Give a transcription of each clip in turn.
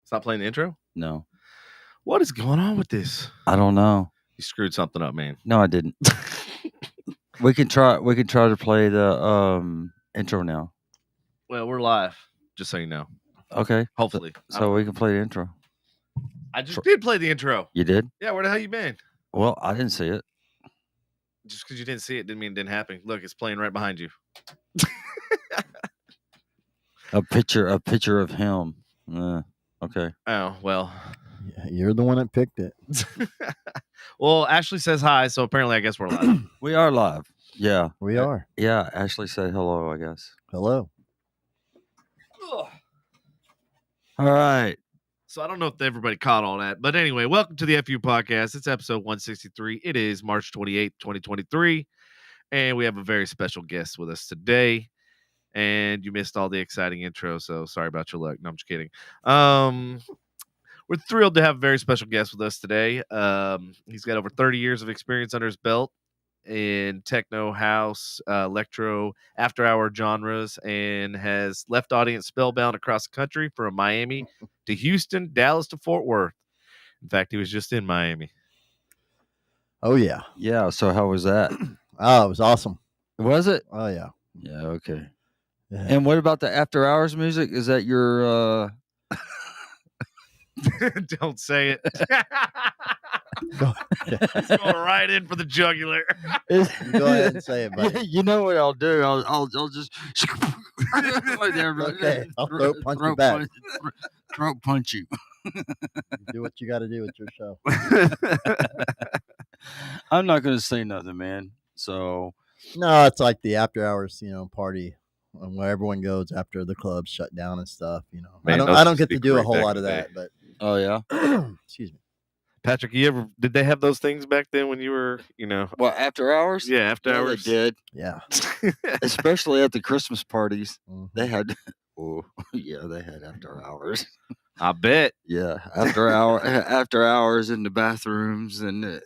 Stop playing the intro? No. What is going on with this? I don't know. You screwed something up, man. No, I didn't. We can try to play the intro now. Well, we're live, just so you know. Okay. Hopefully. So we can play the intro. I just did play the intro. You did? Yeah, where the hell you been? Well, I didn't see it. Just because you didn't see it didn't mean it didn't happen. Look, it's playing right behind you. A picture of him. Okay. Oh, well. Yeah, you're the one that picked it. Well, Ashley says hi, so apparently I guess we're live. We are live. Yeah. We are. Yeah, Ashley said hello, I guess. Hello. Ugh. All right. So I don't know if everybody caught all that. But anyway, welcome to the FU Podcast. It's episode 163. It is March 28th, 2023. And we have a very special guest with us today. And you missed all the exciting intro, so sorry about your luck. No, I'm just kidding. We're thrilled to have a very special guest with us today. He's got over 30 years of experience under his belt in techno, house, electro, after hour genres, and has left audience spellbound across the country from Miami to Houston, Dallas to Fort Worth. In fact, he was just in Miami. Oh, yeah. Yeah, so how was that? Oh, it was awesome. Was it? Oh, yeah. Yeah, okay. Yeah. And what about the after hours music? Is that your Don't say it. Go It's going right in for the jugular. Go ahead and say it, buddy. You know what I'll do? I'll just Okay, I'll throat punch you back. Throat punch you. Do what you got to do with your show. I'm not going to say nothing, man. So No, it's like the after hours, party where everyone goes after the club's shut down and stuff. Man, I don't those get used to to be do a great whole back lot in of the that, but oh yeah. excuse me. Patrick, did they have those things back then when you were, Well, after hours? yeah, after Yeah, hours? they did. Yeah. Especially at the Christmas parties. Mhm. They had they had after hours. I bet. Yeah, after hours in the bathrooms and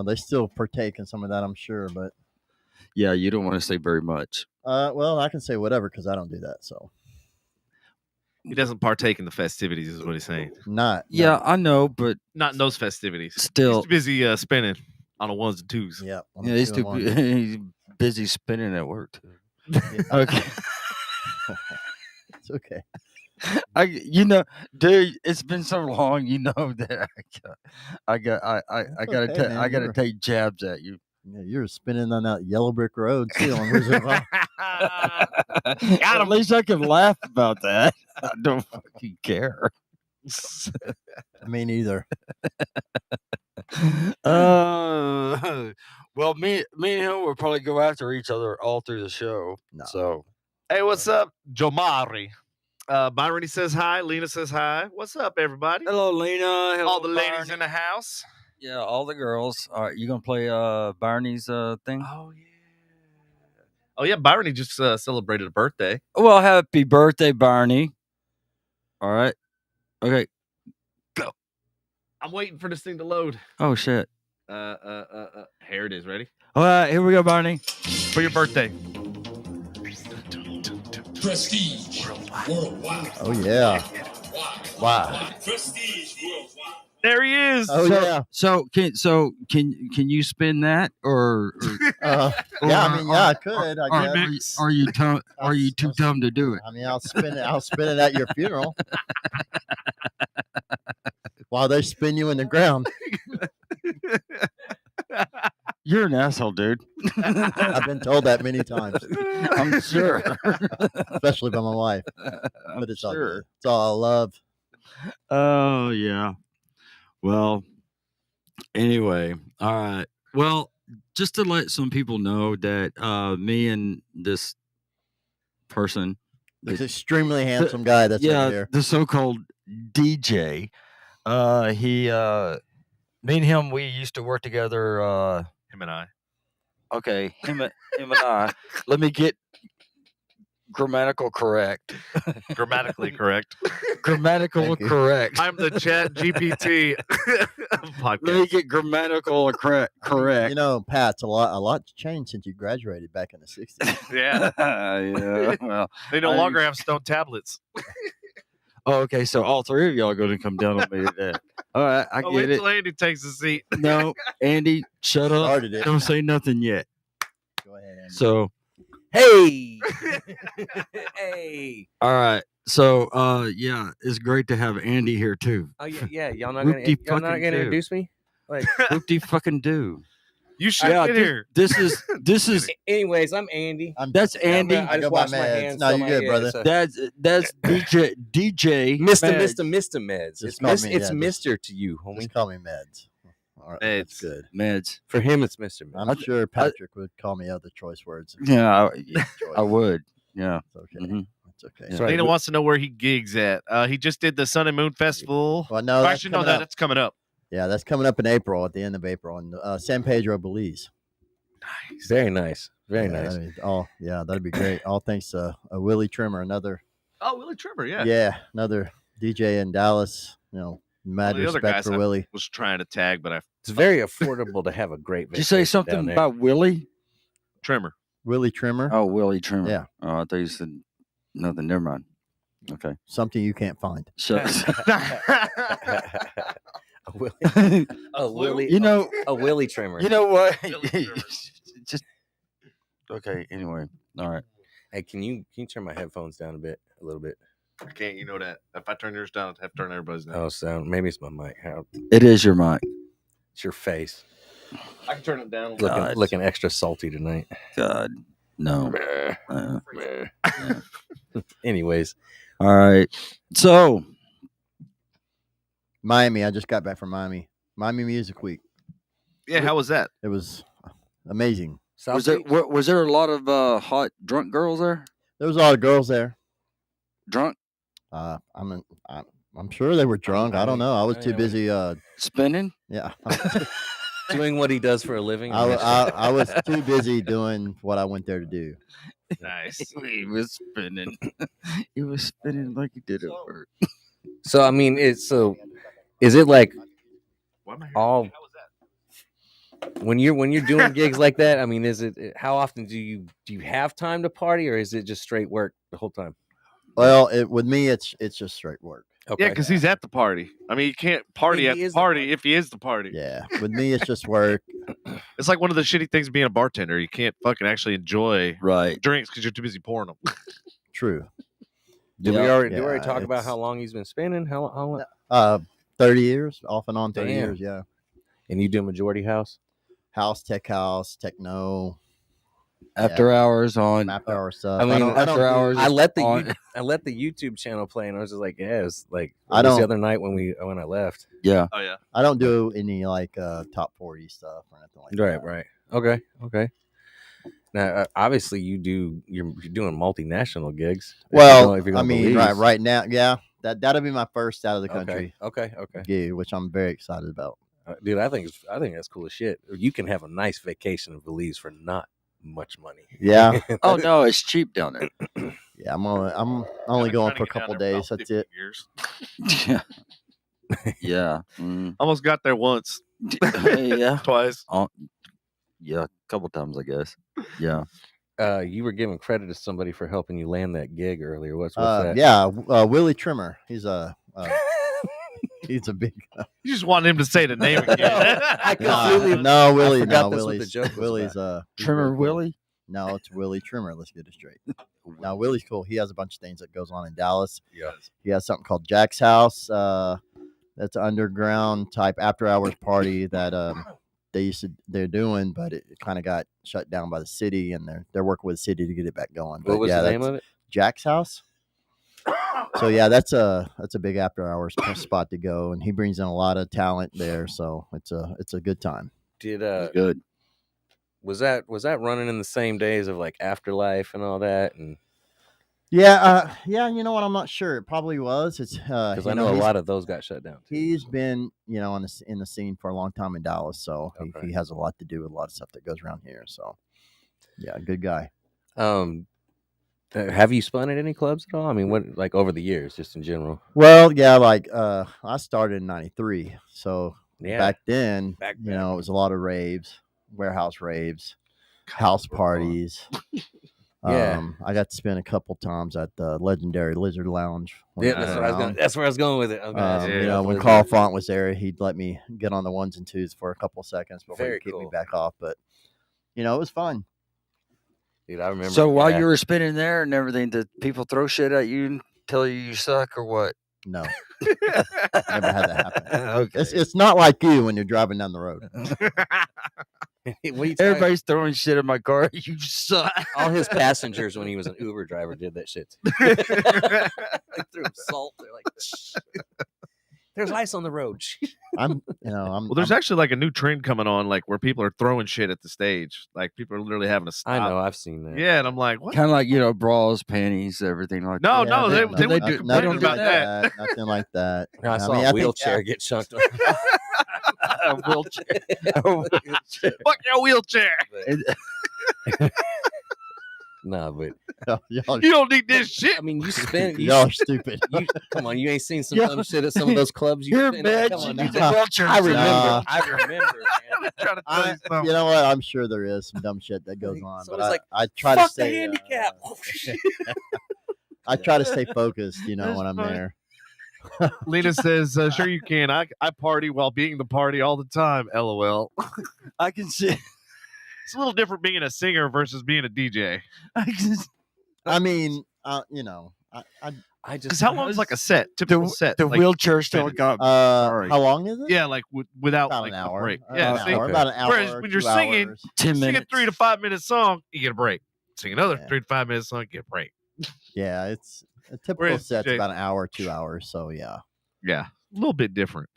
They still partake in some of that, I'm sure, but yeah, you don't want to say very much. well, I can say whatever because I don't do that. So He doesn't partake in the festivities, is what he's saying. not. Yeah, I know, but Not in those festivities. still, He's too busy spinning on the ones and twos. Yeah. yeah, he's he's busy spinning at work too. Okay. It's okay. Dude, it's been so long. You know that I gotta take jabs at you. Yeah, you're spinning on that yellow brick road too on Wizard of Oz. At least I can laugh about that. I don't fucking care. Me neither. Well, me and him will probably go after each other all through the show. No. So Hey, what's up, Jomari? Byron says hi. Lena says hi. What's up, everybody? hello, Lena. Hello, All the ladies Barney. in the house. Yeah, all the girls. All right, you gonna play Barney's thing? Oh, yeah. Oh, yeah. Byron just celebrated a birthday. Well, happy birthday, Barney. All right. Okay. I'm waiting for this thing to load. Oh shit. Here it is. Ready? All right, here we go, Barney. For your birthday. Prestige worldwide. Oh yeah. Wow. Prestige worldwide. There he is. Oh yeah. So can you spin that or Yeah. I mean, yeah, I could. I guess. are you too dumb to do it? I mean, I'll spin it. I'll spin it at your funeral while they spin you in the ground. You're an asshole, dude. I've been told that many times, I'm sure. especially by my wife. But it's all good. It's all love. Oh yeah. Well, anyway, all right. Well, just to let some people know that me and this person, This extremely handsome guy that's over here. the so-called DJ, me and him, we used to work together. Him and I. Okay, him and I. Let me get grammatical correct. Grammatically correct. Grammatical Thank you. correct. I'm the chat GPT Let me podcast. get grammatical correct. Pat, a lot's changed since you graduated back in the 60s. Yeah. Yeah. Well, They no longer have stone tablets. Oh, okay. So all three of y'all are going to come down on me today. All right, I Oh, get wait it. till Andy takes a seat. No, Andy, shut up. Started it. Don't say nothing yet. Go ahead, Andy. So, Hey, hey. all right. So, yeah, it's great to have Andy here too. Oh yeah. Y'all not gonna Whoop-de-fucking-do. introduce me? Like, Whoop-de fucking do. You should Yeah, get here. this is anyways, I'm Andy. that's Yeah, Andy. I I go just by washed my meds. hands. No, so you my- good, yeah, brother. so- That's DJ Mr. Meds. Just It's call me- it's yeah, just- Mister to you, homie. Just call me Meds. All right, that's Meds. good. Meds. For him, it's Mr. Meds. I'm sure Patrick would call me other choice words. Yeah, Choice. I would. Yeah. It's okay. Mhm. It's okay. Yeah. Sorry, Lena who- wants to know where he gigs at. He just did the Sun&Moon Festival. Well, no, that's Actually, no, coming up. that's coming up. Yeah, that's coming up in April, at the end of April, in San Pedro, Belize. Nice. Very nice. Very Yeah, nice. that'd be- that'd be great. All thanks to Willie Trimmer, another Oh, Willie Trimmer, yeah. yeah, another DJ in Dallas. You know, mad Well, the other respect guys for I- Willie. Was trying to tag, but I It's very affordable to have a great. Did you say vacation down something there. about Willie? Trimmer. Willie Trimmer, Oh, Willie Trimmer. Yeah. Oh, I thought you said nothing. Never mind. Okay. something you can't find. So, a Willie, a Willie, you know, a Willie trimmer. you know what? Willie Trimmer. Just okay. Anyway, all right. Hey, can you turn my headphones down a little bit? I can't, you know that. If I turn yours down, I have to turn everybody's down. Oh, sound. Maybe it's my mic. It is your mic. It's your face. I can turn it down. Looking God. looking extra salty tonight. God, no. Anyways, All right. So, Miami. I just got back from Miami. Miami Music Week. Yeah, how was that? It was amazing. South was there Beach? was there a lot of hot drunk girls there? There was a lot of girls there. Drunk, I'm sure they were drunk. I don't know. I was too busy. spinning. Yeah, doing what he does for a living. I was too busy doing what I went there to do. Nice. He was spinning. He was spinning like he did at work. So I mean, is it like Why am I hearing all that? How was that? when you're doing gigs like that? I mean, is it how often do you have time to party, or is it just straight work the whole time? Well, with me, it's just straight work. Yeah, because he's at the party. I mean, you can't party He at the is the party if he is the party. Yeah, with me, it's just work. It's like one of the shitty things of being a bartender. You can't fucking actually enjoy Right. drinks because you're too busy pouring them. True. Did Yeah. we already Yeah, talk about it's- how long he's been spinning? How long? 30 years, off and on 30 Damn. years. Yeah, And you do majority house? house, techno, After hours on. after hour stuff. I mean, don't after do- hours. I let the on- I let the YouTube channel play, and I was just like, yeah, it's like I it was the don't- other night when I left. Yeah. Oh yeah. I don't do any like top 40 stuff or anything like that. Right. Okay. Now, obviously, you're doing multinational gigs. If you're Well, going- if you're I going mean, Belize. right now, yeah, that'll be my first out of the country Okay. gig, which I'm very excited about. Dude, I think that's cool as shit. You can have a nice vacation in Belize for not much money. Yeah, Oh no, it's cheap down there. yeah, I'm only I've been going trying for to a get down couple there for days. about That's 15 it. Years. Yeah. Yeah. Mm. Almost got there once, Yeah. twice. Yeah. A couple times, I guess. Yeah. You were giving credit to somebody for helping you land that gig earlier. What's that? Yeah, Willie Trimmer. He's he's a big. You just want him to say the name again. I completely- No, Willie. forgot No, that's what the Willie's. joke was Willie's. He's Trimmer very cool. Willie. No, it's Willie Trimmer. Let's get it straight. Now Willie's cool. He has a bunch of things that goes on in Dallas. Yeah. He has something called Jack's House. That's an underground type after hours party that they're doing, but it kind of got shut down by the city, and they're working with the city to get it back going. What was the name of it? Jack's House. So yeah, that's a big after hours spot to go, and he brings in a lot of talent there. So it's a good time. Did Good. was that running in the same days of like Afterlife and all that? And Yeah, you know what? I'm not sure. It probably was. It's because I know a lot of those got shut down. Too. He's been, in the scene for a long time in Dallas, so Okay. he has a lot to do with a lot of stuff that goes around here. So, yeah, good guy. Have you spun at any clubs at all? I mean, what like over the years, just in general? Well, yeah, like I started in '93, so Yeah. back then, Back it was a lot of raves, warehouse raves, house parties. Yeah. I got to spend a couple times at the legendary Lizard Lounge. when Yeah, it was that's where I was going. around. That's where I was going with it. Okay. Yeah. You know, when Carl Font was there, he'd let me get on the ones and twos for a couple seconds before Very he'd kick me cool. back off. But it was fun. Dude, I remember. So while you were spinning there and everything, did people throw shit at you and tell you suck or what? No, never had that happen. Okay. It's not like you when you're driving down the road. what are you talking- Everybody's throwing shit in my car. You suck. all his passengers when he was an Uber driver did that shit. They threw salt. They're like, there's ice on the road. I'm Well, there's actually like a new trend coming on, like where people are throwing shit at the stage. Like people are literally having to stop. I know, I've seen that. Yeah, and I'm like, what? Kind of like bras, panties, everything like No, that. no, they they were do- complaining they don't do about that. Nothing like that. I saw mean, a I think, wheelchair get chunked. A wheelchair. A wheelchair. Fuck your wheelchair. No, but y'all, You don't need this shit. I mean, you spend. y'all are stupid. Come on, you ain't seen some Yeah. dumb shit at some of those clubs. You're spend- mad. Come on, You now. did wheelchair. I remember. Nah. I remember. Man. I'm trying to tell you You something. know what? I'm sure there is some dumb shit that goes on, So but it's like, I try to Fuck the stay. handicap. Oh, shit. I try to stay focused. That's When I'm fine. there. Lena says, sure you can. I party while being the party all the time. LOL. I can see. It's a little different being a singer versus being a DJ. I can see. I mean, I I Because just how long is like a set? Typical set. The like, wheelchair still got. Sorry. how long is it? Yeah, like without About like an a hour. break. About Yeah, an see, hour. About an hour. Whereas when you're 2 singing, hours. 10 sing a minutes. 3 to 5 minute song, you get a break. Sing another Yeah. 3 to 5 minute song, get a break. Yeah, it's a typical Whereas set's DJ about an hour, 2 hours. So yeah, Yeah, a little bit different.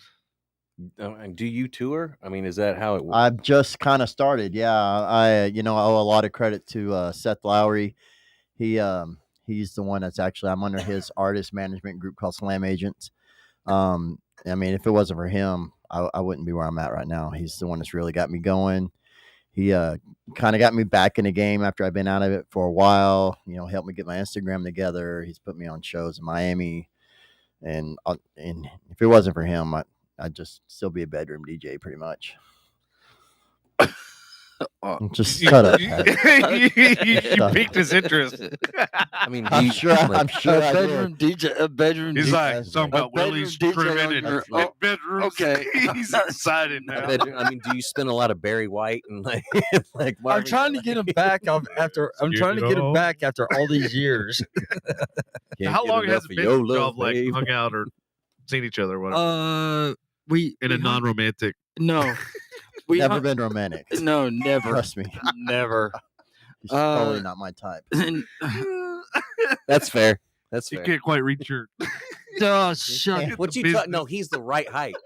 And do you tour? I mean, is that how it works? I've just kind of started. Yeah, I owe a lot of credit to Seth Lowry. He's the one that's actually I'm under his artist management group called Slamagents. I mean, if it wasn't for him, I wouldn't be where I'm at right now. He's the one that's really got me going. He kind of got me back in the game after I've been out of it for a while. Helped me get my Instagram together. He's put me on shows in Miami, and if it wasn't for him, I'd just still be a bedroom DJ pretty much. Just shut up. Pat. You piqued his interest. I mean, I'm sure. I'm sure. A I did. bedroom DJ. A bedroom He's DJ. like, that's something right. about A bedroom Willie's DJ trimming on and your- bedrooms. okay. He's excited now. I mean, do you spend a lot of Barry White and like I'm Marvin trying to Gaye? get him back after. I'm trying to get him back after all these years. Can't How get long enough has it of been your since y'all love, have, like babe. hung out or seen each other or whatever? We In a we hung- non-romantic. No, we Never hung- been romantic. No, never, Trust me. never. He's totally not my type. That's fair. That's You fair. can't quite reach your. Oh, shut Yeah. up. What the you talk? business. No, he's the right height.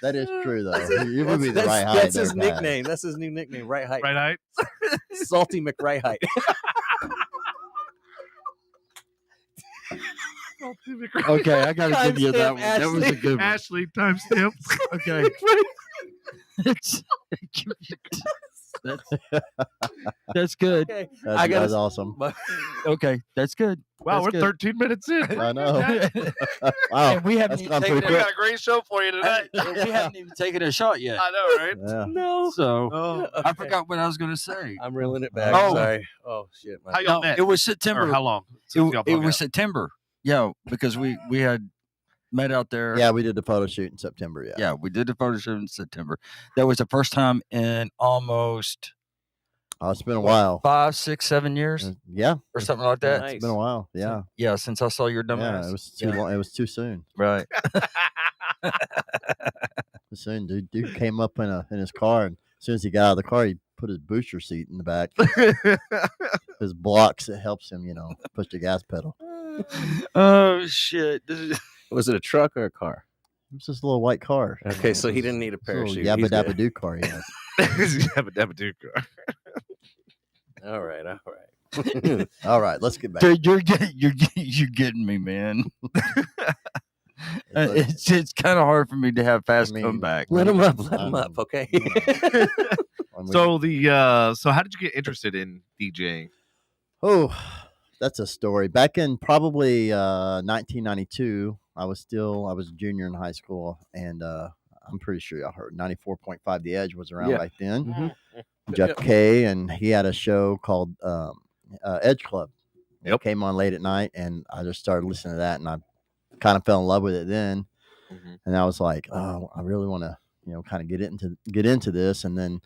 That is true, though. You would be the that's, right height. That's his no bad. nickname. That's his new nickname. Right height. Right height. Salty McRight height. Okay, I gotta give you that one. Timestamp, That was a good one. Ashley timestamp. Okay. It's- that's good. Okay. That's, I gotta that's s- awesome. But Okay, that's good. Wow, That's we're good. 13 minutes in. I know. And Wow. we haven't That's even gone taken pretty We a, got a great show for you tonight. we haven't even taken a shot yet. I know, right? Yeah. no. So Oh, I Okay. forgot what I was gonna say. I'm reeling it back. Oh. Sorry. Oh shit. how y'all met? It was Or September. how long? It, since y'all it hung was out? September. Yeah, because we had met out there. Yeah, we did the photo shoot in September. Yeah. Yeah, we did the photo shoot in September. That was the first time in almost Oh, it's been a while. 5, 6, 7 years Yeah, or something like that. Nice. it's been a while. Yeah. Yeah, since I saw your dumb Yeah, ass. it was too long. It was too soon. Right. Too soon. Dude came up in his car, and as soon as he got out of the car, he put his booster seat in the back. His blocks, it helps him, push the gas pedal. Oh shit. This is Was it a truck or a car? It was just a little white car. Okay, so he didn't need a It's little parachute. Yabba He's dabba good. doo car. Yeah. Have a dabba All right. All right. All right, let's get back. dude, you're getting me, man. It's kind of hard for me to have fast I mean, comeback. Let him up. Let him up. Okay. When we- So how did you get interested in DJing? Oh, that's a story. Back in probably 1992, I was a junior in high school, and I'm pretty sure y'all heard 94.5 The Edge was around Yeah. back then. Mhm. Jeff K, and he had a show called Edge Club. Yep. It came on late at night, and I just started listening to that, and I kind of fell in love with it then. Mhm. And I was like, oh, I really want to, kind of get into this, and then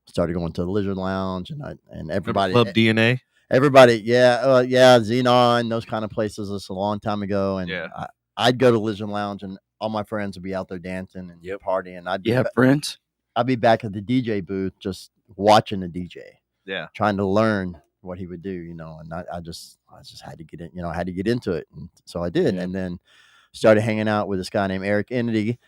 started going to the Lizard Lounge, and Remember everybody, Club DNA. yeah, Xenon, those kind of places. This a long time ago, and Yeah. I'd go to Lizard Lounge, and all my friends would be out there dancing and partying. You have friends? I'd be back at the DJ booth just watching the DJ, Yeah. trying to learn what he would do, and I just had to get in, I had to get into it, and so I did, and then started hanging out with this guy named Eric Ennedy.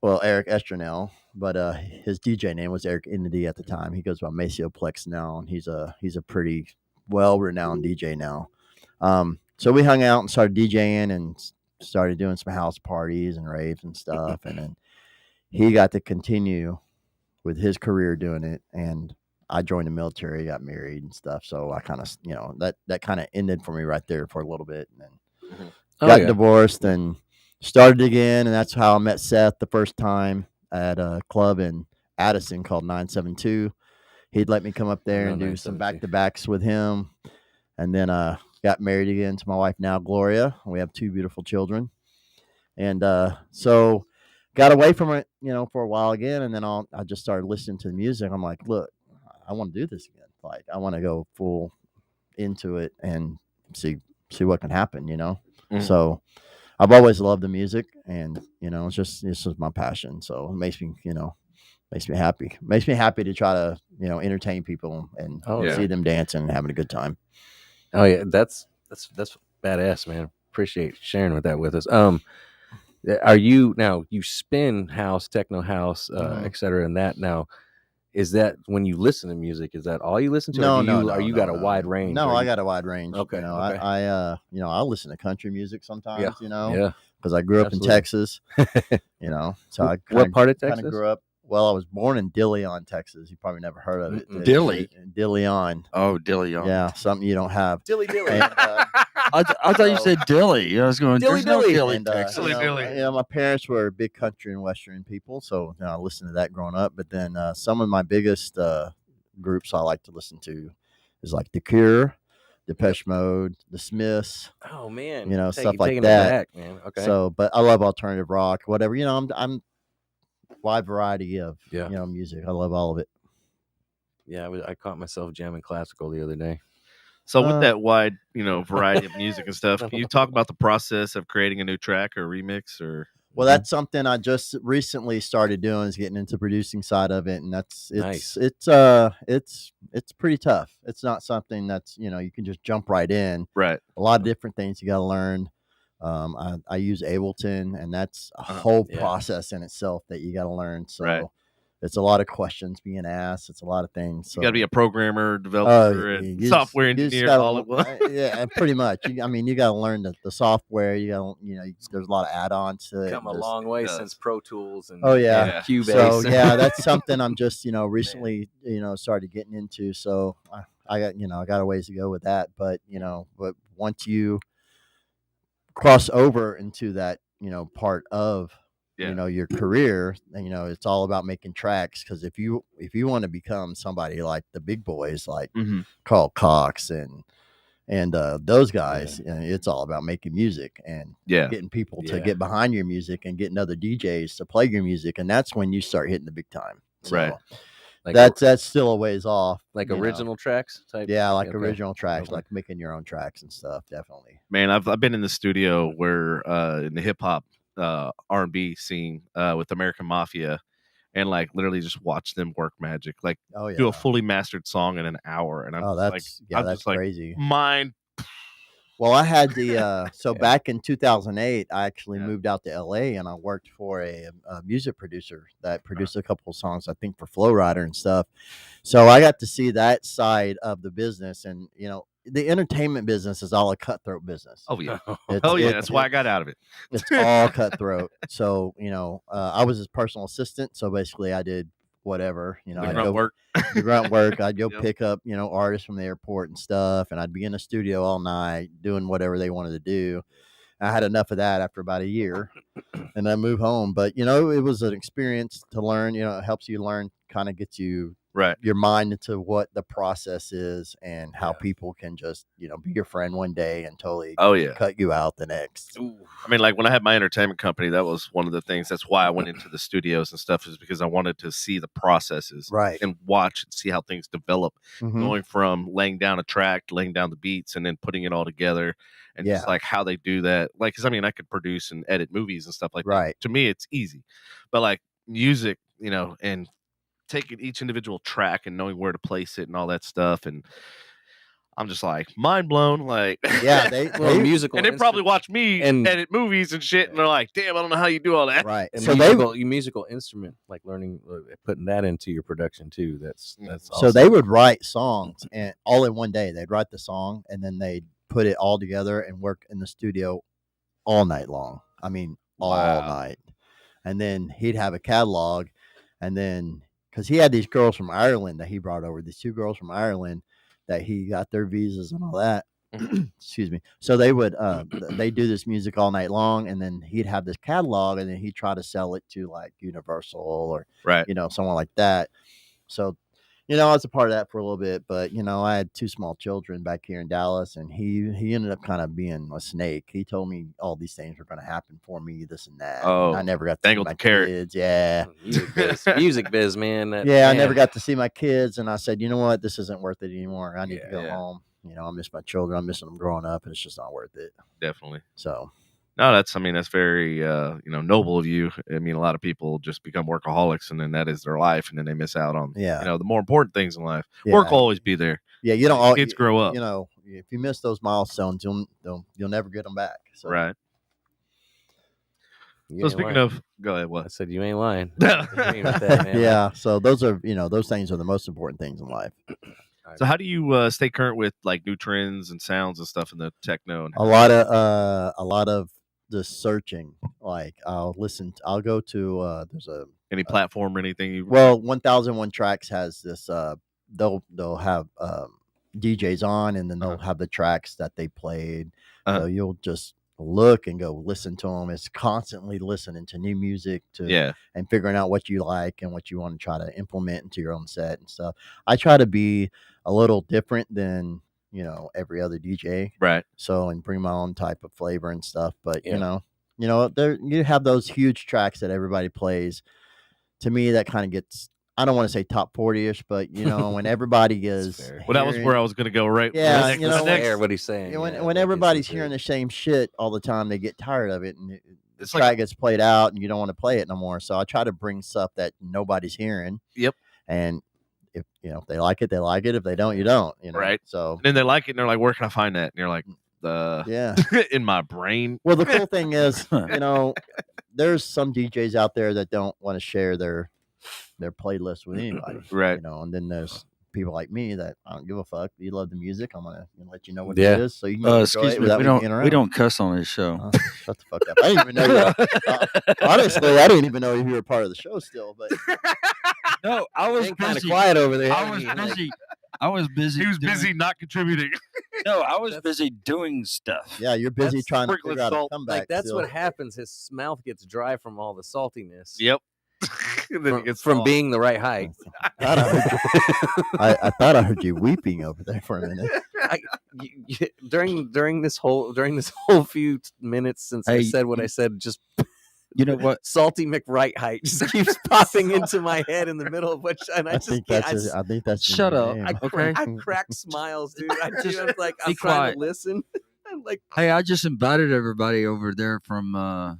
Well, Eric Estranel, but his DJ name was Eric Ennedy at the time. He goes by Maceo Plex now, and he's a pretty well-renowned DJ now. So we hung out and started DJing and started doing some house parties and raves and stuff, and then he got to continue with his career doing it, and I joined the military, got married and stuff. So I kind of, that kind of ended for me right there for a little bit, and then got divorced and started again. And that's how I met Seth the first time at a club in Addison called 972. He'd let me come up there and do some back-to-backs with him. And then got married again to my wife now, Gloria. We have 2 beautiful children. And so got away from it, for a while again. And then I just started listening to the music. I'm like, look, I want to do this again. Like, I want to go full into it and see what can happen, So I've always loved the music, and it's just my passion. So it makes me happy. Makes me happy to try to entertain people and see them dancing and having a good time. Oh yeah, that's badass, man. Appreciate sharing with us. Are you now? You spin house, techno house, etc. And that now. Is that when you listen to music? Is that all you listen to? No. You got a wide range? No, I got a wide range. Okay. I listen to country music sometimes. Yeah. Because I grew up in Texas. So what part of Texas? I grew up. Well, I was born in DeLeon, Texas. You probably never heard of it. DeLeon. Oh, DeLeon. Yeah, something you don't have. Dilly. And, I thought you said Dilly. I was going, there's no Dilly, Texas. My parents were big country and western people, so I listened to that growing up. But then some of my biggest groups I like to listen to is like The Cure, Depeche Mode, The Smiths. Oh man, stuff like that. Back, man. Okay. So, but I love alternative rock, whatever. I'm wide variety of music. I love all of it. Yeah, I caught myself jamming classical the other day. So with that wide, variety of music and stuff, can you talk about the process of creating a new track or remix or? Well, that's something I just recently started doing, is getting into producing side of it, and it's pretty tough. It's not something that's you can just jump right in. Right. A lot of different things you got to learn. I use Ableton, and that's a whole process in itself that you got to learn. So it's a lot of questions being asked. It's a lot of things. So you got to be a programmer, developer, and software engineer all at once. Yeah, pretty much. You got to learn the software. You got there's a lot of add-ons to it. Come a long way since Pro Tools and Cubase. So that's something I'm just recently started getting into. So I got a ways to go with that. But but once you cross over into that part of your career, and it's all about making tracks, because if you want to become somebody like the big boys like Carl Cox and those guys, it's all about making music and getting people to get behind your music and getting other DJs to play your music, and that's when you start hitting the big time. So right. Like that's still a ways off. Like original tracks type? Yeah, like original tracks, like making your own tracks and stuff, definitely. Man, I've been in the studio where in the hip hop R&B scene with American Mafia, and like literally just watch them work magic. Like do a fully mastered song in an hour, and I'm that's crazy. Mind. Well, I had the back in 2008, I actually moved out to LA, and I worked for a music producer that produced a couple of songs, I think, for Flow Rider and stuff. So I got to see that side of the business, and the entertainment business is all a cutthroat business. Oh yeah, that's why I got out of it. It's all cutthroat. So I was his personal assistant. So basically, I did whatever, the grunt work. I'd go pick up, artists from the airport and stuff, and I'd be in the studio all night doing whatever they wanted to do. I had enough of that after about a year, and I moved home. But it was an experience to learn. It helps you learn, kind of gets you Right. your mind into what the process is and how Yeah. people can just, be your friend one day and totally Oh yeah. cut you out the next. I mean, like when I had my entertainment company, that was one of the things. That's why I went into the studios and stuff, is because I wanted to see the processes, Right. and watch and see how things develop, Mhm. going from laying down a track, laying down the beats, and then putting it all together, and just Yeah. like how they do that. Like, because I mean, I could produce and edit movies and stuff like that. Right. To me, it's easy, but like music, and taking each individual track and knowing where to place it and all that stuff, and I'm just like mind blown. Like, Yeah, they musical, and they probably watch me and- edit movies and shit, and they're like, "Damn, I don't know how you do all that." right. and So musical instrument, like learning, putting that into your production too. That's so awesome. they would write songs and all in one day. They'd write the song and then they'd put it all together and work in the studio all night long. I mean, all Wow. night. And then he'd have a catalog, and then because he had these girls from Ireland that he brought over, these 2 girls from Ireland that he got their visas and all that. Excuse me. So they would they do this music all night long, and then he'd have this catalog, and then he'd try to sell it to like Universal or Right. someone like that. So I was a part of that for a little bit, but I had 2 small children back here in Dallas, and he ended up kind of being a snake. He told me all these things were going to happen for me, this and that. Oh, and I never got to see dangled my the carrot. kids. Yeah. Music biz, man. I man. never got to see my kids, and I said, you know what, this isn't worth it anymore. I need to go Yeah. home. I miss my children. I'm missing them growing up, and it's just not worth it. Definitely. So No, that's very noble of you. I mean, a lot of people just become workaholics, and then that is their life, and then they miss out on the more important things in life. Yeah. Work will always be there. yeah, you don't all Kids grow up. if you miss those milestones, you'll never get them back. So Right. You So ain't speaking lying. of, go ahead. I What? said you ain't lying. I agree with that, man. yeah, so those are those things are the most important things in life. So how do you stay current with like new trends and sounds and stuff in the techno? And A lot of the searching. Like I'll go to there's a any platform or anything? You 1001 Tracks has this they'll have DJs on, and then they'll have the tracks that they played. So you'll just look and go listen to them. It's constantly listening to new music and figuring out what you like and what you want to try to implement into your own set and stuff. I try to be a little different than every other DJ, right. so and bring my own type of flavor and stuff. But there you have those huge tracks that everybody plays. To me, that kind of gets, I don't want to say top 40ish, but when everybody is fair. Well, that was where I was going to go. Right. Yeah, Next- you know, next- Fair, what he's saying. when everybody's hearing the same shit all the time, they get tired of it, and the It's track like gets played out, and you don't want to play it no more. So I try to bring stuff that nobody's hearing. Yep. And if they like it, they like it. If they don't, you don't. Right. So and then they like it, and they're like, "Where can I find that?" And you're like, yeah. in my brain." Well, the cool thing is, there's some DJs out there that don't want to share their playlist with anybody. Right. And then there's people like me that I don't give a fuck. You love the music, I'm gonna let you know what Yeah. it is, so you can enjoy Excuse it me, without we me being around. don't cuss on this show. Shut the fuck up. I didn't even know honestly, I didn't even know if you were part of the show still, but No, I was kind of busy. quiet over there. I was busy. I was busy. He was doing- busy not contributing. No, I was busy doing stuff. yeah, you're busy That's trying to sprinkling figure out a salt. comeback. Like that's still. what happens. His mouth gets dry from all the saltiness. Yep. And then it gets From soft. being the right height. I thought I heard you, I thought I heard you weeping over there for a minute. During this whole few minutes since I Hey, said what I said, just You know what? salty McWright height just keeps popping into my head in the middle of which, and I think can't. that's I think that's Shut up. name. Okay. I crack smiles, dude. I'm like, I'm Be trying quiet. to listen. I'm like, Hey, I just invited everybody over there from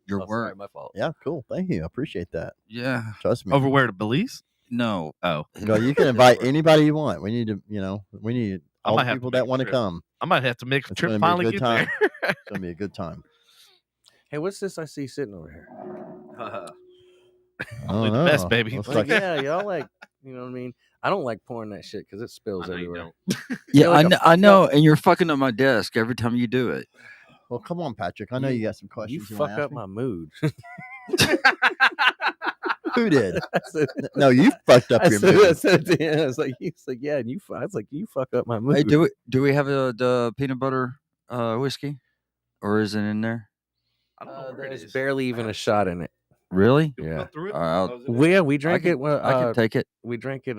your oh, sorry, work. my fault. Yeah, cool. Thank you. I appreciate that. Yeah. Trust me. Over where to Belize? No. Oh, You can invite anybody you want. We need I all might the have to people make that a want to trip. come. I might have to make a It's trip. gonna be a Finally good get time. there. It's gonna be a good time. Hey, what's this I see sitting over here? Only the best, baby. Looks Like, like yeah, y'all like, you know what I mean? I don't like pouring that shit because it spills I know you everywhere. don't. Yeah, like I know, and you're fucking on my desk every time you do it. well, come on, Patrick. I know you got some questions. You wanna fuck ask up me. my mood. Who did? I said, No, you fucked up your I mood. said, yeah, I was like, yeah, and I was like, you fuck up my mood. Hey, do we have the peanut butter whiskey, or is it in there? I don't know where it There's is. barely even a shot in it. Really? You wanna Yeah. go through it? Uh, Oh, is it in? Yeah, we I drank can, it. Well, I can take it. we drank it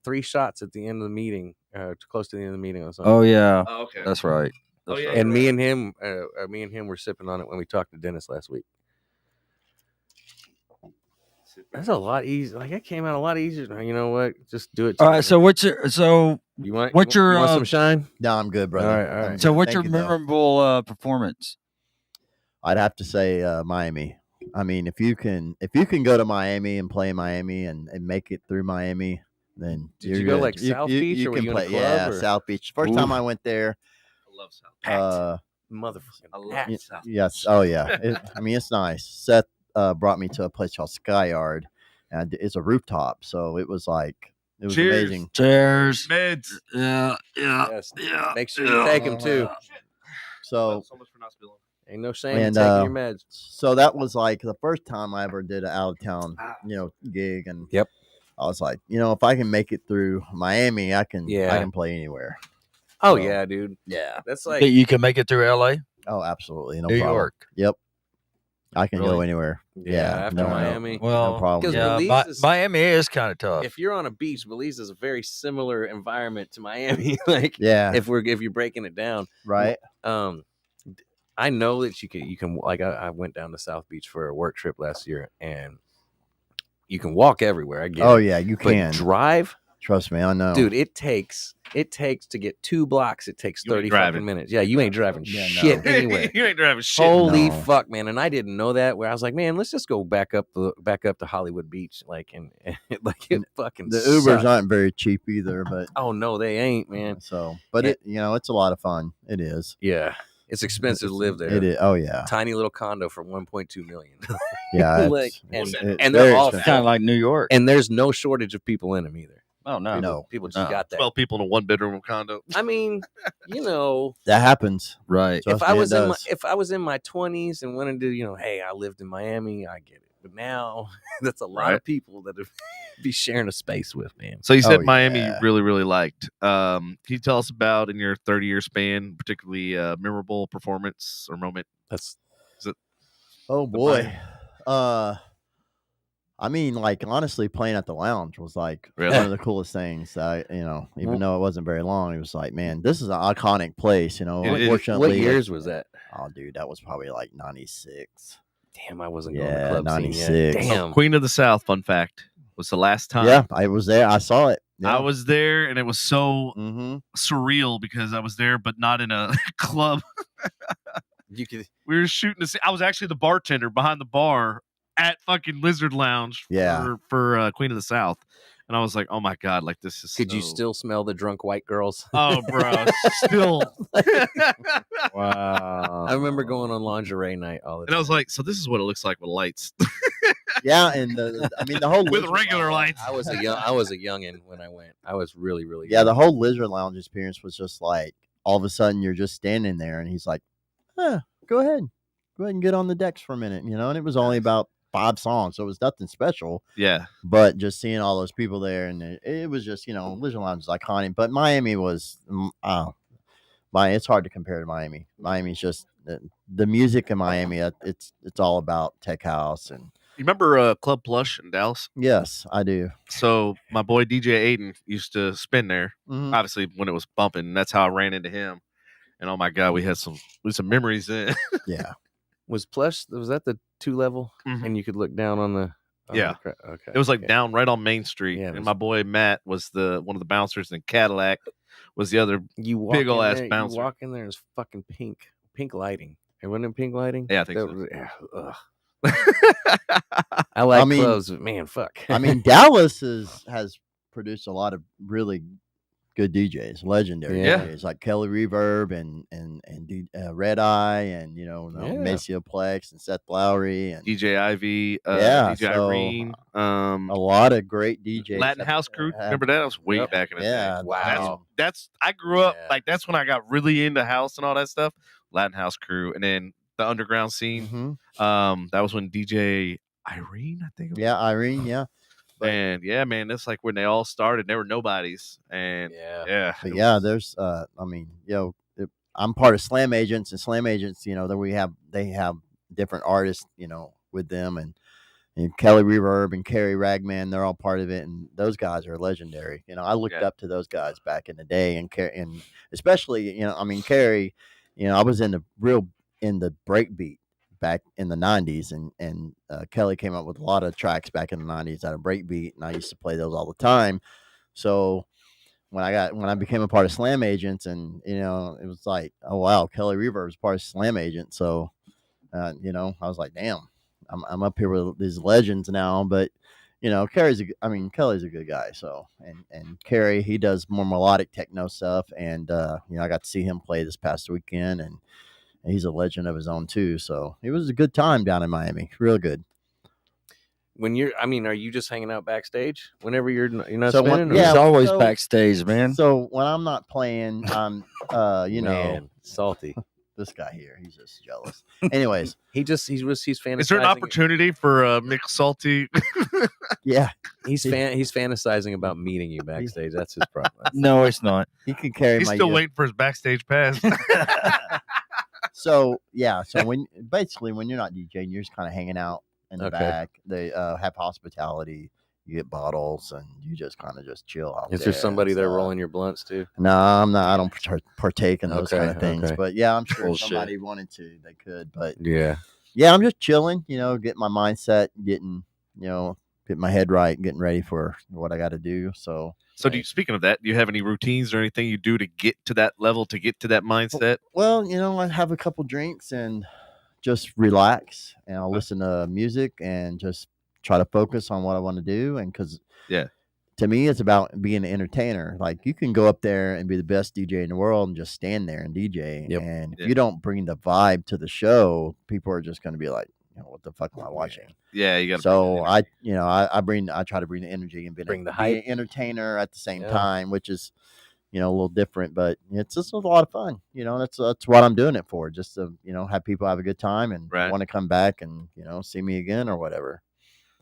3 shots at the end of the meeting, close to the end of the meeting or something. Oh yeah, Oh, okay. that's right. Oh, That's yeah, right. And you're me and him were sipping on it when we talked to Dennis last week. That's a lot easier. Like it came out a lot easier. You know what? Just do it. All right. together. So what's your you want what's your you want some shine? No, I'm good, brother. All right, all I'm right. so good. what's Thank your you, though. memorable performance? I'd have to say Miami. I mean, if you can go to Miami and play Miami and make it through Miami, then Did you're you go good. like South Beach, you or were can you in a play. club, Yeah, or- South Beach. First time Oof. I went there. I love South. Uh, Motherfucking I love packed. it. South yes. Oh yeah. I mean, it's nice. Seth brought me to a place called Sky Yard, and it's a rooftop. So it was Cheers. amazing. Cheers. Meds. Yeah. Yes. Yeah. Make sure you take them too. So So much for not spilling. Ain't no shame in And, taking your meds. so that was like the first time I ever did an out of town, gig, and Yep. I was like, if I can make it through Miami, I can Yeah. play anywhere. Oh so- yeah, dude. Yeah. That's Okay, like you can make it through LA, Oh, absolutely. No New problem. York. Yep. I can go Really? anywhere. after no, Miami. Well, problem. Because yeah, Belize is- Miami is kind of tough. If you're on a beach, Belize is a very similar environment to Miami. Like Yeah. if you're breaking it down, Right. I know that you can like I went down to South Beach for a work trip last year, and you can walk everywhere. I get Oh it. yeah, you But can. drive, Trust me, I know. dude. It takes to get 2 blocks. It takes You ain't 30 driving. fucking minutes. Yeah, you ain't driving Yeah, no. shit anywhere. You ain't driving shit. Holy No. fuck, man! And I didn't know that. Where I was like, man, let's just go back up to Hollywood Beach, like and like it fucking The Ubers sucks. aren't very cheap either, but Oh no, they ain't, man. so but It- it's a lot of fun. It is. Yeah, it's expensive to live there. It is. Oh yeah. Tiny little condo for 1.2 million, Yeah. Like, it's and they're very all expensive. Kind of like New York. and there's no shortage of people in them either. Oh no. No. People just No. got that. 12 people in a 1-bedroom condo. I mean, you know, That happens. Right. Trust if I me, it was does. if I was in my 20s and wanted to, hey, I lived in Miami, I get it. But now that's a lot Right. of people that be sharing a space with, man. So you said Oh, Miami you yeah. really, really liked. Can you tell us about in your 30-year span, particularly memorable performance or moment? That's Oh boy. I mean, like honestly, playing at the lounge was like Really? one of the coolest things. Even though it wasn't very long, it was like, man, this is an iconic place. It is. Unfortunately, what years was that? Oh, dude, that was probably like '96. Damn, I wasn't going Yeah, to club scene yet. 96. Damn. Queen of the South, fun fact, was the last time Yeah, I was there. I saw it. I was there, and it was so Mm-hmm. surreal because I was there, but not in a club. You could We were shooting I was actually the bartender behind the bar at fucking Lizard Lounge Yeah. for Queen of the South. And I was like, oh my God, like this is Could you so- still smell the drunk white girls? Oh, bro, still. Wow. I remember going on lingerie night all the time. And I was like, so this is what it looks like with lights. Yeah, and the whole With Lizard regular Lounge- lights. I was a youngin when I went. I was really, really Yeah, young. the whole Lizard Lounge experience was just like all of a sudden you're just standing there, and he's like, go ahead and get on the decks for a minute, and it was only about 5 songs, so it was nothing special. Yeah. But just seeing all those people there, and it was just, Lizard Lounge is iconic. But Miami was, it's hard to compare to Miami. Miami's just the music in Miami. It's all about tech house, and You remember Club Plush in Dallas? yes, I do. So my boy DJ Aiden used to spin there, Mhm. obviously when it was bumping. And that's how I ran into him. And oh my God, we had some memories in. Yeah, Was that the 2-level? Mhm. And you could look down on the Yeah. okay. It was like okay. down right on Main Street. Yeah, it and was- my boy Matt was one of the bouncers, and Cadillac was the other. You walk big ol' in ass there, bouncer. You walk in there, and it's fucking pink lighting. And wasn't it pink lighting? Yeah, I think That so. was- yeah, ugh. I like I mean- clubs, but man, fuck. I mean, Dallas has produced a lot of really good DJs, legendary Yeah. DJs like Kelly Reverb and Red Eye, and Yeah. Maceo Plex and Seth Lowry, and DJ Ivy, Yeah, DJ so, Irene, a lot of great DJs. Latin have- House Crew. have- Remember that? That was way Yep. back in the Yeah, day. Wow. That's I grew up Yeah. like that's when I got really into house and all that stuff. Latin House Crew, and then the underground scene. Mhm. That was when DJ Irene, I think. It was. Yeah, Irene. Yeah, but- And yeah, man, that's like when they all started. They were nobodies, and Yeah. but it yeah, was- there's I'm part of Slamagents, and Slamagents, then they have different artists, with them, and Kelly Reverb and Kerry Ragman, they're all part of it, and those guys are legendary. I looked up to those guys back in the day, and especially, Kerry, I was in the breakbeat back in the 90s, and Kelly came up with a lot of tracks back in the 90s out of breakbeat, and I used to play those all the time. So when I became a part of Slam Agents, and it was like, oh wow, Kelly Reverb is part of Slam Agent, so I was like, damn. I'm up here with these legends now, but Kelly's a good guy. So, and Kerry, he does more melodic techno stuff, and I got to see him play this past weekend, and he's a legend of his own too. So it was a good time down in Miami, real good. When are you just hanging out backstage whenever you're not So spinning? He's always backstage, man. So when I'm not playing, I'm Man, salty. This guy here, he's just jealous. Anyways, he's fantasizing. Is there an opportunity for Mick Salty? Yeah, he's fantasizing about meeting you backstage. That's his problem. No, it's not. he can carry He's my. still waiting for his backstage pass. So when you're not DJing, you're just kind of hanging out in the back. They have hospitality. You get bottles, and you just kind of just chill out. Is there somebody there rolling your blunts too? No, I'm not. I don't partake in those kind of things. Okay. But yeah, I'm sure if Bullshit. somebody wanted to, they could. But Yeah, I'm just chilling. Getting my mindset, getting my head right, getting ready for what I got to do. So Speaking of that, do you have any routines or anything you do to get to that level, to get to that mindset? Well, I have a couple drinks and just relax, and I'll listen to music and just try to focus on what I want to do. And because to me, it's about being an entertainer. Like, you can go up there and be the best DJ in the world and just stand there and DJ. Yep. And if you don't bring the vibe to the show, people are just going to be like, what the fuck am I watching? Yeah, you got to. So I try to bring the energy and be Bring the be hype. an entertainer at the same time, which is, a little different, but it's just a lot of fun. That's what I'm doing it for. Just to, have people have a good time and want to come back and, see me again or whatever.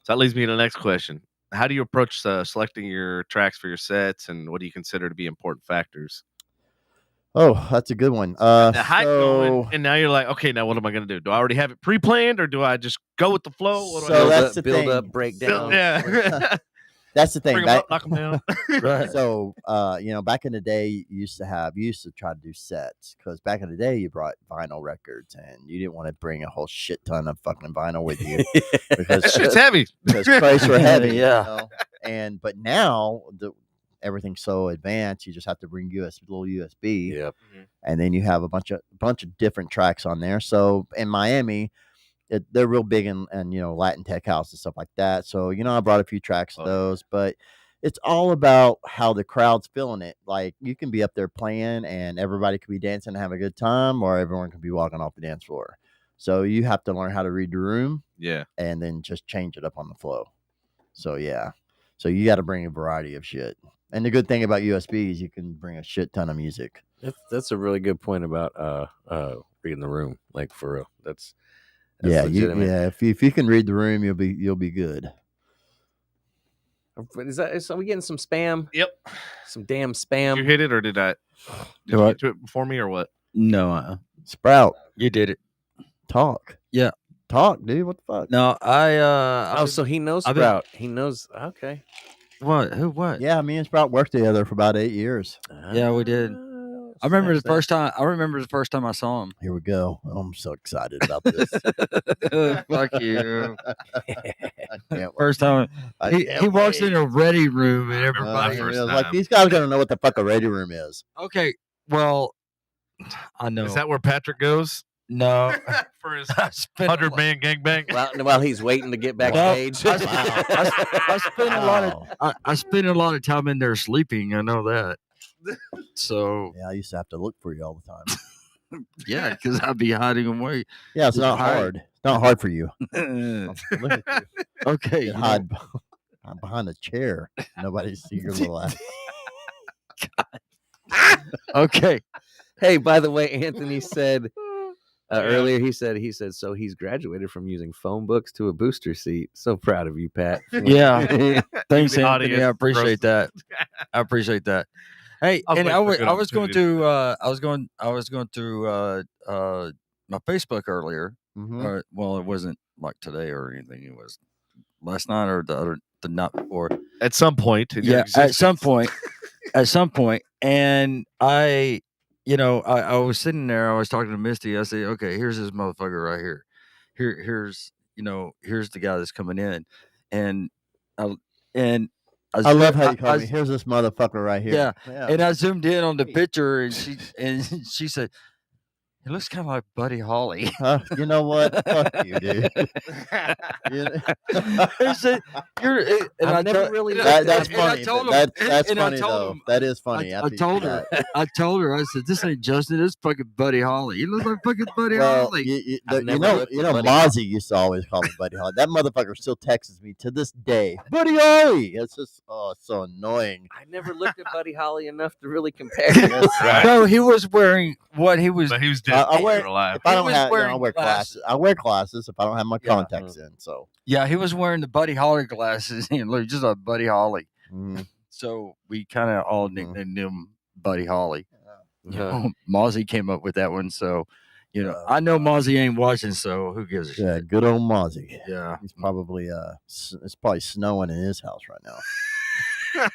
So that leads me to the next question. How do you approach selecting your tracks for your sets, and what do you consider to be important factors? Oh, that's a good one. The hype going, and now you're like, okay, now what am I going to do? Do I already have it pre-planned, or do I just go with the flow? What do I do? that's the build thing. up, break down. Yeah. That's the thing. Bring 'em up, knock 'em down. Right. So, back in the day, you used to try to do sets, because back in the day, you brought vinyl records, and you didn't want to bring a whole shit ton of fucking vinyl with you because That shit's heavy. because crates were heavy. Yeah. But now everything's so advanced, you just have to bring little USB. Yep. And then you have a bunch of different tracks on there. So in Miami, they're real big in Latin tech house and stuff like that. So I brought a few tracks of those, but it's all about how the crowd's feeling it. Like, you can be up there playing, and everybody could be dancing and have a good time, or everyone could be walking off the dance floor. So you have to learn how to read the room, and then just change it up on the flow. So so you got to bring a variety of shit. And the good thing about USB is you can bring a shit ton of music. That's a really good point about reading the room. Like, for real, that's legitimate. If you can read the room, you'll be good. So we getting some spam? Yep. Some damn spam. Did you hit it, or did I? Did you get to it before me, or what? No, Sprout, you did it. talk. Yeah. Talk, dude. What the fuck? No, So he knows Sprout. He knows. Okay. What? Who? What? Yeah, me and Sprout worked together for about 8 years. Yeah, we did. I remember the first time. I remember the first time I saw him. Here we go. I'm so excited about this. Fuck you. I can't wait. First time I he can't walks wait. in a ready room and everybody. It was like, these guys gonna know what the fuck a ready room is. Okay, well, I know. Is that where Patrick goes No, for his I spent 100-man gangbang? While he's waiting to get backstage. I spent a lot of I spent a lot of time in there sleeping. I know that. So Yeah, I used to have to look for you all the time. yeah, because I'd be hiding away. Yeah, it's not Hide. hard. It's not hard for you. Okay, Look at you. You hide behind a chair. Nobody see your little ass. okay. Hey, by the way, Anthony said earlier, he said, so he's graduated from using phone books to a booster seat. So proud of you, Pat. Yeah, thanks, The Anthony. audience I appreciate roasted. that. I appreciate that. Hey, I was and waiting for a good I was going opportunity. to I was going through my Facebook earlier, Mhm. Or, well, it wasn't like today or anything. It was last night or the night before. At some point, in your Yeah, at some existence. point. At some point, and I was sitting there. I was talking to Misty. I said, "Okay, here's this motherfucker right here. Here's the guy that's coming in." And I and I love how you call me. Here's this motherfucker right here. Yeah. And I zoomed in on the picture, and she said, "It looks kind of like Buddy Holly." You know what? Fuck you, dude. I said, I've never really. That's and I funny. told him- That's and I funny told though. him- That is funny. I told her. I told her. I said, "This ain't Justin. This fucking Buddy Holly. You look like fucking Buddy Well, Holly." you I've never know, looked at Buddy Mozzie used to always call me Buddy Holly. That motherfucker still texts me to this day, Buddy Holly. It's just, it's so annoying. I never looked at Buddy Holly enough to really compare. Right. No, he was wearing what he was. But he was dead. I wear- You're alive. If I He don't was have, wearing I wear glasses. glasses. I wear glasses if I don't have my Yeah. contacts in. So, Yeah, he was wearing the Buddy Holly glasses. And look, just like Buddy Holly. mm, So we kind of all nicknamed him Buddy Holly. Uh, Mozzie came up with that one. So, I know Mozzie ain't watching. So who gives a yeah, shit? good old Mozzie. Yeah. He's probably it's probably snowing in his house right now.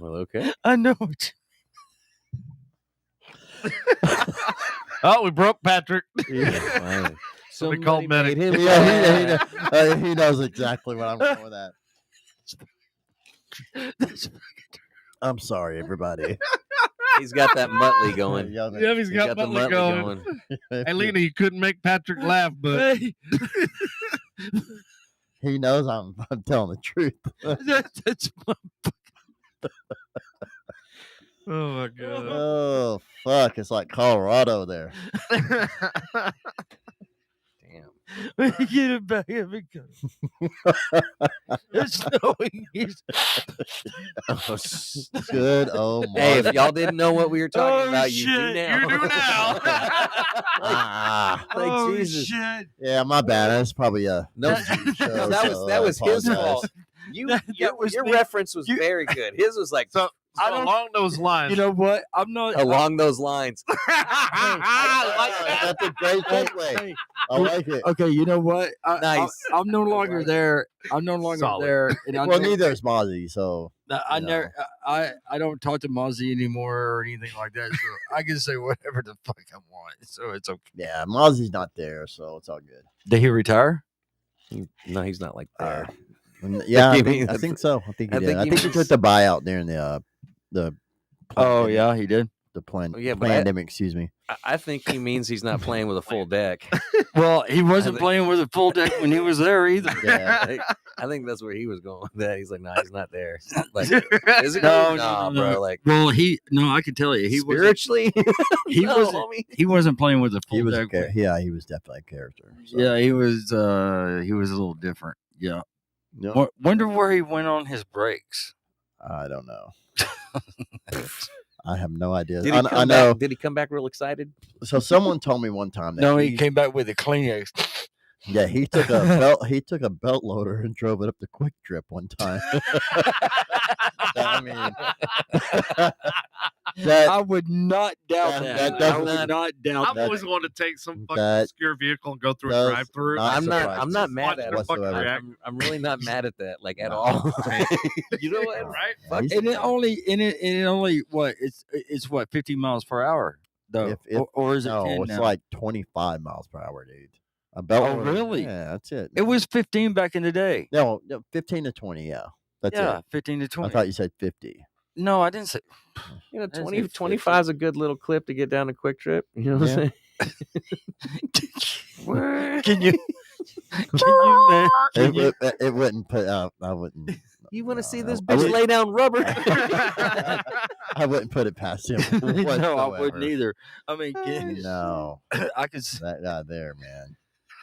well, okay. I know. Oh, we broke Patrick. Fine. Somebody called medic. made him Yeah, mad. he knows exactly what I'm going with that. I'm sorry, everybody. He's got that Muttley going. Yeah, he's He's got the Muttley Muttley going. Hey, Lena, you couldn't make Patrick laugh, but Hey, He knows I'm telling the truth. that's oh my god. Oh fuck! It's like Colorado there. Damn. get it back. Here we go. It's snowing. Good. Oh my. Hey, if y'all didn't know what we were talking Oh, about, you do shit, now. you do now. Ah, Like, Oh, Jesus. shit. yeah, my bad. That's probably a No, show, no, that so that I was his apologize. fault. Your me. reference was very good. His was like So I don't- along those lines. You know what? I'm not. along those lines. I like that. That's a great segue. Hey, I like it. okay, you know what? Nice. I'm no longer there. I'm no longer Solid. there. And I Well, never- neither is Mozzie, so I you never. I don't talk to Mozzie anymore or anything like that. So I can say whatever the fuck I want. So it's okay. yeah, Mozzie's not there, so it's all good. Did he retire? No, he's not like there. Yeah, You mean- I think so. I think he I did. think I he think he was- took the buyout during the Oh yeah, he did. the plan Oh, yeah, but pandemic. Excuse me. I think he means he's not playing with a full deck. Well, he wasn't think- playing with a full deck when he was there either. Yeah. I think that's where he was going with that. He's like, nah, he's not there. Like, No, physically, no, nah, no, bro. no. Like, Well, I can tell you, he was spiritually, he no, wasn't homie. he wasn't playing with a full He was deck. yeah, he was definitely a character. So. Yeah, he was a little different. Yeah. Yeah. Wonder where he went on his breaks. I don't know. I have no idea. Did he I come know. back? Did he come back real excited? So someone told me one time that No, he came back with a Kleenex. yeah, he took a belt. He took a belt loader and drove it up to Quick Trip one time. I mean, that I would not doubt that- that. that I would doesn't- not doubt I've that. always wanted to take some fucking That obscure vehicle and go through a does drive-through. not I'm surprise not me mad at it. whatsoever. I'm really not mad at that, like at No. all. You know what? Right? Fuck He's- And it only what it's what 50 miles per hour though, If- or is it no, 10 it's now? like 25 miles per hour, dude. A belt Oh, loader. really? Yeah, that's it. It was 15 back in the day. no 15 to 20. Yeah, that's Yeah, it. 15 to I 20. thought you said 50. No, I didn't say. You know, That's 20, it. 25 is a good little clip to get down to Quick Trip. You know what Yeah. I'm saying? Can you? Man? Can you? It wouldn't put out. I wouldn't. You want to No, see I- this I bitch would- lay down rubber? I wouldn't put it past him. No, I wouldn't whatsoever. either. I mean, No, I could. s- that guy there, man.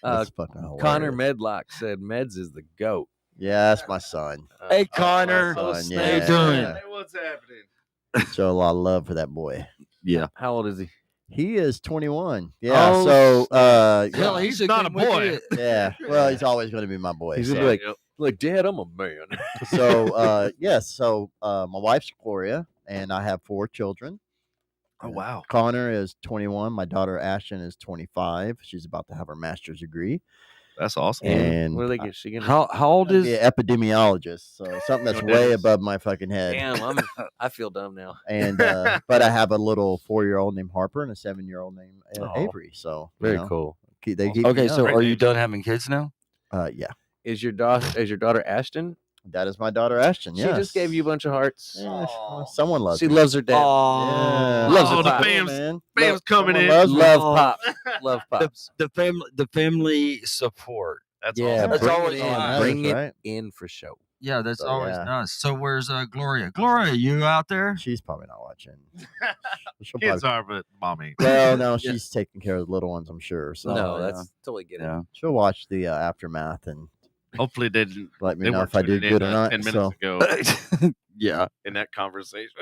Uh, That's fucking hilarious. Connor Medlock said Meds is the GOAT. Yeah, that's my son. Hey, Connor, Oh, how son, you yeah. doing? Hey, what's happening? Show a lot of love for that boy. Yeah. How old is he? He is 21. Yeah. Oh, So, Hell, yeah. he's not a good with boy. it. Yeah. Well, he's always going to be my boy. He's so. gonna be like, Dad, I'm a man. So yes, so my wife's Gloria, and I have 4 children. Oh wow. Connor is 21. My daughter Ashton is 25. She's about to have her master's degree. That's awesome. And what do they get? She gonna How old to be is? an epidemiologist, so something that's It way is. above my fucking head. damn. I feel dumb now. And but I have a little 4-year-old named Harper and a 7-year-old named Oh. Avery. So Very you know, cool. They keep me Okay, so young. are you done having kids now? Yeah, Is your daughter Ashton? that is my daughter Ashton. She Yes. just gave you a bunch of hearts. Yeah, someone loves She me. loves her dad. Yeah. Loves Oh, her the pop. fam- man. Fam's coming Someone in. loves me. Love Oh. pops. Love pops. The family support. That's Yeah, awesome. That's bring always it in. nice. Bring it Right? in for show. Yeah, that's So, always yeah. nice. So where's Gloria? Gloria, you out there? She's probably not watching. She'll Kids probably, are, but mommy. well, no, she's taking care of the little ones, I'm sure. So No, yeah. that's totally get it. Yeah. she'll watch the aftermath and Hopefully they didn't. let me They know weren't if I did tuning good in or not. 10 minutes So ago Yeah. in that conversation.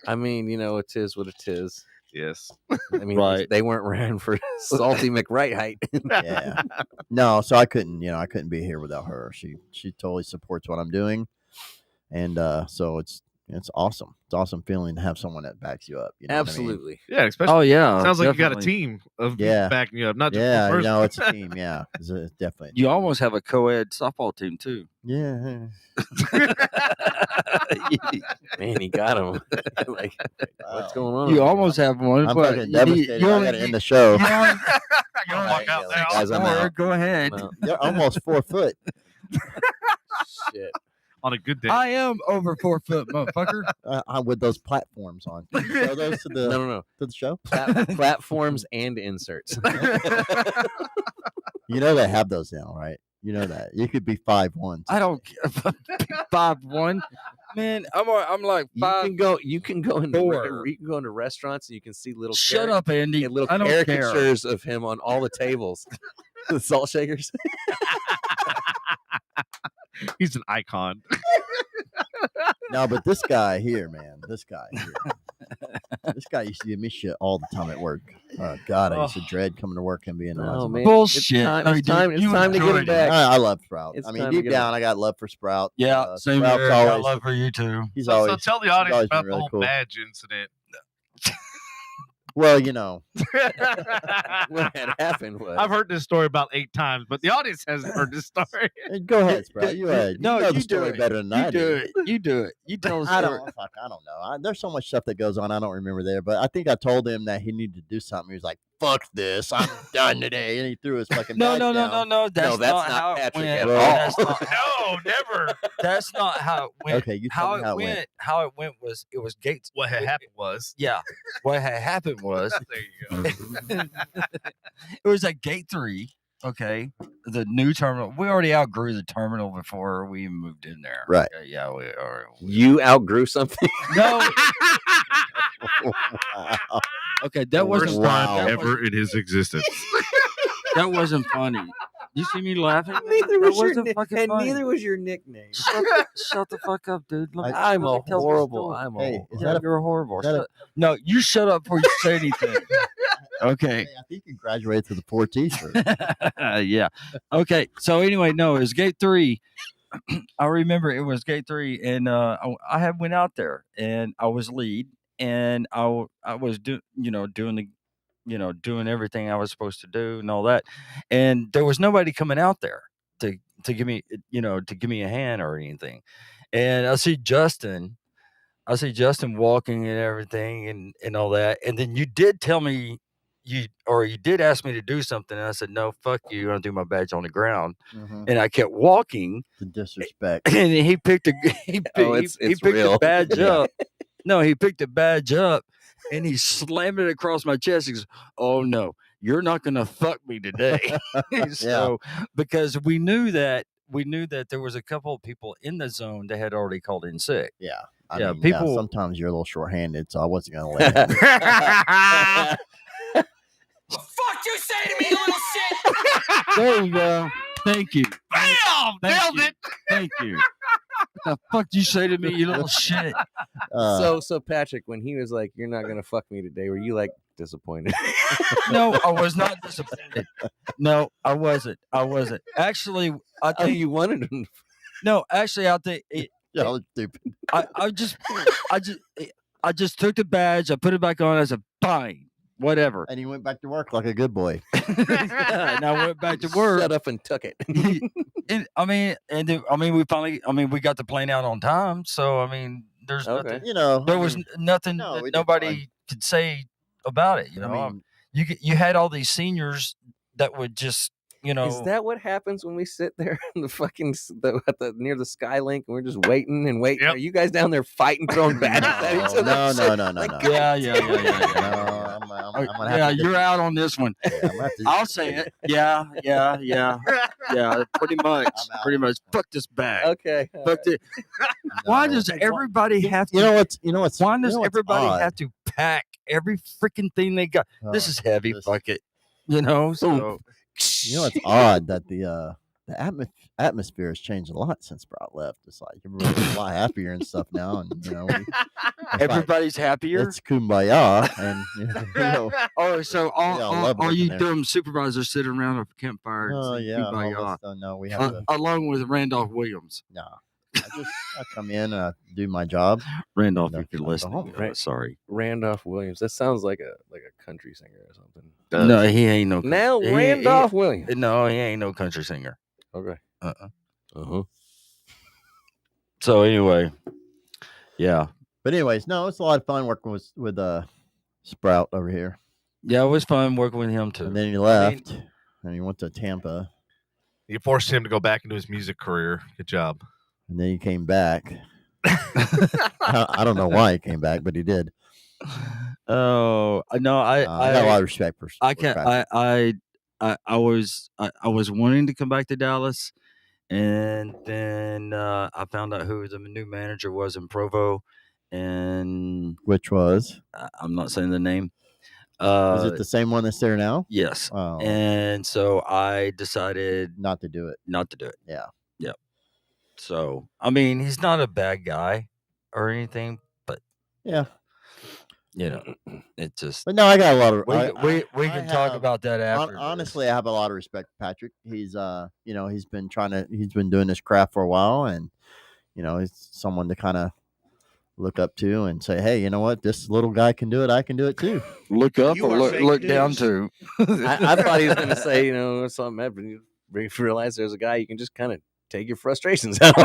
I mean, it is what it is. Yes. I mean, Right. they weren't ran for salty McRight height. yeah, no, so I couldn't be here without her. She totally supports what I'm doing, and so it's awesome. It's awesome feeling to have someone that backs you up. You know what I mean? Absolutely. Yeah, especially. Oh yeah. Sounds like you got a definitely. team of people Yeah. backing you up, not just Yeah, one person. it's a team. Yeah, it's definitely. You almost have a co-ed softball team too. Yeah. Man, he got him. Like, what's going on? You over almost have one. I'm but fucking you devastated. I got to end the show. you only- You don't walk out there. Guys, I'm out. Go ahead. here? They're almost 4 foot. Shit. On a good day. I am over 4 foot, motherfucker. With those platforms on. Can you show those to the No. to the show? Platforms and inserts. You know they have those now, right? You know that you could be 5'1". I don't care. 5'1". Man, I'm like You 5. can go. You can go into Four. you can go into restaurants and you can see little. Shut up, Andy. And little I don't care. caricatures of him on all the tables. The salt shakers. He's an icon. No, but this guy here, man, this guy used to give me shit all the time at work. God, I used to dread coming to work and being Oh around. man, Bullshit. It's time, No, it's dude, time, it's you time to get enjoyed him it. back. I love Sprout. It's I mean, time to deep get down, I got love for Sprout. Yeah, same Sprout's here. I always- love for you too. He's So always tell the he's audience always about been the really whole cool. badge incident. Well, you know, What had happened was I've heard this story about 8 times, but the audience hasn't heard this story. go ahead, Sprout. You ahead. No, you know you the do story it. better than I You do it. You do it. You tell us. I don't know. There's so much stuff that goes on. I don't remember there, but I think I told him that he needed to do something. He was like, "Fuck this, I'm done today," and he threw his fucking No. badge down. That's that's not not how it Patrick went. at all. That's not, No, never. that's not how it went. Okay, you tell How me it how it went. went. How it went was it was Gates. What had happened was. Yeah. What had happened was There you go. it was at Gate 3. Okay, the new terminal. We already outgrew the terminal before we even moved in there. Right. Okay, yeah, we are. you outgrew something. No. Wow. Okay, that wasn't Worst fun. time That, was, in his existence. that wasn't funny. You see me laughing? Neither That was your wasn't fucking funny. was your nickname. Shut the fuck up, dude. Let me- I'm let a me tell the horrible. story. I'm a Hey, horrible. is Yeah, that a- you're horrible. is that a- Shut- no, you shut up before you say anything. Okay. Hey, I think you graduated to the 4 T-shirt. Yeah. Okay. So anyway, no, it was Gate 3. I remember it was Gate 3, and I had went out there, and I was lead, and I was doing everything I was supposed to do and all that, and there was nobody coming out there to give me a hand or anything, and I see Justin walking and everything and all that, and then you did tell me. You did ask me to do something, and I said, no, fuck you. You're going to do my badge on the ground. Mhm. And I kept walking, The disrespect. and he picked it's picked real. the badge Yeah. up. No, he picked the badge up, and he slammed it across my chest. He goes, oh, no, you're not going to fuck me today. So, because we knew that there was a couple of people in the zone that had already called in sick. Yeah. Yeah, mean, people- sometimes you're a little short-handed, so I wasn't going to let him. The fuck you say to me, you little shit? There you go. Thank you. Bam! Thank Nailed you. it. Thank you. What the fuck did you say to me, you little shit? So Patrick, when he was like, "You're not gonna fuck me today," were you like disappointed? No, I was not disappointed. No, I wasn't. Actually, I Oh, think you wanted him. no. Actually, I think y'all are stupid. I I just took the badge, I put it back on, I said, fine, whatever. And you went back to work like a good boy. And I went back to work. Shut up and took it. We got the plane out on time. So, I mean, there's Okay. nothing. You know, There was nothing no, that we did nobody fine. could say about it. You know, I mean, you had all these seniors that would just, Is that what happens when we sit there in the fucking near the Skylink and we're just waiting and waiting? Yep. Are you guys down there fighting, throwing badges at each other? no. Like, No. Yeah. No, I'm gonna have Yeah, to you're out on this one. I'm gonna have to- I'll say it. Yeah. Pretty much. I'm out. Pretty much. Fuck this bag. Okay. Fuck it. Why No. does everybody have to? You know what's? Why you does know what's everybody odd? have to pack every freaking thing they got? This is heavy. this- Fuck it. You know. So You know, it's odd that the atmosphere has changed a lot since Sprout left. It's like everybody's a lot happier and stuff now, and it's like, everybody's happier. it's kumbaya, and you know, Oh, so all love all you working there. dumb supervisors sitting around a campfire. oh and yeah, sing all Kumbaya, of us don't know. We have to. along with Randolph Williams. Nah, I come in and I do my job. Randolph, No, if you're I go listening, home. Right. sorry. Randolph Williams. That sounds like a country singer or something. No, he ain't no. Now he- Randolph Williams. No, he ain't no country singer. Okay. Uh-huh. So anyway, yeah, But anyways, no, it's a lot of fun working with Sprout over here. it was fun working with him too. And then he left, and he went to Tampa, You forced him to go back into his music career. Good job. and then he came back. I don't know why he came back, but he did. Oh no, I got a lot of respect for. I for can't. Patrick. I was wanting to come back to Dallas, and then I found out who the new manager was in Provo, and Which was? I'm not saying the name. Is it the same one that's there now? Yes, Oh, and so I decided not to do it. not to do it. Yeah. So I mean, he's not a bad guy or anything, but Yeah. you know, it just But no, I got a lot of. we I can talk have- about that after. this. Honestly, I have a lot of respect for Patrick. He's he's been doing this craft for a while, and he's someone to kind of look up to and say, hey, you know what, this little guy can do it. I can do it too. Look up You or are look fake down news. to. I thought he was going to say, something else, but you realize there's a guy you can just kind of take your frustrations out. No,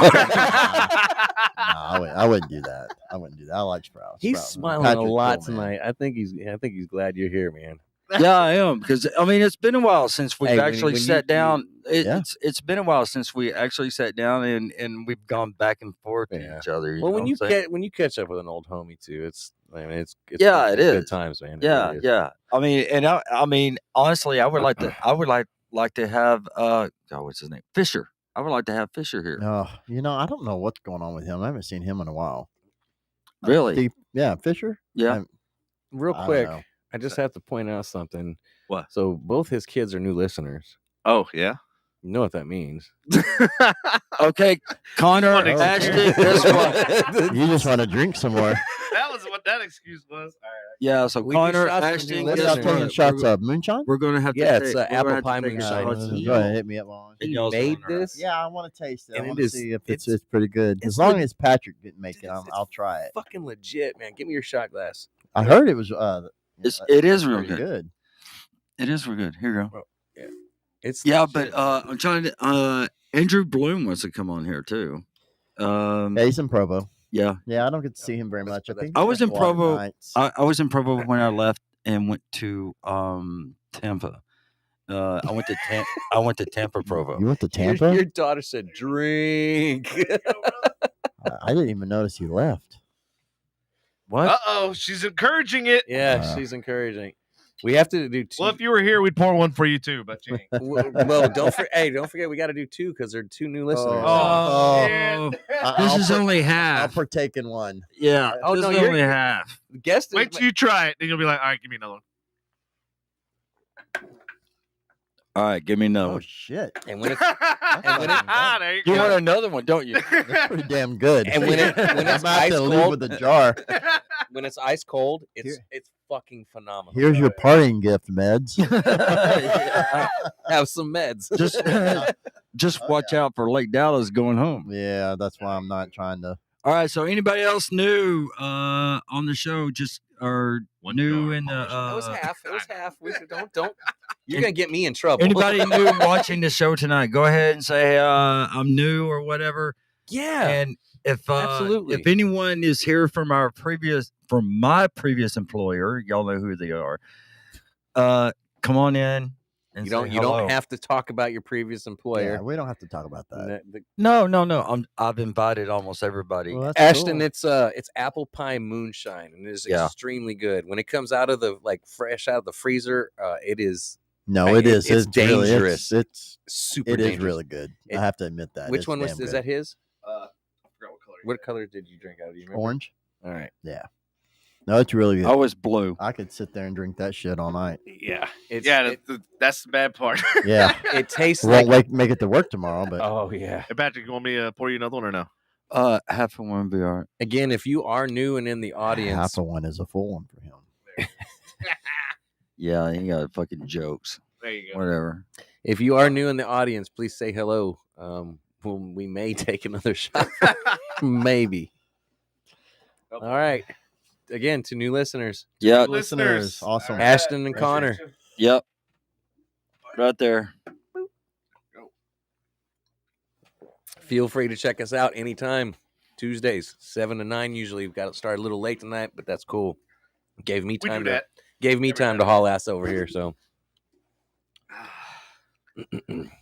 I wouldn't do that. I like Sprout. He's Sprout. smiling Patrick's a lot cool, man. tonight. I think he's glad you're here, man. Yeah, I am, because I mean it's been a while since we've Hey, when actually you- sat down. Yeah. It's been a while since we actually sat down and we've gone back and forth to Yeah. each other. Well, when know you what I'm saying? when you catch up with an old homie too, it's Yeah, it good is. times, man. It Yeah, really is. yeah. I mean, and I mean, honestly, I would like to have God, what's his name? Fisher. I would like to have Fisher here. Oh, I don't know what's going on with him. I haven't seen him in a while. Really? Steve, yeah, Fisher. Yeah. Real I don't quick, know. I just have to point out something. What? So both his kids are new listeners. Oh, yeah. You know what that means? Okay, Connor, What Ashton, excuse? guess what? You just want to drink some more. That was what that excuse was. All right. Yeah, so We do Connor, shots for new Ashton, What listeners. y'all guess taking what? shots of moonshine? We're gonna have to. Yeah, it's, take- we're gonna apple have to pie take moonshine. shots. It's Go ahead, hit me up on. And You y'all's made going this? Yeah, I want to taste it. I And it want to is- see if it's it's- pretty good. it's As long le- as Patrick didn't make it, it's- I'll try it. Fucking legit, man. Give me your shot glass. I heard it was. It is real pretty good. good. It is real good. Here you go. It's Yeah, legit. but I'm trying to. Andrew Bloom wants to come on here too. Yeah, he's in Provo. Yeah, Yeah, I don't get to see him very much. I think I he was does in a lot of Provo. nights. I was in Provo when I left and went to Tampa. I went to Tampa, Provo. You went to Your- Tampa? Your daughter said, "Drink." I didn't even notice he left. What? Uh-oh, she's encouraging it. Yeah, she's encouraging. We have to do two. Well, if you were here, we'd pour one for you too, but you ain't. well, don't forget we got to do two because there are two new listeners. Oh, Oh, shit. this I'll is par- only I'll half. partake in one. Yeah. Oh, this no, is you're- only half. Guess Wait till you try it, then you'll be like, all right, give me another one. All right, give me another Oh one. shit! and when it's There you You go. want another one, don't you? That's pretty damn good. And when it's I'm about ice to leave cold- with a jar. when it's ice cold, it's Here- it's fucking phenomenal. Here's your parting gift, Meds. Yeah. Have some meds. Just Oh, watch out for Lake Dallas going home. Yeah, that's why I'm not trying to. All right. So anybody else new on the show, just or One new yard in the That was half. It was half. Don't. You're gonna get me in trouble. anybody new watching the show tonight, go ahead and say I'm new or whatever. Yeah. And if Absolutely. if anyone is here from my previous employer, y'all know who they are. Come on in. And You don't have to talk about your previous employer. Yeah, we don't have to talk about that. No. I've invited almost everybody. Well, that's Ashton, cool. it's apple pie moonshine, and it is Yeah. extremely good. When it comes out of the fresh out of the freezer, it is. No, it is. It's really- dangerous. it's super it is dangerous. really good. I have to admit that. Which It's one was? damn Is good. that his? I forgot what color. What color did you drink out of? Do you remember? Orange? All right. Yeah. No, it's really good. I was blue. I could sit there and drink that shit all night. Yeah. That's the bad part. Yeah. It tastes Won't like. make it to work tomorrow, but Oh yeah. Hey, Patrick, you want me to pour you another one or no? Half of one be all right. Again, if you are new and in the audience, half of one is a full one for him. Yeah, you got fucking jokes. There you go. Whatever. if you are new in the audience, please say hello. We may take another shot. Maybe. All right. Again, to new listeners, Yeah. Listeners, awesome. Ashton and Connor. Yep. Right there. Feel free to check us out anytime. Tuesdays, 7 to 9. Usually we've got to start a little late tonight, but that's cool. Gave me We time do to that. haul ass over here. So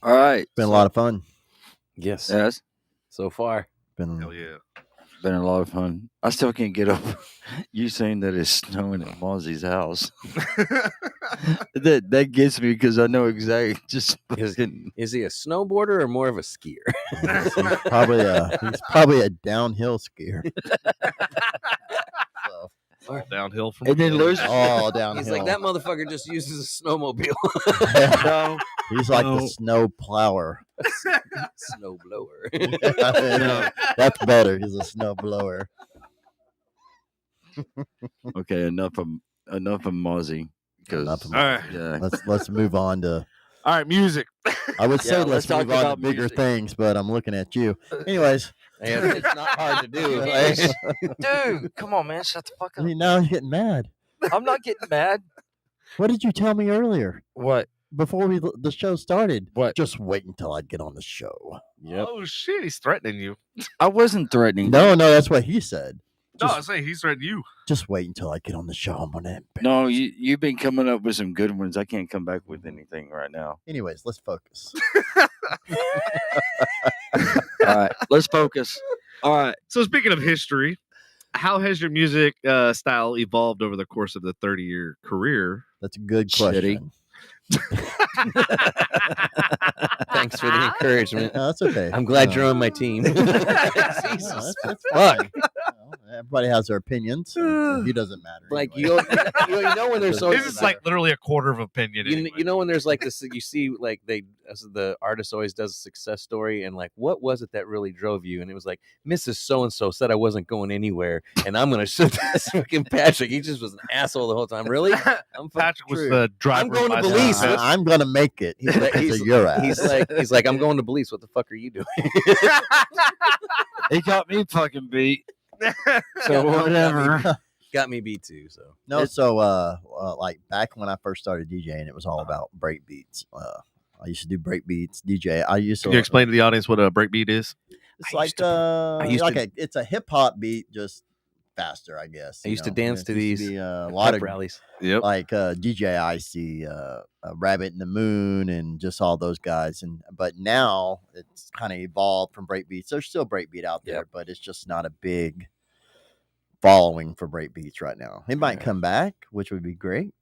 All right. Been a lot of fun. yes, Yes. so far. Been Hell yeah. Been a lot of fun. I still can't get over you saying that it's snowing at Mozzie's house. that gets me because I know exactly. Just fucking, Is he a snowboarder or more of a skier? he's probably a downhill skier. So, All downhill from and then here. lose. all downhill. He's like, that motherfucker just uses a snowmobile. No, He's like No. the snow plower. Snow blower. That's better. He's a snow blower. okay, enough of Mozzie. Because Enough of All right. yeah, Let's move on to. All right, music. I would say Yeah, let's let's talk move on to about bigger music. things, but I'm looking at you. Anyways, It's not hard to do. dude, come on, man, shut the fuck up. now I'm getting mad. I'm not getting mad. What did you tell me earlier What? before the show started? What? Just wait until I get on the show. Yep. Oh shit, he's threatening you. I wasn't threatening. No, that's what he said. No, Just- I'm saying he's threatening you. Just wait until I get on the show. I'm gonna. No, you've been coming up with some good ones. I can't come back with anything right now. Anyways, let's focus. All right, let's focus. All right. So speaking of history, how has your music style evolved over the course of the 30-year career? That's a good Shitty. question. Thanks for the encouragement. No, that's okay. I'm glad No. you're on my team. No, Jesus. that's Fuck. fine. Everybody has their opinions. And he doesn't matter. Like anyway. you know when there's so This is like literally a quarter of opinion. you know when there's like this, you see like the artist always does a success story and like, what was it that really drove you? And it was like, Mrs. So-and-so said I wasn't going anywhere and I'm going to shoot this fucking Patrick. He just was an asshole the whole time. Really? I'm Patrick was true. the driver. I'm going to of my Belize. success. I'm gonna make it. He's like, He's- your ass. He's like, I'm going to Belize. What the fuck are you doing? He got me fucking beat. So whatever. Got me beat too. So No, so like back when I first started DJing, it was all about break beats. I used to do break beats, DJ. I used to. Can you explain to the audience what a breakbeat is? It's I like used to- I used like to- it's a hip hop beat, just faster, I guess. I you used to know? dance It to used these be, a lot of rallies. Yep. like DJ Icy, Rabbit in the Moon, and just all those guys. But now it's kind of evolved from breakbeats. There's still breakbeat out there, Yep. but it's just not a big following for breakbeats right now. It might Yeah. come back, which would be great.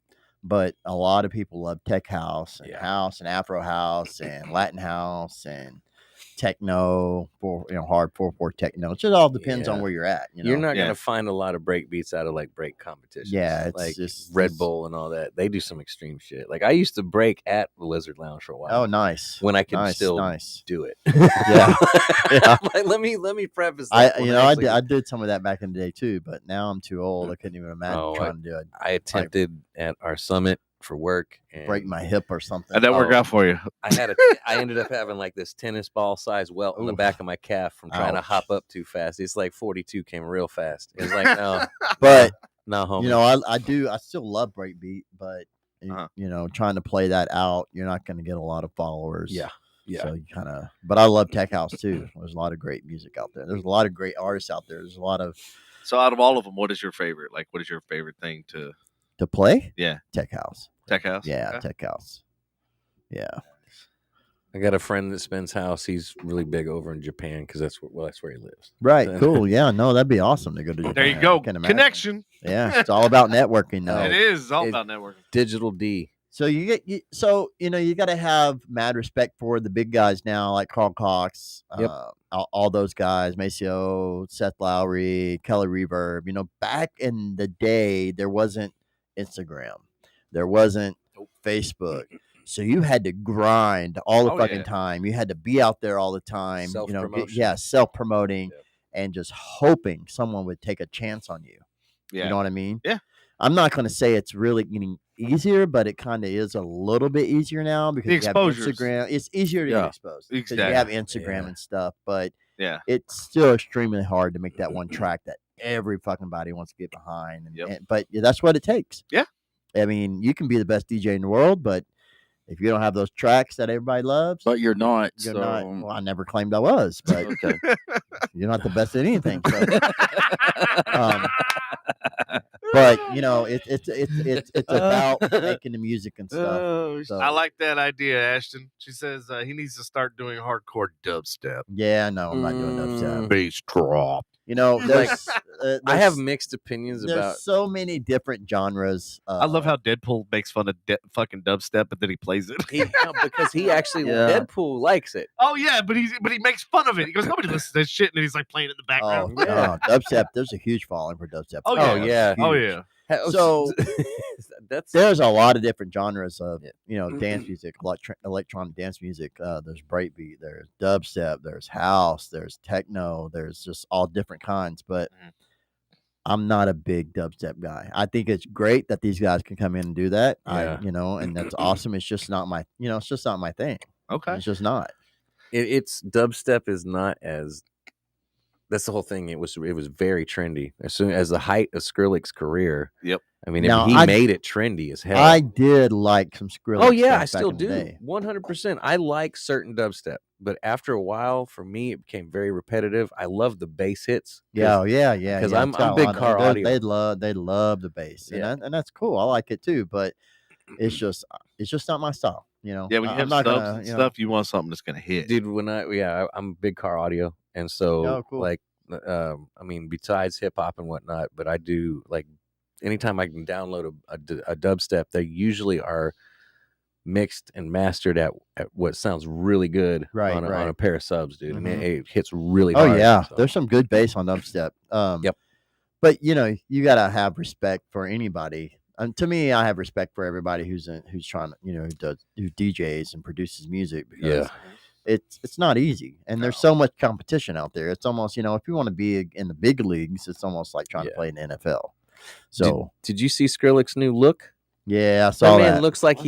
But a lot of people love tech house and Yeah. house and Afro house and Latin house and techno, hard 4/4 techno. It just all depends on Yeah. where you're at. You know? You're not Yeah. gonna find a lot of break beats out of like break competitions. Yeah, it's like just- Red it's- Bull and all that. They do some extreme shit. Like I used to break at the Lizard Lounge for a while. Oh, nice. when I could nice, still nice. do it. Yeah. Yeah. Like, let me preface. I That when I actually- did some of that back in the day too, but now I'm too old. I couldn't even imagine Oh, trying to do it. I attempted at our summit for work and break my hip or something. How'd that work out for you? I ended up having like this tennis ball size welt on the Oof. back of my calf from trying to Ouch. hop up too fast. It's like 42 came real fast. It's like no, But no, homie. you know, I still love breakbeat, but you know, trying to play that out, you're not going to get a lot of followers. Yeah. So you kind of, but I love tech house too. There's a lot of great music out there. There's a lot of great artists out there. There's a lot of So out of all of them, what is your favorite? Like, what is your favorite thing to play. Yeah. Tech house. Tech house? Yeah, Okay. tech house. Yeah. I got a friend that spends house. He's really big over in Japan because that's where he lives. Right. Cool. Yeah. No, that'd be awesome to go to. There you Japan. go. I can imagine. Connection. Yeah, it's all about networking now. It is. It's all It- about networking. Digital D. So you know you got to have mad respect for the big guys now, like Carl Cox, Yep. all those guys, Maceo, Seth Lowry, Kelly Reverb. You know, back in the day, there wasn't Instagram, there wasn't Facebook, so you had to grind all the fucking time. You had to be out there all the time. You know, self promoting, and just hoping someone would take a chance on you. Yeah. You know what I mean? Yeah. I'm not going to say it's really getting easier, but it kind of is a little bit easier now because you have Instagram. It's easier to get exposed because you have Instagram and stuff, but it's still extremely hard to make that one track that every fucking body wants to get behind. But that's what it takes. Yeah. I mean, you can be the best DJ in the world, but if you don't have those tracks that everybody loves, But you're not. you're not. Well, I never claimed I was, but Okay. you're not the best at anything. So. But you know, it's about making the music and stuff. So, I like that idea, Ashton. She says he needs to start doing hardcore dubstep. yeah, no, I'm not doing dubstep. Bass drop. You know, there's, I have mixed opinions there's about. so many different genres. I love how Deadpool makes fun of fucking dubstep, but then he plays it. Because he actually Deadpool likes it. Oh yeah, but he makes fun of it. He goes, nobody listens to that shit, and he's like playing it in the background. Dubstep. There's a huge following for dubstep. Oh yeah. Oh yeah. So that's there's a lot of different genres of dance music, electronic dance music. There's breakbeat, there's dubstep, there's house, there's techno, there's just all different kinds. But I'm not a big dubstep guy. I think it's great that these guys can come in and do that. And that's awesome. It's just not my it's just not my thing. Okay. It's just not. It's dubstep is not as. That's the whole thing. It was very trendy as soon as the height of Skrillex's career. Yep. I mean, he made it trendy as hell. I did like some Skrillex. Oh yeah, I stuff still back in the do. day. 100%. I like certain dubstep, but after a while, for me, it became very repetitive. I love the bass hits. Yeah. Because I'm big car audio. They love the bass, and that's cool. I like it too, but it's just not my style. You know. Yeah, when you have stuff, you want something that's gonna hit. Dude, I'm big car audio, and so I mean, besides hip hop and whatnot, but I do like anytime I can download a dubstep, they usually are mixed and mastered at what sounds really good on a pair of subs, dude. Mm-hmm. And it hits really hard. Oh yeah, there's some good bass on dubstep. Yep. But you gotta have respect for anybody. To me, I have respect for everybody who's trying to who DJs and produces music because it's not easy, and there's so much competition out there. It's almost if you want to be in the big leagues, it's almost like trying to play in the NFL. So did you see Skrillex's new look? Yeah, I saw that. Man looks like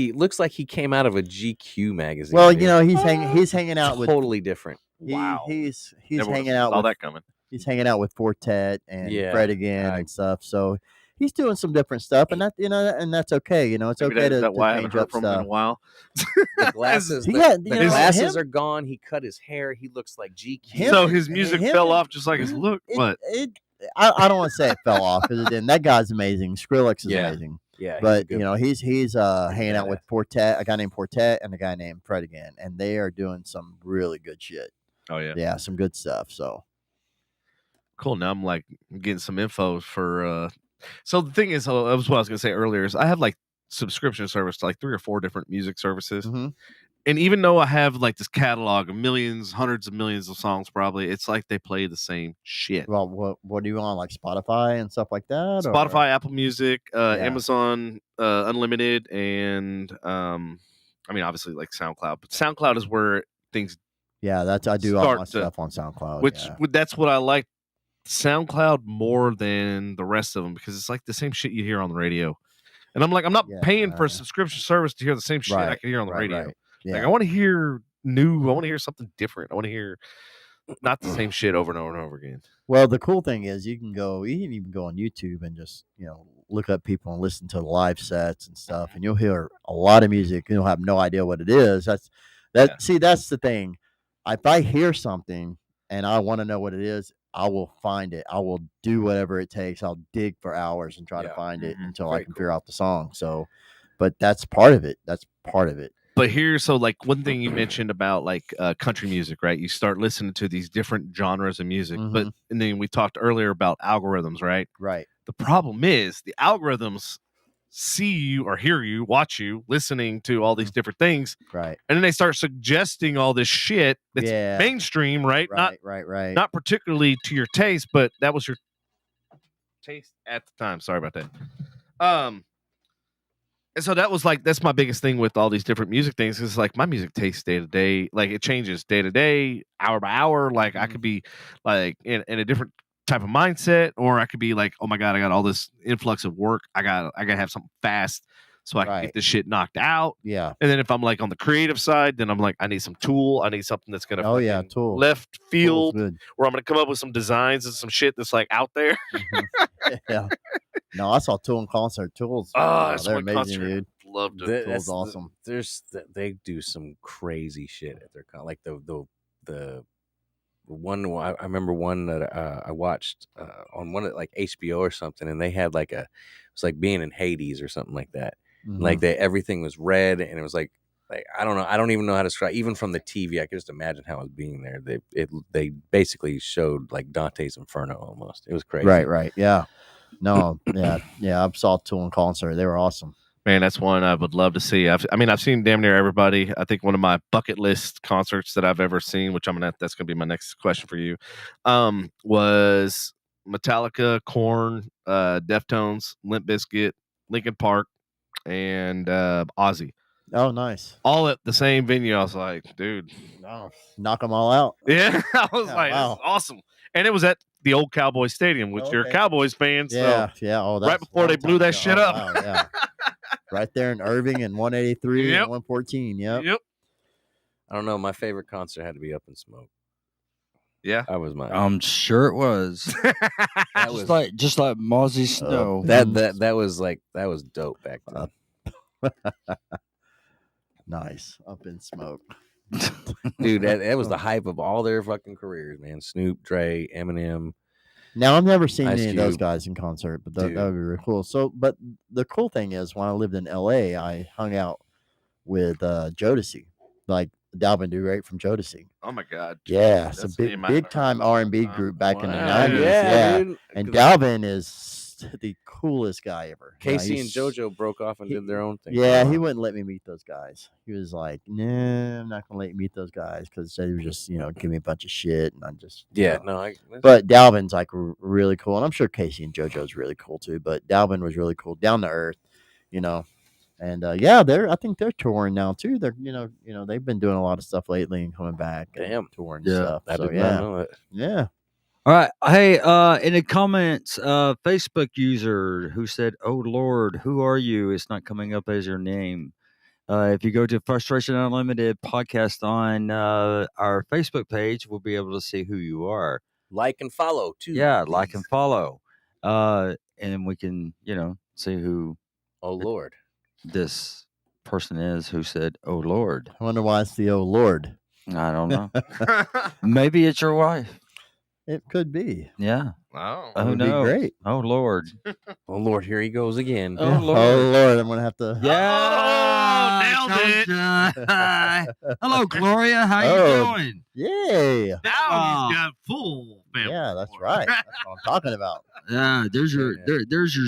he came out of a GQ magazine. Well, he's hanging out with totally different. Wow. He's Never hanging out saw with that coming. He's hanging out with Fortet and Fred again and stuff. So he's doing some different stuff, and that and that's okay. It's Maybe okay is to that why I haven't change heard up from him in a stuff. while. The glasses, the glasses are gone. He cut his hair. He looks like GQ. So his music fell off just like his look. I don't want to say it fell off because it didn't. That guy's amazing. Skrillex is amazing. Yeah, but he's hanging out with Fortet, a guy named Fortet, and a guy named Fred again, and they are doing some really good shit. Oh yeah, yeah, some good stuff. So cool. Now I'm like getting some info for. So the thing is, that was what I was gonna say earlier. Is I have like subscription service to like 3 or 4 different music services. Mm-hmm. And even though I have like this catalog of millions, hundreds of millions of songs, probably it's like they play the same shit. Well, what do you want, like Spotify and stuff like that? Spotify, Apple Music, Amazon Unlimited, and I mean obviously like SoundCloud. But SoundCloud is where things. Yeah, I do all my stuff on SoundCloud. Which that's what I like SoundCloud more than the rest of them because it's like the same shit you hear on the radio. And I'm like, I'm not Yeah, paying for a subscription service to hear the same shit I right, can hear on the right, radio. right. Yeah. Like I want to hear new. I want to hear something different. I want to hear not the same shit over and over and over again. Well, the cool thing is you can even go on YouTube and just, look up people and listen to the live sets and stuff, and you'll hear a lot of music. You'll have no idea what it is. See, that's the thing. If I hear something and I want to know what it is, I will find it. I will do whatever it takes. I'll dig for hours and try to find it until I can figure out the song. So, but that's part of it. That's part of it. But so like one thing you mentioned about like country music, right? You start listening to these different genres of music, but and then we talked earlier about algorithms, right? Right. The problem is the algorithms see you or hear you, watch you listening to all these different things, right? And then they start suggesting all this shit that's mainstream, right? Right. Not particularly to your taste, but that was your taste at the time. Sorry about that. And so that's my biggest thing with all these different music things is like my music tastes day to day, like it changes day to day, hour by hour. Like I could be like in a different type of mindset, or I could be like, oh my God, I got all this influx of work. I gotta have something fast so I can get this shit knocked out. Yeah. And then if I'm like on the creative side, then I'm like, I need some tool. I need something that's gonna tool left field good. where I'm gonna come up with some designs and some shit that's like out there. Yeah. No, I saw Tool in concert. Tool's they're amazing, dude. Loved it. Tool's awesome. They do some crazy shit at their like the one I remember one that I watched on one of like HBO or something, and they had like it was like being in Hades or something like that. Like everything was red, and it was like I don't know, I don't even know how to describe. Even from the TV, I could just imagine how it was being there. They basically showed like Dante's Inferno almost. It was crazy. Right. Yeah. No, yeah. I saw Tool in concert. They were awesome. Man, that's one I would love to see. I've seen damn near everybody. I think one of my bucket list concerts that I've ever seen, which that's gonna be my next question for you, was Metallica, Korn, Deftones, Limp Bizkit, Linkin Park, and Ozzy. Oh, nice. All at the same venue. I was like, dude, knock them all out. Yeah, I was like, wow. That's awesome. And it was at the old Cowboys Stadium, which you're a Cowboys fan. Yeah. So right before they blew that shit up. Wow, yeah. Right there in Irving and 183 and 114. Yep. I don't know. My favorite concert had to be Up in Smoke. Yeah, that was mine. I'm sure it was. just like Mozzie Snow. That was dope back then. Nice. Up in Smoke. Dude, that was the hype of all their fucking careers, man. Snoop, Dre, Eminem. Now, I've never seen any of those guys in concert, but that would be really cool. So, but the cool thing is, when I lived in LA, I hung out with Jodeci, like Dalvin Durate from Jodeci. Oh my God! Yeah, it's a big time R&B group back in the 90s. Yeah. Dude. And Dalvin is the coolest guy ever. Casey and JoJo broke off and did their own thing. Yeah, he wouldn't let me meet those guys. He was like, "Nah, I'm not gonna let you meet those guys because they were just, give me a bunch of shit." And I just, But Dalvin's like really cool, and I'm sure Casey and JoJo's really cool too. But Dalvin was really cool, down to earth, And I think they're touring now too. They're, they've been doing a lot of stuff lately and coming back, and touring and stuff. I did not know it. Yeah. All right. Hey, in the comments, Facebook user who said, "Oh Lord, who are you?" It's not coming up as your name. If you go to Frustration Unlimited podcast on our Facebook page, we'll be able to see who you are. Like and follow too. Yeah, like and follow. And we can, see who. Oh Lord, this person is who said, "Oh Lord." I wonder why it's the "Oh Lord." I don't know. Maybe it's your wife. It could be. Yeah. Wow. Oh no. Great. Oh Lord. Oh Lord, here he goes again. Oh Lord. Oh Lord, I'm gonna have to. Yeah. Nailed it. Hello, Gloria. How you doing? Yay. Now he's got full family. Yeah, that's right. That's what I'm talking about. Yeah, there's your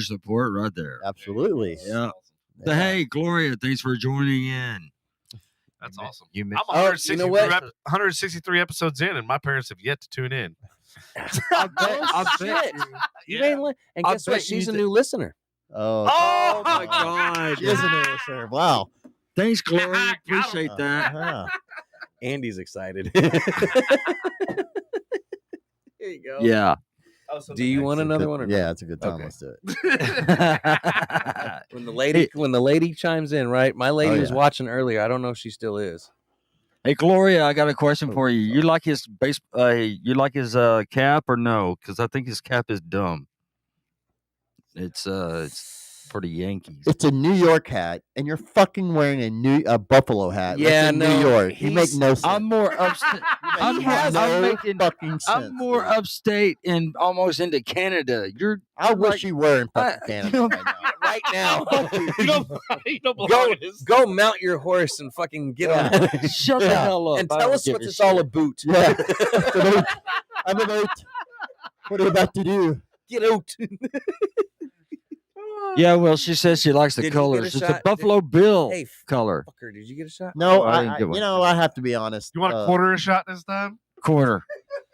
support right there. Absolutely. Yeah. So, hey, Gloria, thanks for joining in. That's awesome. You missed. I'm 163 episodes in, and my parents have yet to tune in. I bet. You ain't and guess what? She's a new listener. Oh my God. She is a new listener. Wow. Thanks, Gloria. Appreciate that. Uh-huh. Andy's excited. Here you go. Yeah. Do you want another one? Or Yeah, no? it's a good time. Okay. Let's do it. When the lady chimes in, right? My lady was yeah. watching earlier. I don't know if she still is. Hey, Gloria, I got a question for you. You like his cap or no? Because I think his cap is dumb. It's for the Yankees. It's a New York hat, and you're fucking wearing a Buffalo hat. Yeah, That's in no, New York. You make no sense. I'm more upstate. I'm fucking sense. I'm more dude. upstate and almost into Canada. I wish like- you were in fucking I- Canada right now. Right now. You don't belong in this. Go mount your horse and fucking get on it. Shut the hell up. And I tell don't us give what a it's all shit. about. Yeah. I'm about. What are you about to do? Get out. Yeah, well, she says she likes the Did you get a colors. It's a shot? Buffalo Bill Hey, color. fucker, did you get a shot? No, Oh, I didn't get one. I have to be honest. You want a quarter a shot this time?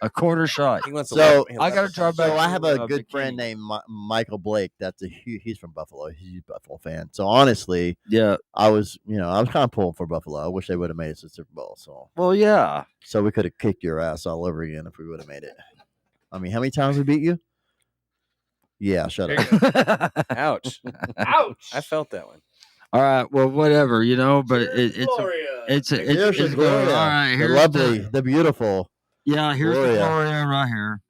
A quarter shot. He wants So, I gotta drive back. So I have a to, good Bikini. friend named Michael Blake. He's from Buffalo. He's a Buffalo fan. So honestly, Yeah. I was kind of pulling for Buffalo. I wish they would have made it to the Super Bowl. Well, yeah. So we could have kicked your ass all over again if we would have made it. I mean, how many times we beat you? Yeah, shut up. Ouch. Ouch! I felt that one. All right. Well, whatever, but it's Gloria. it's Here's the it's Gloria. all right. The Here's lovely, the beautiful. Yeah, here's Gloria. the Gloria right here.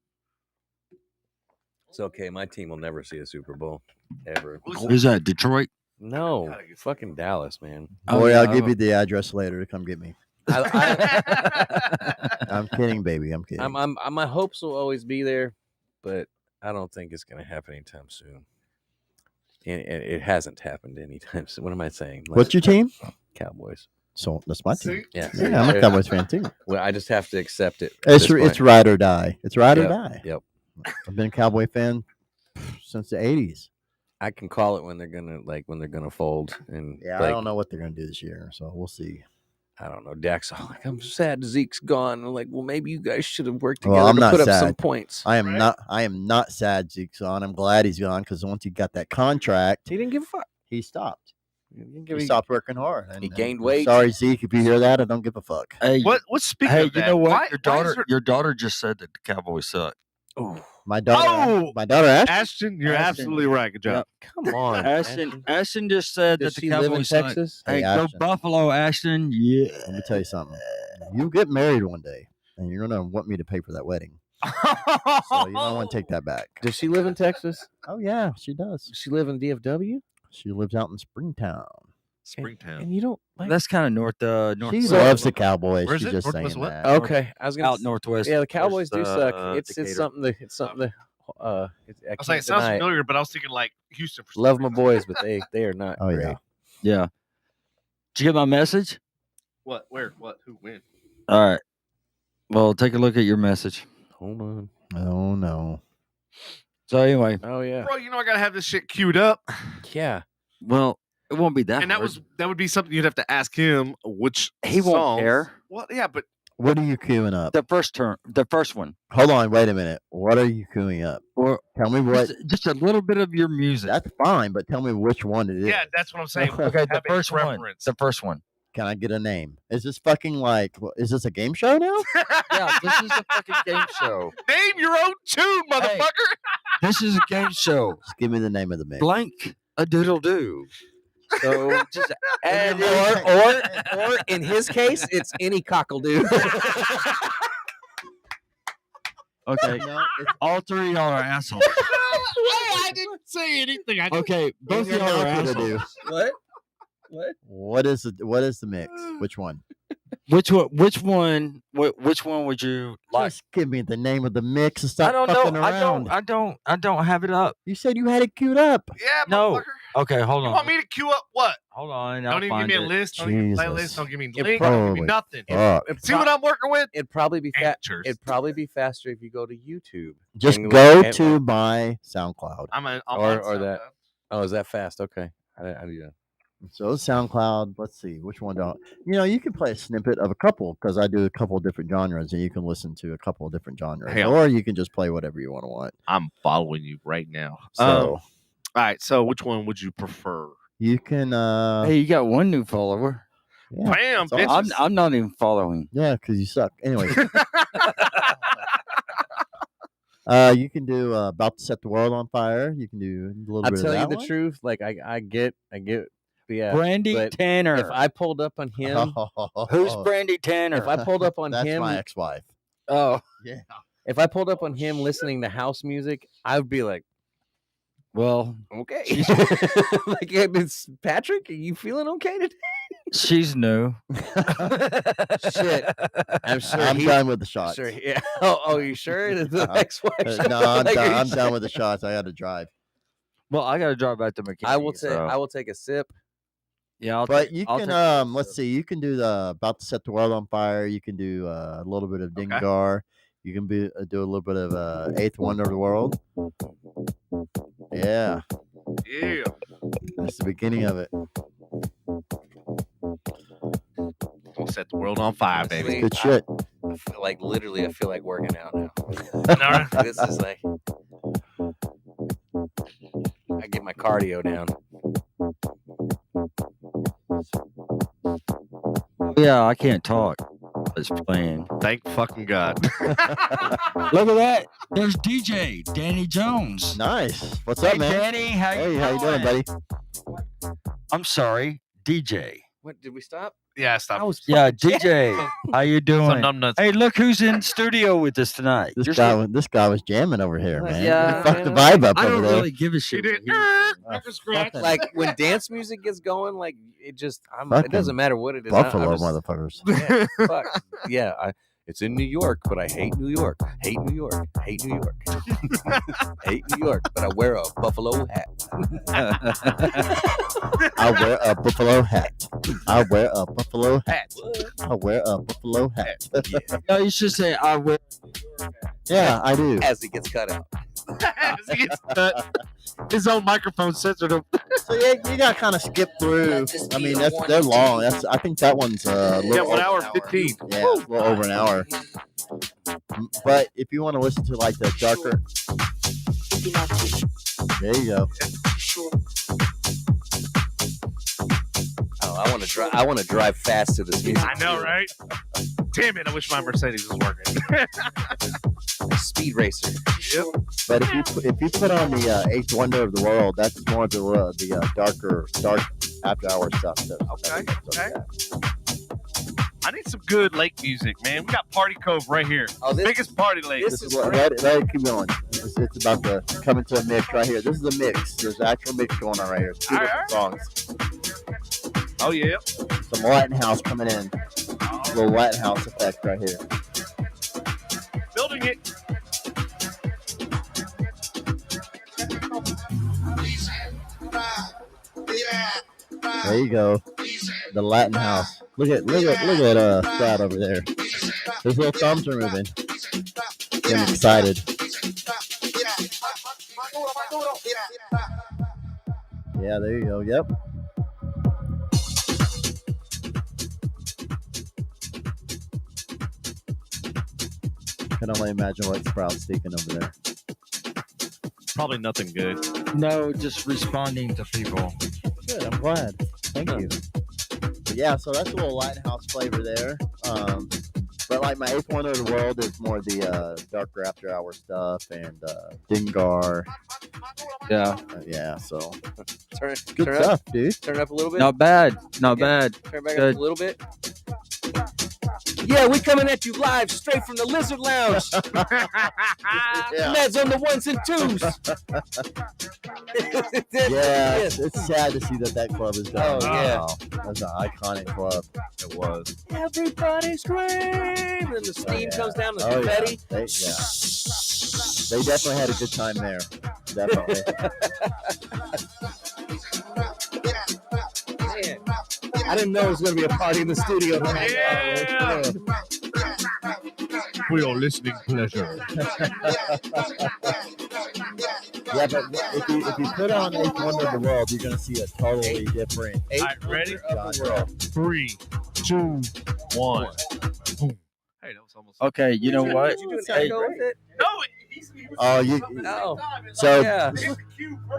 It's okay. My team will never see a Super Bowl ever. Who's that? Detroit. No, fucking Dallas, man. Oh, Boy, yeah, I'll give you the address later to come get me. I, I'm kidding, baby. I'm kidding. my hopes will always be there, but I don't think it's going to happen anytime soon. And it hasn't happened anytime soon. What am I saying? What's your team? Cowboys. So that's my team. Yeah, Yeah, I'm a Cowboys fan too. Well, I just have to accept it. at this It's point. ride or die. It's ride or Yep, die. Yep. I've been a Cowboy fan since the '80s. I can call it when they're gonna fold. And Yeah, I don't know what they're gonna do this year, so we'll see. I don't know. Dak's all like, I'm sad Zeke's gone. I'm like, well, maybe you guys should have worked together Well, I'm to not put up some sad. points. I am not sad Zeke's gone. I'm glad he's gone because once he got that contract, He didn't give a fuck. he stopped. He didn't He give a- stopped working hard. He gained weight. Sorry, Zeke, if you hear that, I don't give a fuck. Hey, What's speaking hey, of you that? know what? Why is there- Your daughter just said that the Cowboys suck. Oh, My daughter, Oh! Ashton. Ashton, you're Ashton. absolutely right. Good job. come on. Ashton just said Does that the she live in Cowboys suck. Texas? Hey, Hey, go Ashton. Buffalo, Ashton. Yeah. Let me tell you something. You get married one day, and you're gonna want me to pay for that wedding. So you don't want to take that back. Does she live in Texas? Oh yeah, she does. Does she live in DFW? She lives out in Springtown. Springtown. And you don't like That's kind of north. She South. loves the Cowboys. Where's She's it? just Northwest saying what? that. Okay, I was gonna out northwest. Yeah, the Cowboys do towards, suck. It's Decatur. something. It's something. I I was like, can't it sounds deny it. familiar, but I was thinking like Houston. For some Love my reason. boys, but they are not. Oh great. yeah. Yeah. Did you get my message? What? Where? What? Who? When? All right. Well, take a look at your message. Hold on. Oh no. So anyway, Oh yeah. Bro, you know I gotta have this shit queued up, Yeah. well, it won't be that. and that would be something you'd have to ask him. Which He won't songs- care. Well, yeah, but What are you queuing up? the first one, Hold on, wait a minute. What are you queuing up? or Tell me what. just a little bit of your music. That's fine, but tell me which one it is. yeah, that's what I'm saying. Okay, the Have a first one. preference. The first one. Can I get a name? Is this fucking is this a game show now? Yeah, this is a fucking game show. Name your own tune, motherfucker. This is a game show. Just give me the name of the mix. Blank a doodle do. So just add Or in his case, it's any cockle dude. okay. No, it's All three of y'all are assholes. I didn't say anything. I Okay, both of your y'all are mouth what to do. assholes. What? What is the mix? Which one? Which one? Which one would you like? Just give me the name of the mix and stop I don't fucking know. around. I don't have it up. You said you had it queued up. Yeah, No. motherfucker. Okay, hold You on. want me to queue up what? Hold on. Don't even give me a list. Don't give me a playlist. Jesus. Don't give me a It link. Don't give me probably- nothing. Fuck. See what I'm working with? It'd probably be Amateurs. It'd probably be faster if you go to YouTube. Just And go and- to my SoundCloud. I'm Or on that. SoundCloud. Oh, is that fast? Okay. I do that. So SoundCloud. Let's see which one don't. You can play a snippet of a couple because I do a couple of different genres, and you can listen to a couple of different genres, Hell. or you can just play whatever you want. I'm following you right now. So All right. So which one would you prefer? you can. Hey, you got one new follower. Yeah, Bam, that's all. bitches. I'm not even following. Yeah, because you suck. Anyway. You can do "About to Set the World on Fire." You can do a little I'll bit tell of you that the one. truth. Like I get, yeah. Brandy but Tanner. If I pulled up on him, Who's Brandy Tanner? if I pulled up on That's him, my ex-wife. oh, Yeah. if I pulled up on him listening to house music, I would be like, Well, okay. Like, it's Patrick. Are you feeling okay today? she's new. Shit. I'm sure I'm done with the shots. Sure. Yeah. Oh, you sure? The ex-wife. No, I'm Like, done. are you I'm sure? done with the shots. I got to drive. Well, I got to drive back to McKinney. I will take. so- I will take a sip. Yeah, But you I'll can take- let's see, you can do the "About to Set the World on Fire." You can do a little bit of Okay. Dingar. You can do a little bit of Eighth Wonder of the World. Yeah, Yeah. that's the beginning of it. We'll set the world on fire, baby. Good shit. I feel like literally, I feel like working out now. No, This is like, I get my cardio down. Yeah, I can't talk. It's playing. thank fucking God. Look at that. There's DJ Danny Jones. Nice. What's Hey, up, man? Danny, how Hey, you how you doing, buddy? I'm sorry, DJ. What did we stop? Yeah, I stop. was Yeah, fucking DJ. How you Some doing? numb nuts. Hey, look who's in studio with us tonight. This You're guy was jamming over here, man. Yeah, Fuck the man. vibe up I over don't there. really give a He shit. did. Fucking like when dance music gets going, like it just, it Fucking doesn't matter what it is. I Buffalo just- motherfuckers. Yeah, fuck. Yeah, it's in New York, but I hate New York. Hate New York. Hate New York. Hate New York, but I wear a buffalo hat. I wear a buffalo hat. I wear a buffalo hat. I wear a buffalo hat. No, you should say I will. Yeah, I do. As it gets cut out. As he gets cut, his own microphone censored him. So yeah, you got to kind of skip through. I mean, they're long. I think that one's a Yeah, little 1 over hour an 15. Yeah, it's a little over an hour. But if you want to listen to like the darker, there you go. Oh, I want to drive. I want to drive fast to this music. I know, right? Damn it! I wish my Mercedes was working. Speed racer. Yep. But if you put on the Eighth Wonder of the World, that's more of the dark after hour stuff. Okay. I need some good lake music, man. We got Party Cove right here. Oh, this, Biggest party lake. this This is is what, great. let it keep going. It's about to come into a mix right here. This is a mix. There's an actual mix going on right here. Two different songs. Oh yeah. Some Latin house coming in. Little Latin house effect right here. Building it. There you go. The Latin house. Look at Sprout over there. His little thumbs are moving. Getting excited. Yeah, there you go. Yep. Can only imagine what Sprout's thinking over there. Probably nothing good. No, just responding to people. Good, I'm glad. Thank you. But yeah, so that's a little Lighthouse flavor there. But like my Eighth Wonder of the World is more the darker after hour stuff and Dingar. Yeah. Yeah, so Turn, good turn stuff, up, dude. turn it up a little bit. Not bad. Not Yeah. bad. Turn it back Good. up a little bit. Yeah, we coming at you live straight from the Lizard Lounge. Yeah. Meds on the ones and twos. Yeah, it's sad to see that club is gone. Oh, yeah. Wow. That's an iconic club. It was. Everybody scream, and the steam yeah. comes down, the Oh, yeah. confetti. They definitely had a good time there. Definitely. Man, I didn't know it was going to be a party in the studio tonight. Yeah. For your listening pleasure. Yeah, but if you put on Eighth Wonder of the World, you're gonna see a totally different. All right, ready? Of the world. 3, 2, 1. Boom. Hey, that was almost. Okay, you know what? Did you do an Hey, echo with it? No, Oh, you. Oh, So yeah.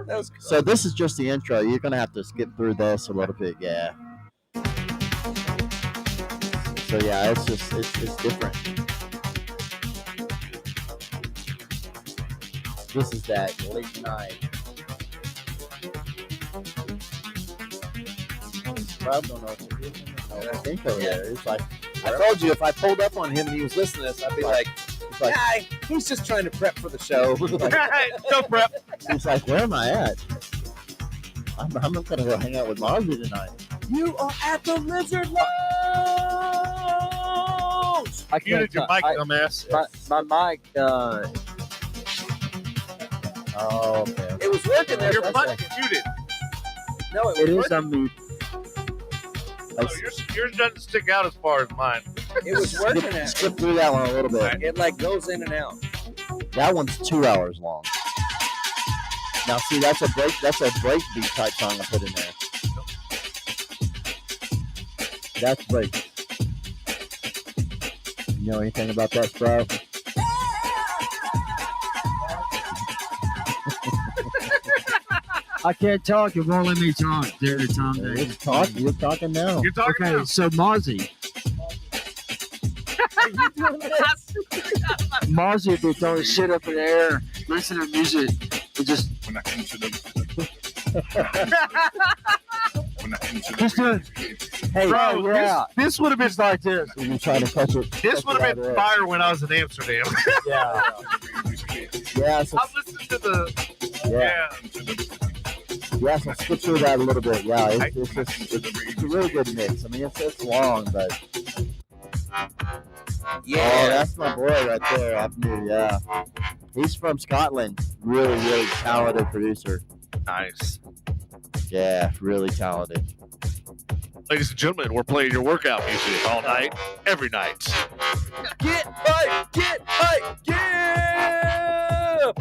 That was so this is just the intro. You're gonna have to skip through this a little bit. Yeah. So yeah, it's different. This is that late night. I don't know if it is. I think over there. It's like I told you if I pulled up on him and he was listening to this, I'd be like, guy, he's just trying to prep for the show. Show prep. He's like, where am I at? I'm going to go hang out with Marley tonight. You are at the Lizard Lounge. I muted your mic, dumbass. My mic. Oh, okay. It was working there. Your mic is muted. No, It is on mute. Oh, yours doesn't stick out as far as mine. It was working there. Skip through that one a little bit. It like goes in and out. That one's 2 hours long. Now, see, that's a break beat type song I put in there. That's break. You know anything about that, bro? I can't talk. It won't let me talk. There, Tom. You're talking now. You're talking Okay, now. so Mozzie. Mozzie would be throwing shit up in the air, listening to music. It just. Just doing. Hey, Bro, yeah. this would have been like this. You trying to touch it? This would have been fire when I was in Amsterdam. Yeah. Yeah. So, I listened to the yeah. So skip through that a little bit. Yeah. It's a really good mix. I mean, it's long, but. Yeah. Oh, that's my boy right there. I knew. Yeah. He's from Scotland. Really, really talented producer. Nice. Yeah, really talented. Ladies and gentlemen, we're playing your workout music all night, every night. Get hype! Get hype! Yeah!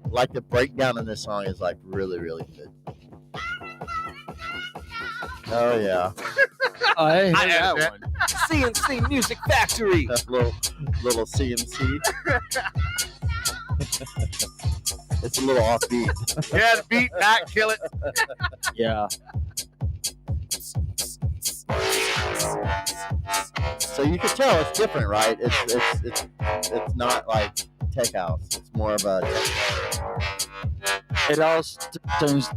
Like the breakdown in this song is like really, really good. Oh yeah, I I that added one. CNC Music Factory. that little CMC. It's a little offbeat. Yeah, the beat, not kill it. Yeah. So you can tell it's different, right? It's not like tech house. It's more of a. It all sounds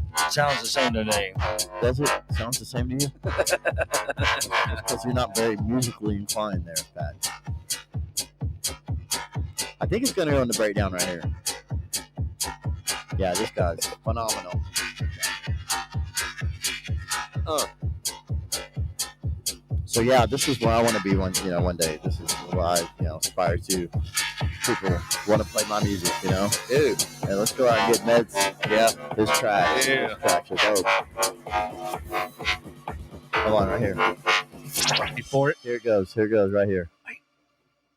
the same to me. Does it sounds the same to you? Because you're not very musically inclined there, Pat. I think it's going to go in the breakdown right here. Yeah, this guy's phenomenal. So yeah, this is where I want to be one day. This is where I aspire to. People want to play my music, Dude. And let's go out and get Meds. Yeah, his tracks. Yeah. His tracks are dope. Hold on, right here. Before it. Here it goes. Here it goes, right here.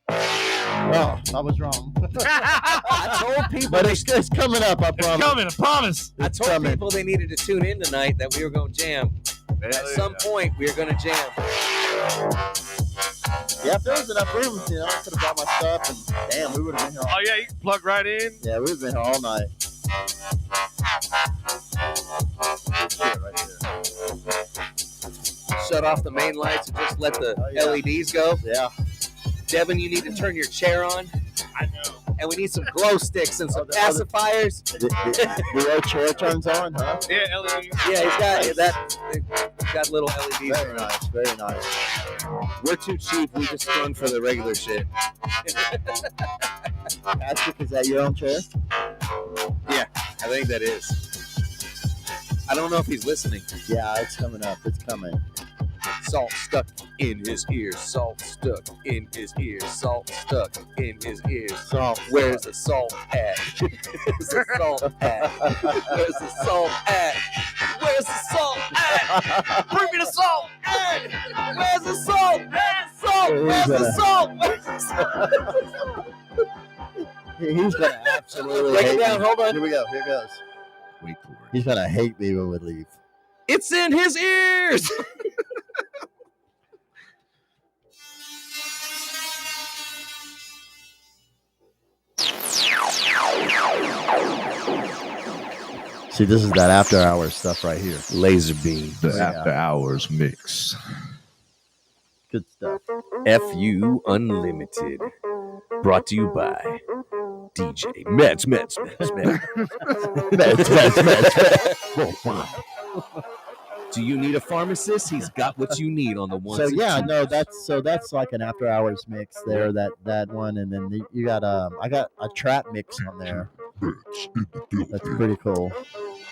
Oh, I was wrong. I told people. But it's coming up, I It's promise. coming, I promise. I It's told coming. people they needed to tune in tonight that we were going to jam. At some point, we are going to jam. Yeah, if there was enough room, I could have brought my stuff, and damn, we would have been here. Oh, yeah, you can plug right in. Yeah, we would have been here all night. Good shit right there. Shut off the main lights and just let the Oh, yeah. LEDs go. Yeah. Devin, you need to turn your chair on. I know. And we need some glow sticks and some pacifiers. The old chair turns on, huh? Yeah, LED. Yeah, he's got that. He's got little LEDs. Very around. nice, very nice. We're too cheap. We just run for the regular shit. Patrick, is that your own chair? I think that is. I don't know if he's listening. Yeah, it's coming up. It's coming. Salt stuck in his ears. Salt stuck in his ears. Salt stuck in his ears. Salt. Where's the salt at? Where's the salt at? Where's the salt at? Where's the salt at? Bring me the salt. Hey, where's the salt? Where's the salt? Where's the salt? He's gonna absolutely Break it hate down. me. Hold on. Here we go. Here goes. Wait for it. He's gonna hate me when we leave. It's in his ears. See, this is that after hours stuff right here. Laser beam. The Yeah. After Hours mix. Good stuff. FU Unlimited. Brought to you by DJ Meds. Do you need a pharmacist? He's got what you need on the one. So yeah, no, that's like an after hours mix there. That one, and then you got I got a trap mix on there. That's pretty cool.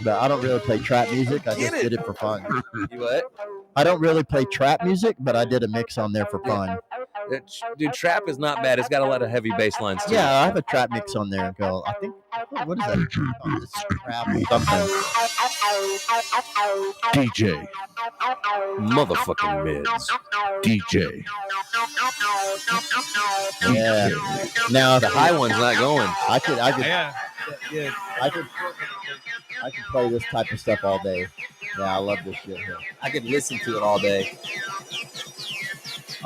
But I don't really play trap music. I just did it for fun. You what? I don't really play trap music, but I did a mix on there for fun. Dude, trap is not bad. It's got a lot of heavy bass lines too. Yeah, I have a trap mix on there. Go, I think. What is that? Oh, it's trap or something. DJ motherfucking Meds. DJ. Yeah. Now The high one's not going. I could Yeah. I could play this type of stuff all day. Yeah, I love this shit here. I could listen to it all day.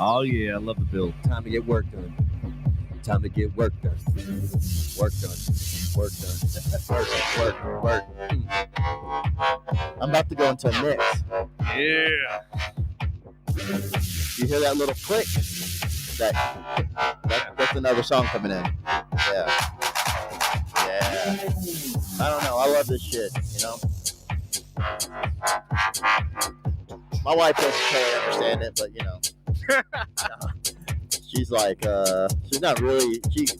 Oh yeah, I love the build. Time to get work done. Time to get work done. Work done. Work done. Work. I'm about to go into a mix. Yeah. You hear that little click? That's another song coming in. Yeah. I don't know. I love this shit, you know? My wife doesn't totally understand it, but, you know. She's like, she's not really, she's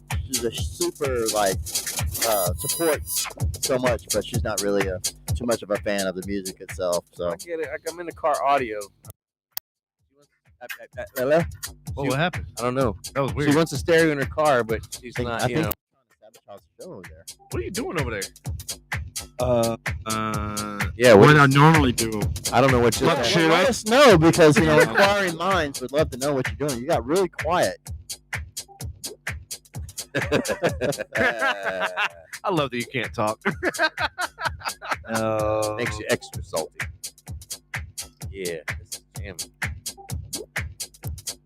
a super, like, supports so much, but she's not really too much of a fan of the music itself, so. I get it. I'm in the car audio. Hello? What happened? I don't know. That was weird. She wants a stereo in her car, but she's not, you know. Over there. What are you doing over there? Yeah, What I normally do. I don't know what you're Well, let us know, because, you know, inquiring minds would love to know what you're doing. You got really quiet. I love that you can't talk. Makes you extra salty. Yeah, this is jamming.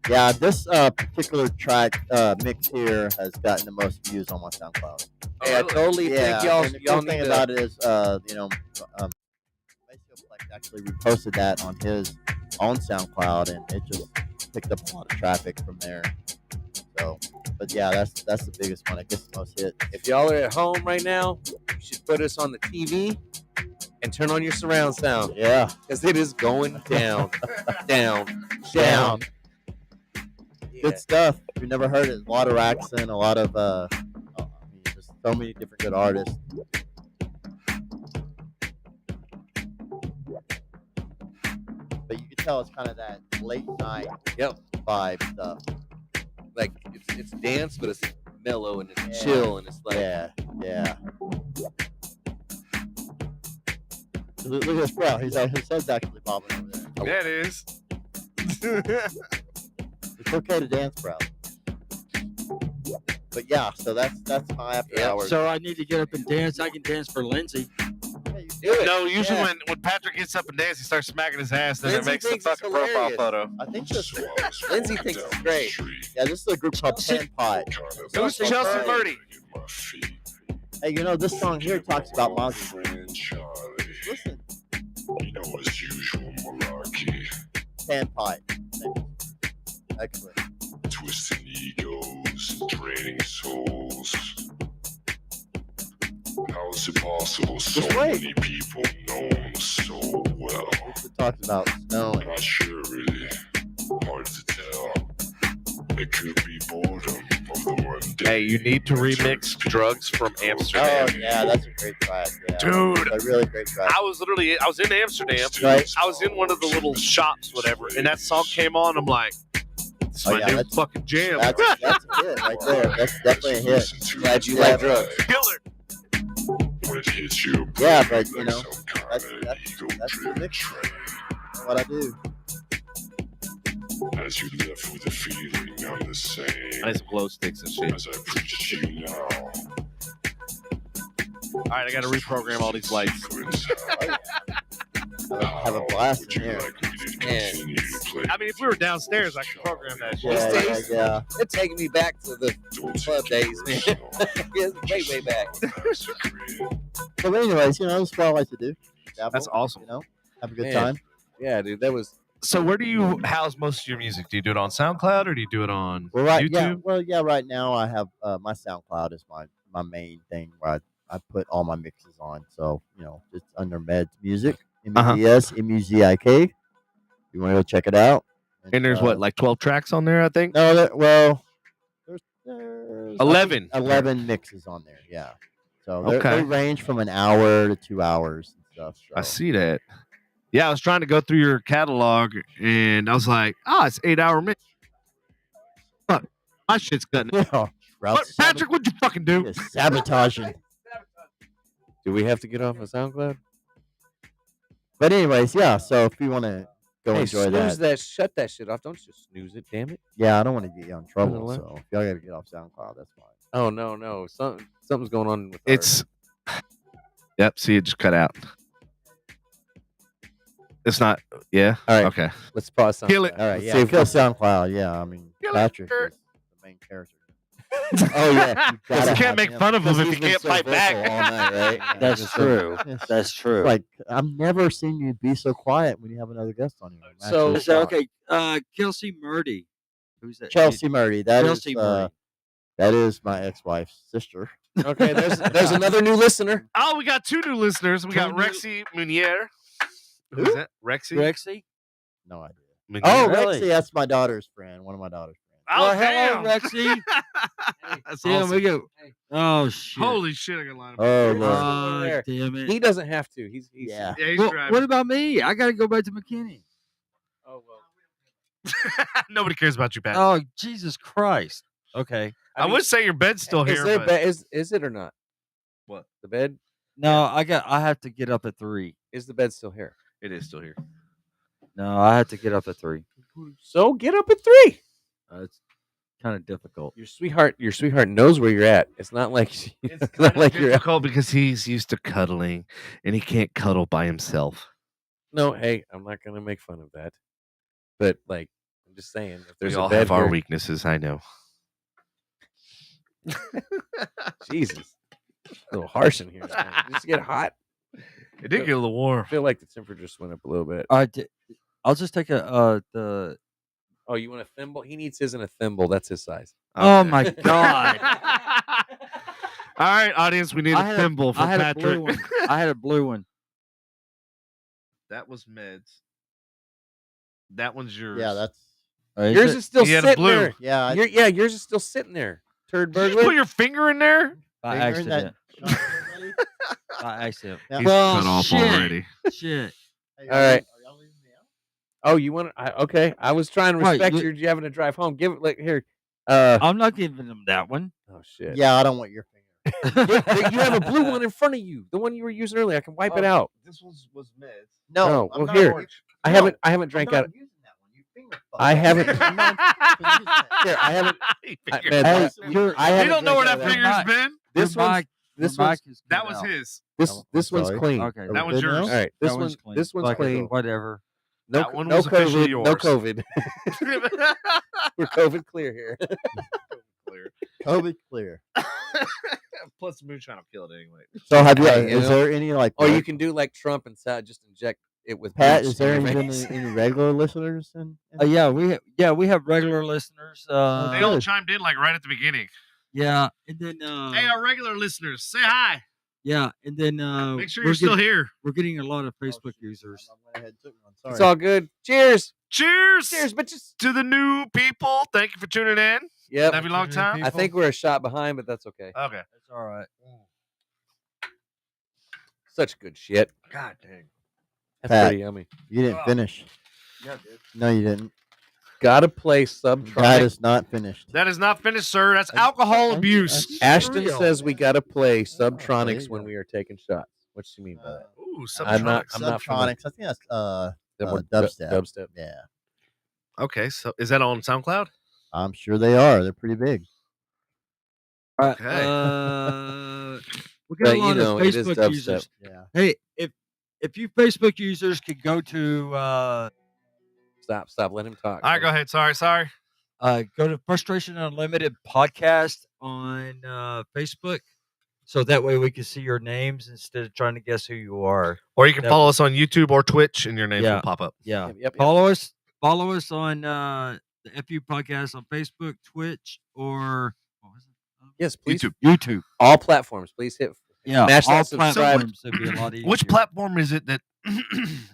Yeah, this particular track mix here has gotten the most views on my SoundCloud. Hey, I totally think y'all. And the cool thing about it is, you know, actually reposted that on his own SoundCloud, and it just picked up a lot of traffic from there. So, but yeah, that's the biggest one. It gets the most hit. If y'all are at home right now, you should put us on the TV and turn on your surround sound. Yeah, because it is going down, down. Yeah. Good stuff. If you never heard it, a lot of Raxon, a lot of just so many different good artists. But you can tell it's kind of that late night vibe stuff. Like it's dance, but it's mellow and it's chill, and it's like yeah. Look at this bro. His head's actually bobbing over there. Yeah, it is. It's okay to dance, bro. But yeah, so that's my after hours. So I need to get up and dance. I can dance for Lindsay. No, usually when Patrick gets up and dances, he starts smacking his ass, and then it makes the fucking profile photo. I think this. Lindsay thinks it's great. Yeah, this is a group called Pan Pot. Who's Chelsea Birdie? Hey, you know this song here talks about Mozzie. Listen. You know, as usual, Malarkey. Pan Pot. Excellent. Twisting egos, draining souls. How is it possible so many people know him so well? It talks about snow. Not sure, really. Hard to tell. It could be boredom of the mundane. Hey, you need to remix Drugs from Amsterdam. Oh, yeah, that's a great track. Yeah. Dude. That's a really great track. I was in Amsterdam. Right. I was in one of the little shops, whatever, and that song came on. I'm like, this is my new fucking jam. That's a hit right there. That's definitely a hit. Glad you like drugs. Killer. Yeah, but you know, that's the mix. What I do. As you left with a feeling I'm the same. Nice glow sticks and shit. As I preach to you now. All right, I got to reprogram all these lights. Have a blast in here. I mean, if we were downstairs, I could program that shit. Yeah. It's taking me back to the club days, man. It's way back. So, anyways, you know, that's what I like to do. Dabble, That's awesome. You know, have a good time. Yeah, dude, that was. So, where do you house most of your music? Do you do it on SoundCloud or do you do it on YouTube? Right now I have my SoundCloud is my my main thing where I put all my mixes on. So it's under Meds Music, MEDS MUZIK. You want to go check it out? And there's what, like 12 tracks on there, I think? No, there's I think 11. 11 mixes on there. Yeah. So they Okay. range from an hour to 2 hours and stuff. So. I see that. Yeah, I was trying to go through your catalog, and I was like, it's 8-hour mix. Fuck, my shit's cutting. Yeah, Patrick, what'd you fucking do? You're sabotaging. Do we have to get off of SoundCloud? But anyways, yeah. So if you want to go enjoy snooze that, shut that shit off. Don't just snooze it, damn it. yeah, I don't want to get you in trouble. What? So if y'all got to get off SoundCloud, that's fine. Oh no, something's going on with It's. Yep. See, it just cut out. It's not. Yeah. All right. Okay. Let's pause SoundCloud. Kill it. All right, Let's yeah, see if kill we- SoundCloud. Yeah, I mean Kill it, Patrick Kurt. is the main character. Oh yeah, Because you can't make fun of him if you can't fight back. All night, right? That's true. It's That's true. like I've never seen you be so quiet when you have another guest on here. I'm So- actually So, shocked. okay, Kelsey Murdy. Who's that? Chelsea Murdy. That is Chelsea Murdy. that is my ex-wife's sister. Okay, there's another new listener. Oh, we got 2 new listeners. We got Two new- Rexy Munier. Who's that? Rexy? Rexy. No idea. Munier. Oh, Really? Rexy, that's my daughter's friend. One of my daughter's friends. Oh, Well, damn. hello, Rexy. That's Damn, awesome. we go. Oh shit. Holy shit, I got a line of Oh, Lord. Oh, there. damn it. He doesn't have to. He's Yeah. Yeah, he's Well, driving. what about me? I got to go back to McKinney. Oh well. Nobody cares about you, Pat. Oh, Jesus Christ. Okay. I would say your bed's still here. Is there but- is it or not? What? The bed? No, I have to get up at 3. Is the bed still here? It is still here. No, I have to get up at 3. So get up at 3. It's kind of difficult. Your sweetheart knows where you're at. It's not like It's it's not kind like of you're at. difficult because he's used to cuddling, and he can't cuddle by himself. No, hey, I'm not gonna make fun of that. But like I'm just saying, if there's We all a bed have our here- weaknesses. I know. Jesus. A little harsh in here. Man. Just get hot. It did get a little warm. I feel like the temperature just went up a little bit. All right, I'll just take the. Oh, you want a thimble? He needs his in a thimble. That's his size. Oh Okay. my God. All right, audience, we need I a had thimble for I had a Patrick. blue one. I had a blue one. That was Meds. That one's yours. Yeah, that's Yours is still He had a sitting blue. there. yeah. I Yours is still sitting there. Turd Did you burglar. put your finger in there? By finger in accident. that shot already? By accident. Yeah. He's Well, cut off shit. already. Shit. Hey, All right. are y'all leaving me out? Oh, you want to? Okay, I was trying to Right, respect you- you having to drive home. Give it like here. I'm not giving them that one. Oh shit. Yeah, I don't want your finger. You have a blue one in front of you. The one you were using earlier. I can wipe it out. This was Meds. No, Oh, I'm well, not here. orange. I No, haven't I'm drank not out. using that one. You finger fuck. I haven't- I'm not using that. Here, I haven't. He I- figured man, it out. You're, I You haven't don't know where drank that out of finger's mic. been? This your one's mic- this your one's mic is That cut was out. his. I'm this one's sorry. clean. Okay. Are That we was good now? yours. All right, That one's clean. this one's Like, clean. Whatever. No, That one no was officially COVID. No yours. COVID. We're COVID clear here. Clear. COVID clear. Plus, the moonshine will kill it anyway. So have you? Hey, you Is know- there any like? Or you can do like Trump and just inject it with Pat? bleach Is there in your any, veins. any regular listeners? In Yeah, we have regular listeners. They all good. chimed in like right at the beginning. Yeah, and then Hey, our regular listeners, say hi. yeah, and then Make sure we're you're still getting- here. We're getting a lot of Facebook users. It's all good. Cheers. Cheers. Cheers, bitches. to the new people. Thank you for tuning in. Yep. Have you long time? I think we're a shot behind, but that's okay. Okay. That's all right. Such good shit. God dang. That's Pat. pretty yummy. You didn't Oh. finish. Yeah, dude. No, you didn't. Gotta play That Subtronic. is not finished. That is not finished, sir. That's alcohol abuse. Ashton real. says we gotta play there you Subtronics when go. we are taking shots. What does she mean by that? Ooh, I'm not- Subtronics. I'm not familiar. Subtronics. I think that's Then we're dubstep. Dubstep. Yeah, Okay, so is that on SoundCloud? I'm sure they are. They're pretty big. All right. Okay. We got But, a lot you know, of it is Facebook dubstep. users. Yeah. Hey, if you Facebook users could go to Stop. Let him talk. All right, go ahead. Sorry. go to Frustration Unlimited podcast on Facebook, so that way we can see your names instead of trying to guess who you are. Or you can That follow us on YouTube or Twitch, and your name Yeah. will pop up. Yeah. Yep. Follow us on the FU podcast on Facebook, Twitch, or what was it? Yes, please. YouTube. All platforms, please hit. Yeah, Smash that all subscribe. platforms. It'd be a lot easier. Which platform is it that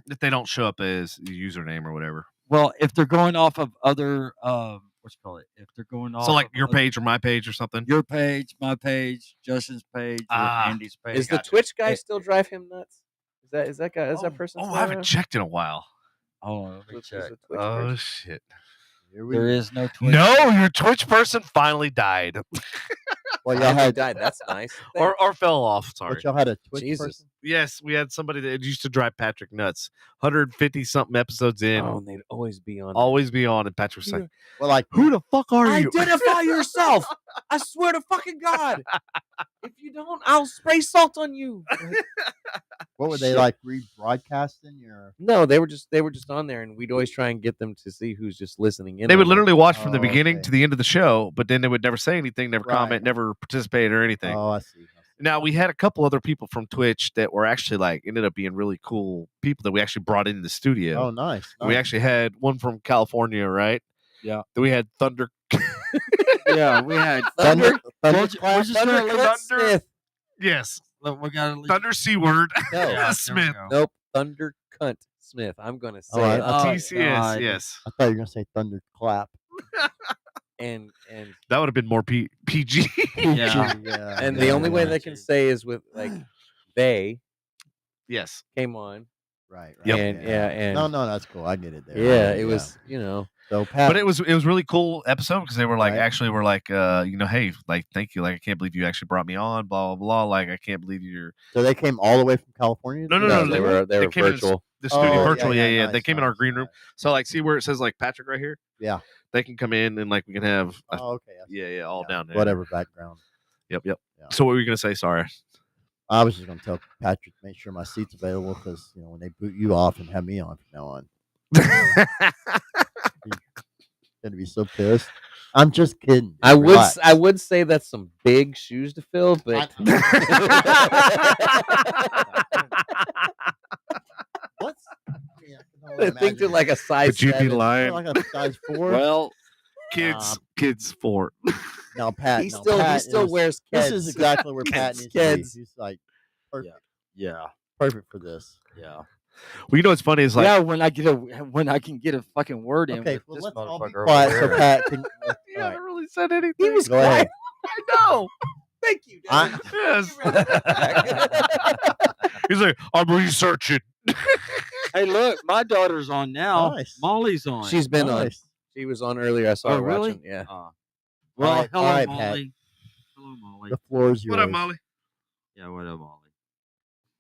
that they don't show up as the username or whatever? Well, if they're going off of other, what's it called? If they're going off, So like of your other- page or my page or something. your page, my page, Justin's page, or Andy's page. Is the Gotcha. Twitch guy It- still drive him nuts? Is that guy? Is that person? Oh, still I haven't around? checked in a while. Hold on, let me Is check. the Twitch Oh person? shit! Here we There go. is no Twitch. No, your Twitch person finally died Well, y'all Finally had died. That's nice. or fell off. Sorry. But y'all had a Twitch Jesus. person. Yes, we had somebody that used to drive Patrick nuts. 150 something episodes in, Oh, and they'd always be on. always be on, and Patrick's like, Well, like "Who the fuck are you?" Identify yourself. I swear to fucking God. If you don't, I'll spray salt on you. what were they Shit. like rebroadcasting your? No, they were just on there, and we'd always try and get them to see who's just listening in. They on would it. literally watch from the Oh, beginning okay. to the end of the show, but then they would never say anything, never Right. comment, never participate or anything. Oh, I see. Now we had a couple other people from Twitch that were actually like ended up being really cool people that we actually brought into the studio. Oh, nice. We actually had one from California, right? Yeah. Then we had Thunder. Yeah, we had Thunder. We're Thunder. just gonna Thunder leave- Clint Smith. Yes, Look, we gotta leave. Thunder C word. No, Yeah, there we Smith. go. nope. Thunder Cunt Smith. I'm gonna say Oh, it. I- TCS. God. Yes, I thought you were gonna say thunderclap. And that would have been more PG. Yeah. Yeah. and yeah, the only way yeah. they can say is with like they Yes. came on. Right. Right. Yep. And and No, that's cool. I get it there. yeah, it was So Pat. But it was really cool episode because they were like Right. actually were like hey, like thank you, like I can't believe you actually brought me on, blah blah blah, like I can't believe you're So they came all the way from California. to No, do no, that? no, they were they came in virtual. the studio Oh, virtually, yeah. They nice, came in our nice, green room. nice. So like see where it says like Patrick right here? Yeah. They can come in and like we can have Oh, okay. I see. yeah, all Yeah, down there. Whatever background. Yep. Yeah. So what were you gonna say? Sorry. I was just gonna tell Patrick to make sure my seat's available because when they boot you off and have me on from now on, gonna be so pissed. I'm just kidding. I would Relax. I would say that's some big shoes to fill, but What's? I think they're like a size But you'd be 7. lying. like a size 4. Well, kids 4. Now Pat, He now, still Pat he still is- wears This Keds. is exactly where Pat Keds, needs to be. Keds. He's like perfect, Yeah. perfect for this. Yeah. Well, you know what's funny is like yeah, when I can get a fucking word in Okay, with well this let's all be motherfucker. quiet over so there. Pat can. you all right, haven't really said anything. He was go ahead. I know. Thank you. I- Yes. He's like, I'm researching. Hey, look, my daughter's on now. Nice. Molly's on. She's been on. Nice. She was on earlier. I saw Oh, her really? watching. Yeah. Well, All right, hello, all right, Pat. Molly. Hello, Molly. The floor is yours. What up, Molly? Yeah, what up, Molly?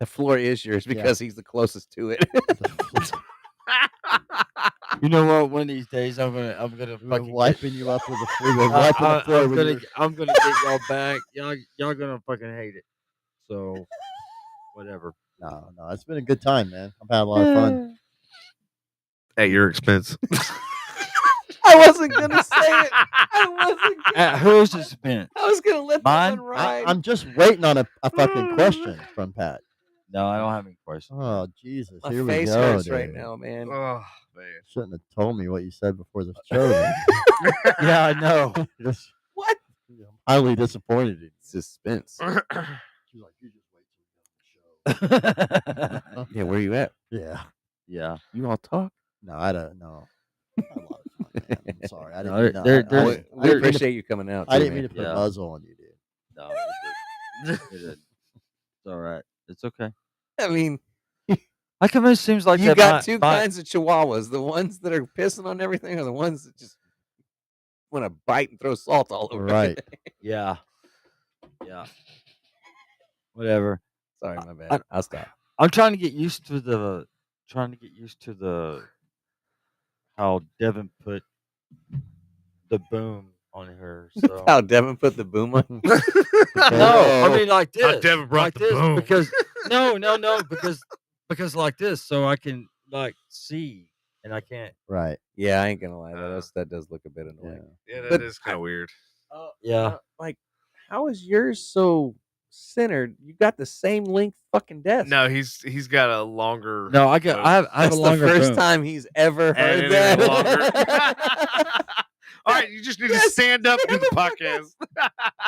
The floor is yours because he's the closest to it. You know what? One of these days, I'm gonna We're fucking wiping you up with a we're wiping the floor I'm with gonna your- I'm gonna get y'all back. Y'all gonna fucking hate it. So, whatever. No, it's been a good time, man. I've had a lot of fun. At your expense. I wasn't gonna say it. I wasn't. At whose expense? I was gonna let Mine? that one ride. I'm just waiting on a fucking question from Pat. No, I don't have any questions. Oh Jesus! My Here we face go, hurts right dude. now, man. Oh man. Shouldn't have told me what you said before the show. Then. Yeah, I know. Just, What? I'm highly disappointed. In Suspense. you. She's like, you just wait till we get on the show. Yeah, where you at? Yeah. Yeah. You all talk. No, I don't know. I had a lot of fun, man. I'm sorry. I didn't. No, mean to- they're- I- they're- I We didn't mean to- appreciate you coming out. I too, didn't mean man. to put Yeah. a muzzle on you, dude. No, it didn't. It's all right. It's okay. I mean, How come it seems like you that got my- two my- kinds of chihuahuas: the ones that are pissing on everything, or the ones that just want to bite and throw salt all over. Right. everything. Yeah. Yeah. Whatever. Sorry, my bad. I'll stop. I'm trying to get used to the how Devin put the boom on her. So How Devin put the boom on. no, I mean like How this. Devin brought like the this boom. because no because like this, so I can like see and I can't. Right. Yeah, I ain't gonna lie. That does look a bit Yeah. annoying. Yeah, that But is kind of weird. Yeah. Like, how is yours so centered. You got the same length fucking desk. No, he's got a longer. No, I got. I have That's a the longer first boom. time he's ever heard Anything that. longer. All right, you just need to Yes, stand up and do the stand the fuck podcast.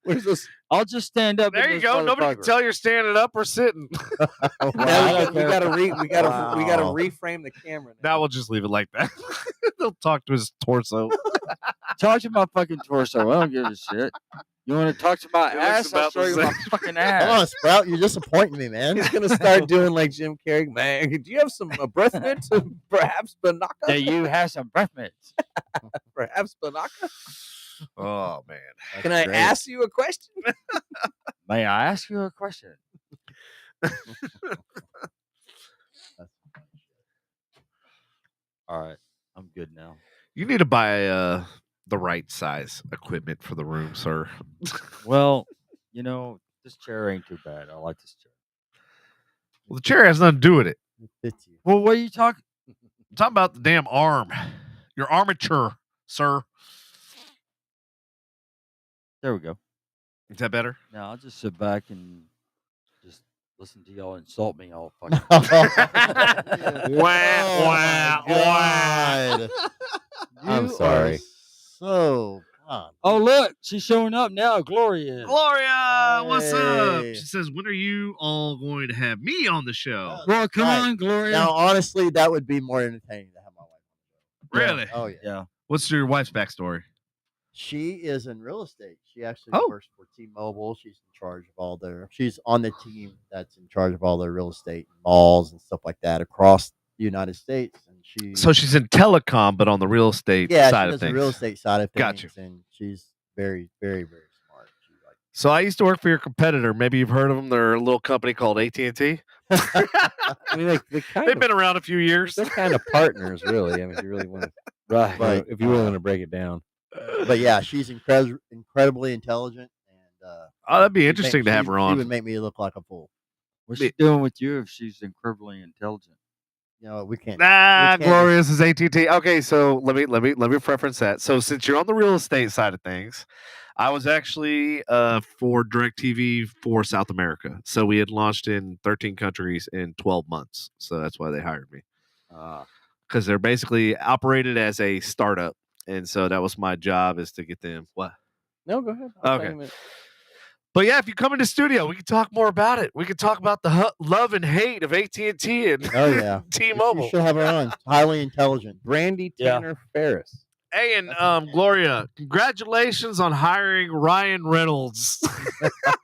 Where's this? I'll just stand up. There in you this go. Nobody can motherfucker. tell you're standing up or sitting. Now don't we care. gotta we gotta Wow. reframe the camera. Now we'll just leave it like that. They'll talk to his torso. Talk to my fucking torso. I don't give a shit. You want to talk to my It looks ass? I'll about the show you my same. fucking Hold ass. on, Sprout. You're disappointing me, man. He's gonna start doing like Jim Carrey. Man, do you have some breath mints? Perhaps Banaka? Do you have some breath mints? Perhaps Banaka? Oh man. Can I great. ask you a question? May I ask you a question? All right, I'm good now. You need to buy the right size equipment for the room, sir. Well, this chair ain't too bad. I like this chair. Well, the chair has nothing to do with it. It fits you. Well, what are you talking? I'm talking about the damn arm. Your armature, sir. There we go. Is that better? Now I'll just sit back and just listen to y'all insult me all fucking. Wah, wah, God. I'm You sorry. are So, God. Oh, look, she's showing up now. Gloria. Gloria, what's up? Hey. She says, when are you all going to have me on the show? Well, come Right. on, Gloria. Now, honestly, that would be more entertaining to have my wife. Really? Oh, yeah. Yeah. What's your wife's backstory? She is in real estate. She actually Oh. works for T-Mobile. She's in charge of all their. She's on the team that's in charge of all their real estate malls and stuff like that across the United States. And she, So she's in telecom, but on the real estate yeah, side she of does the things. real estate side of things. Gotcha. And she's very, very, very smart. She like. So I used to work for your competitor. Maybe you've heard of them. They're a little company called AT&T. I mean, like They've been around a few years. they're kind of partners, really. I mean, if you really want to, Right. Right. if you're willing to break it down. But yeah, she's incredibly intelligent, and Oh, that'd be she'd make- interesting to have she- her She on. would make me look like a fool. What's she doing with you if she's incredibly intelligent? You know, we can't. Nah, we can't Glorious is AT&T. Okay, so let me preference that. So since you're on the real estate side of things, I was actually for DirecTV for South America. So we had launched in 13 countries in 12 months. So that's why they hired me. Because they're basically operated as a startup. And so that was my job, is to get them. What? No, go ahead. Okay. But yeah, if you come in the studio, we can talk more about it. We can talk about the love and hate of AT&T and Oh yeah, T-Mobile. She'll have her own. Highly intelligent. Brandy Yeah. Tanner Ferris. Hey, and Gloria, congratulations on hiring Ryan Reynolds.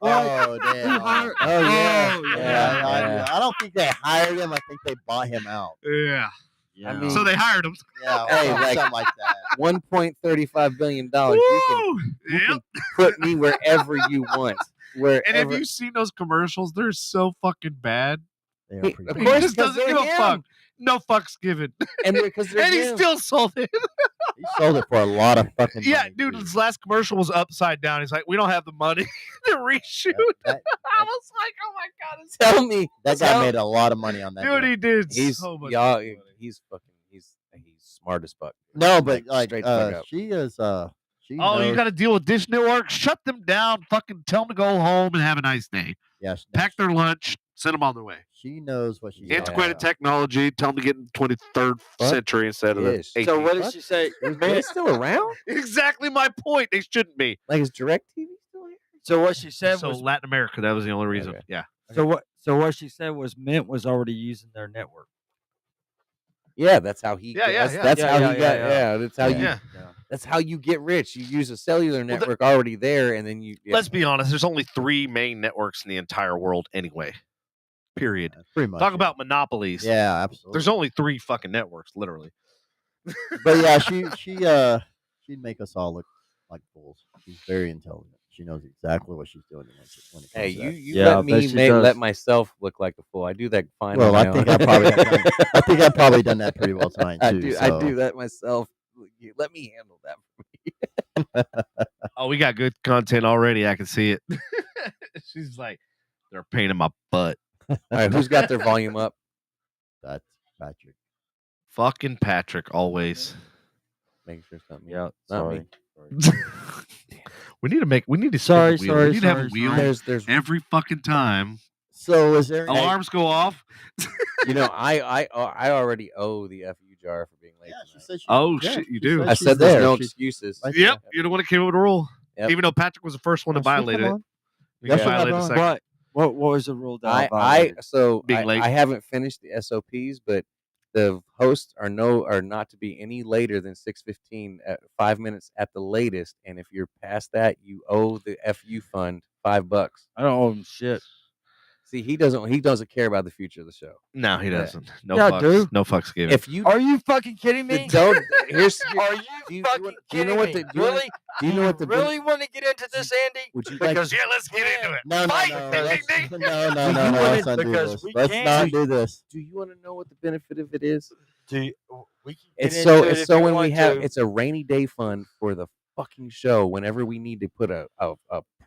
Oh damn. hired- Oh yeah. Oh, yeah. I don't think they hired him. I think they bought him out. Yeah. Yeah. I mean- So they hired him. Yeah, Hey, or like- something like that. $1.35 billion. You Woo! you Yep. can put me wherever you want. Wherever. And have you seen those commercials? They're so fucking bad. They are He- pretty of He good. course, just 'cause doesn't they're give a him. fuck. No fucks given. and because they're And he him. still sold it. He sold it for a lot of fucking Yeah, money, dude, too. his last commercial was upside down. He's like, we don't have the money to reshoot. That, I was like, oh my God. It's Tell me, that guy made a lot of money on that. Dude, deal. he did he's so much y'all. money. He's fucking. He's smart as fuck. No, but like straight the fuck up. she is she Oh, you knows- got to deal with Dish Network. Shut them down. Fucking tell them to go home and have a nice day. yeah, Pack their lunch. Send them on their way. she knows what she's Antiquated talking technology. Tell them to get in the 23rd Fuck century instead of the yes. 18th. So what did What? she say? Are they still around? Exactly my point. They shouldn't be. Like, is DirecTV still here? So what she said So was Latin America. That was the only reason. Okay. Yeah. so what she said was Mint was already using their network. Yeah, that's how he. Yeah, yeah, that's, yeah. that's Yeah, how yeah, he got. yeah, Yeah, that's how you. Yeah. That's how you get rich. You use a cellular the- network already there, and then you. Yeah. Let's be honest. There's only 3 main networks in the entire world anyway. Period. about. Pretty much. Talk yeah. about monopolies. Yeah, absolutely. There's only 3 fucking networks, literally. But yeah, she'd make us all look like fools. She's very intelligent. She knows exactly what she's doing when it comes Hey, to you that. Yeah, I let bet me she let does. myself look like a fool. I do that fine. Well, on I my think own. I think I've probably done that pretty well tonight too. I do. So. I do that myself. You let me handle that. Oh, we got good content already. I can see it. She's like, they're a pain in my butt. All right, who's got their volume up? That's Patrick. Fucking Patrick, always. Making sure something. Yeah, Not me. sorry. We need to spin the Sorry, wheel. sorry, We need to have a sorry, wheel sorry. There's every fucking time. So is there? Alarms go off. you know, I already owe the FU jar for being late. Yeah, she tonight. said she. Oh, yeah, shit, you she do. said I she's said there's there. no She's excuses. right Yep, there. you're the one that came up with the rule. Yep. Even though Patrick was the first one to Oh, she come violate it. on. You Yeah, she violated got the on. second. What was the rule that I I violated? Being late. I haven't finished the SOPs, but the hosts are not to be any later than 6:15 at 5 minutes at the latest. And if you're past that, you owe the FU fund $5. I don't owe him shit. See, he doesn't care about the future of the show. No, he doesn't. No Yeah, fucks. dude. No fucks given. If you Are you fucking kidding me? don't, here's Are you do you fucking wanna- kidding do you know what me? the- do you wanna- Really? do you know what the really want to get into this, Andy? would you like Because yeah, let's get into it. No, Fight! no, Ding, let's, ding, no, ding. no, no, you no, wanna- let's not do because this. we Let's can't- not do this. do you want to know what the benefit of it is? we can It's get so into it it's if so you when we want have to. it's a rainy day fund for the fucking show. Whenever we need to put a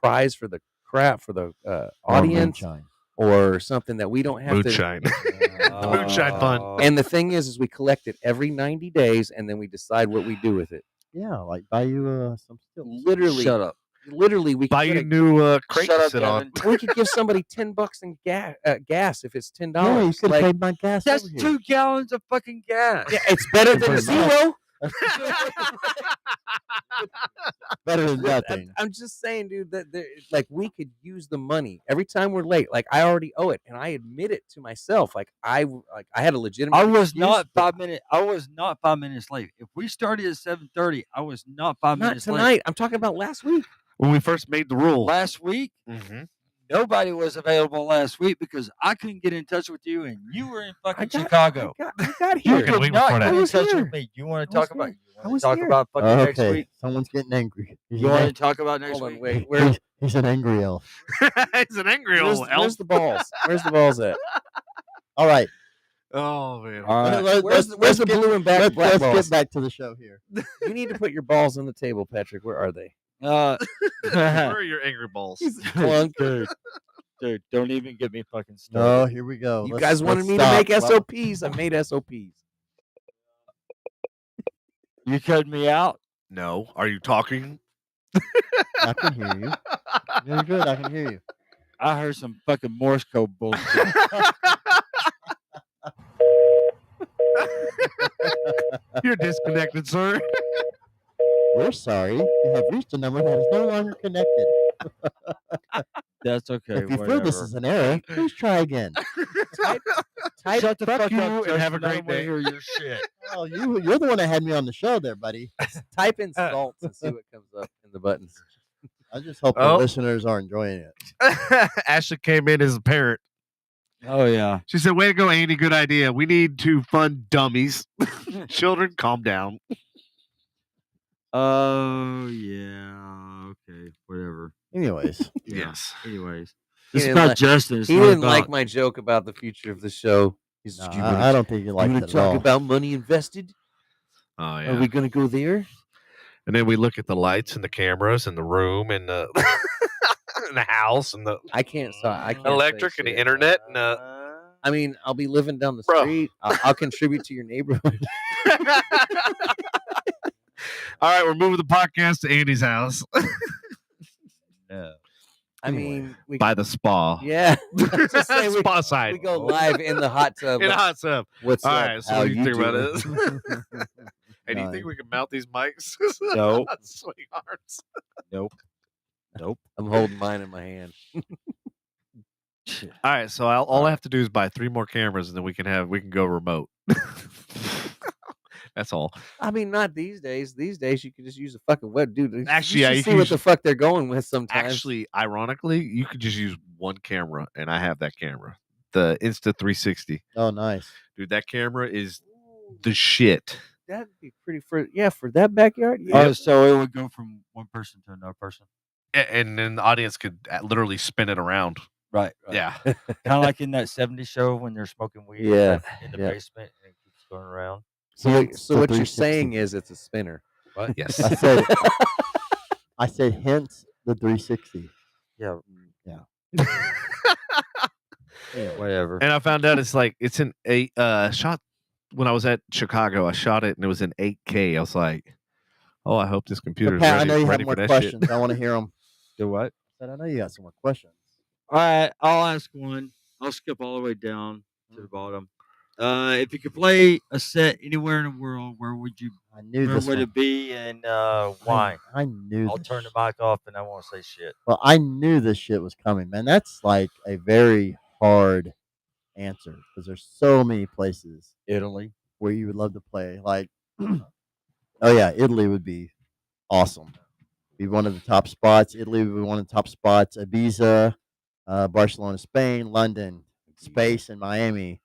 prize for the crap for the audience or something that we don't have Moonshine. to. Moonshine fund. And the thing is we collect it every 90 days and then we decide what we do with it. Yeah, like buy you some stills. Literally, Shut up. literally, we Buy could you a get new crate Shut to up, sit on. we could give somebody $10 in gas if it's $10. Yeah, you could have Like, paid my gas. That's over here. 2 gallons of fucking gas. yeah, it's better than Pretty zero. Better than nothing. I'm just saying, dude, that like we could use the money every time we're late. Like I already owe it, and I admit it to myself. Like I had a legitimate. I was excuse, not but 5 minutes. I was not 5 minutes late. If we started at 7:30, I was not 5 not minutes tonight. late. I'm talking about last week. When we first made the rule. Last week, Mm-hmm. nobody was available last week because I couldn't get in touch with you, and you were in fucking got- Chicago. I got You here. Fucking could week not before get that. in I was touch here. with me. You want I to was talk about? here. You I want was to talk here. about fucking next Okay, week? someone's getting angry. He's, You an, want to ang- talk about next Hold on, week? wait. Where, he's an angry elf. He's an angry where's, old elf. where's the balls? Where's the balls at? All right. Oh man. All right. Where's the blue and black Let's balls? get back to the show here. You need to put your balls on the table, Patrick. Where are they? Where are your angry balls? Clunk. Dude, don't even get me fucking Oh, started. here we go. You Let's- guys wanted let's me stop. to make Well, SOPs. I made SOPs. You cut me out. No. Are you talking? I can hear you. You're good. I can hear you. I heard some fucking Morse code bullshit. You're disconnected, sir. We're sorry. You have reached a number that is no longer connected. That's okay. If you whatever. feel this is an error, please try again. Shut the fuck you up and have a Justin. I great don't wanna day. hear your shit. Oh, you're the one that had me on the show there, buddy. Type in salts and see what comes up in the buttons. I just hope the Oh. listeners are enjoying it. Ashley came in as a parent. Oh yeah. She said, "Way to go, Andy. Good idea. We need to fund dummies. Children, calm down." Oh yeah. Okay. Whatever. Anyways, Yes. Anyways, He this is didn't about like- Justin. It's He not didn't about, like my joke about the future of the show. He's no, you I don't think you like want it to at talk all. about money invested? Oh Are yeah. we going to go there? And then we look at the lights and the cameras and the room and the and the house and the I can't stop. I can't say electric and the shit. internet and I mean, I'll be living down the Bro. street. I'll contribute to your neighborhood. All right, we're moving the podcast to Andy's house No. I mean, we by the spa. yeah. Just say we, Spa side. we go live in the hot tub. in a like, hot tub. What's All up? right, so How what do you think about doing? this? Hey, do you think Nice. we can mount these mics? Nope. on swing arms. Nope. Nope. I'm holding mine in my hand. All right, so all I have to do is buy 3 more cameras, and then we can go remote. That's all. I mean, not these days. These days, you can just use a fucking web, dude. Actually, you yeah, should you see can what use- the fuck they're going with sometimes. Actually, ironically, you could just use one camera, and I have that camera, the Insta360. Oh, nice. Dude, that camera is the shit. That'd be pretty for that backyard. Yeah. Oh, so it would go from one person to another person. And then the audience could literally spin it around. Right. Yeah. Kind of like in that '70s show when they're smoking weed. Yeah, In the yeah. basement and it keeps going around. So, Hence so the what you're 360. saying is it's a spinner. What? Yes. I said hence the 360. Yeah. Yeah. Whatever. And I found out it's in shot when I was at Chicago. I shot it and it was in 8K. I was like, Oh, I hope this So, computer's Pat, I know ready, you have ready more for that questions. shit. I want to hear them. Do what? I know you got some more questions. All right, I'll ask one. I'll skip all the way down to the bottom. If you could play a set anywhere in the world, where would you? I knew Where this would one. it be, and why? I knew. I'll turn the mic off, and I won't say shit. Well, I knew this shit was coming, man. That's like a very hard answer because there's so many places Italy. where you would love to play. Like, oh yeah, Italy would be awesome. Be one of the top spots. Italy would be one of the top spots. Ibiza, Barcelona, Spain, London, Space, and Miami.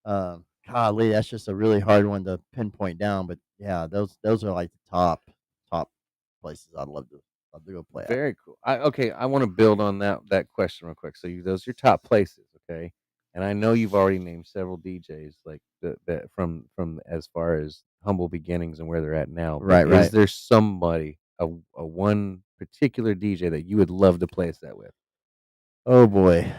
Golly, that's just a really hard one to pinpoint down. But yeah, those are like the top places I'd love to go play at. Very cool. I want to build on that question real quick. So those are your top places, okay? And I know you've already named several DJs like that from as far as humble beginnings and where they're at now. But Right, right. Is there somebody a one particular DJ that you would love to play a set with? Oh boy,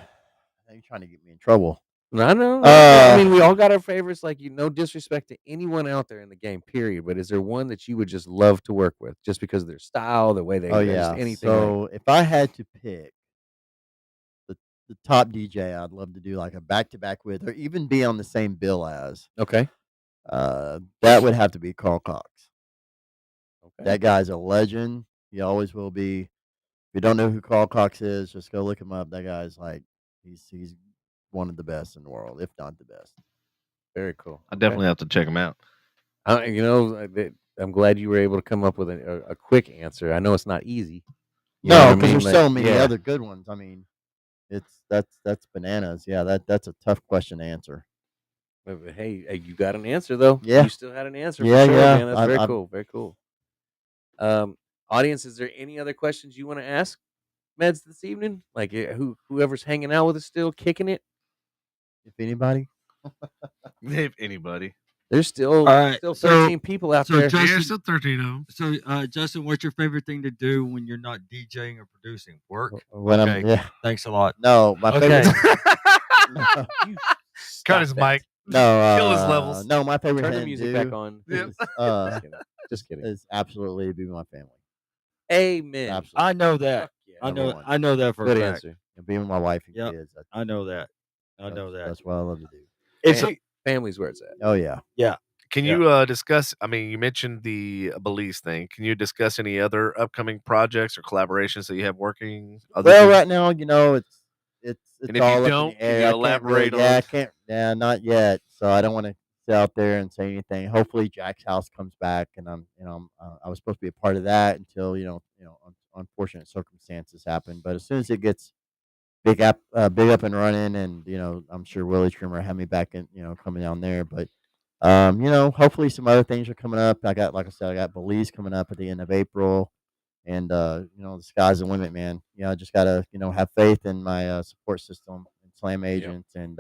are you trying to get me in trouble? I know. I mean, we all got our favorites. Like, no disrespect to anyone out there in the game, period. But is there one that you would just love to work with, just because of their style, the way they? Oh just yeah. anything. Like, So if I had to pick the top DJ, I'd love to do like a back to back with, or even be on the same bill as. okay. That would have to be Carl Cox. Okay. That guy's a legend. He always will be. If you don't know who Carl Cox is, just go look him up. That guy's like he's one of the best in the world, if not the best. Very cool. I definitely have to check them out. I'm glad you were able to come up with a quick answer. I know it's not easy. No, because there's so many other good ones. I mean, that's bananas. Yeah, that's a tough question to answer. But hey, you got an answer though. Yeah. You still had an answer. Yeah, for sure, yeah. Man. That's very cool. Very cool. Audience, is there any other questions you want to ask Meds this evening? Like whoever's hanging out with us still kicking it. If anybody. If anybody. There's still still 13 people out there. Justin, yeah, still 13 of them. So, Justin, what's your favorite thing to do when you're not DJing or producing? Work. When Okay. yeah. Thanks a lot. No, my Okay. favorite. Cut his mic. No, Kill his levels. No, my favorite Turn the thing music to back do on. is, Just kidding. is absolutely be with my family. Amen. Absolutely. I know that. Fuck yeah. Number one. I know that for Good a fact. answer. And being with my wife and Yep. kids. I know that. I know that. That's what I love to do. It's Family's where it's at. Oh yeah. Can you discuss? I mean, you mentioned the Belize thing. Can you discuss any other upcoming projects or collaborations that you have working? Well, right now, it's And if all you up don't, in the can air. you I can't elaborate really, on? I can't. Yeah, not yet. So I don't want to sit out there and say anything. Hopefully, Jack's house comes back, and I was supposed to be a part of that until unfortunate circumstances happen. But as soon as it gets big up and running, and I'm sure Willie Trimmer had me back in, coming down there. But hopefully some other things are coming up. Like I said, I got Belize coming up at the end of April, and the sky's the limit, man. I just gotta have faith in my support system and Slamagents, and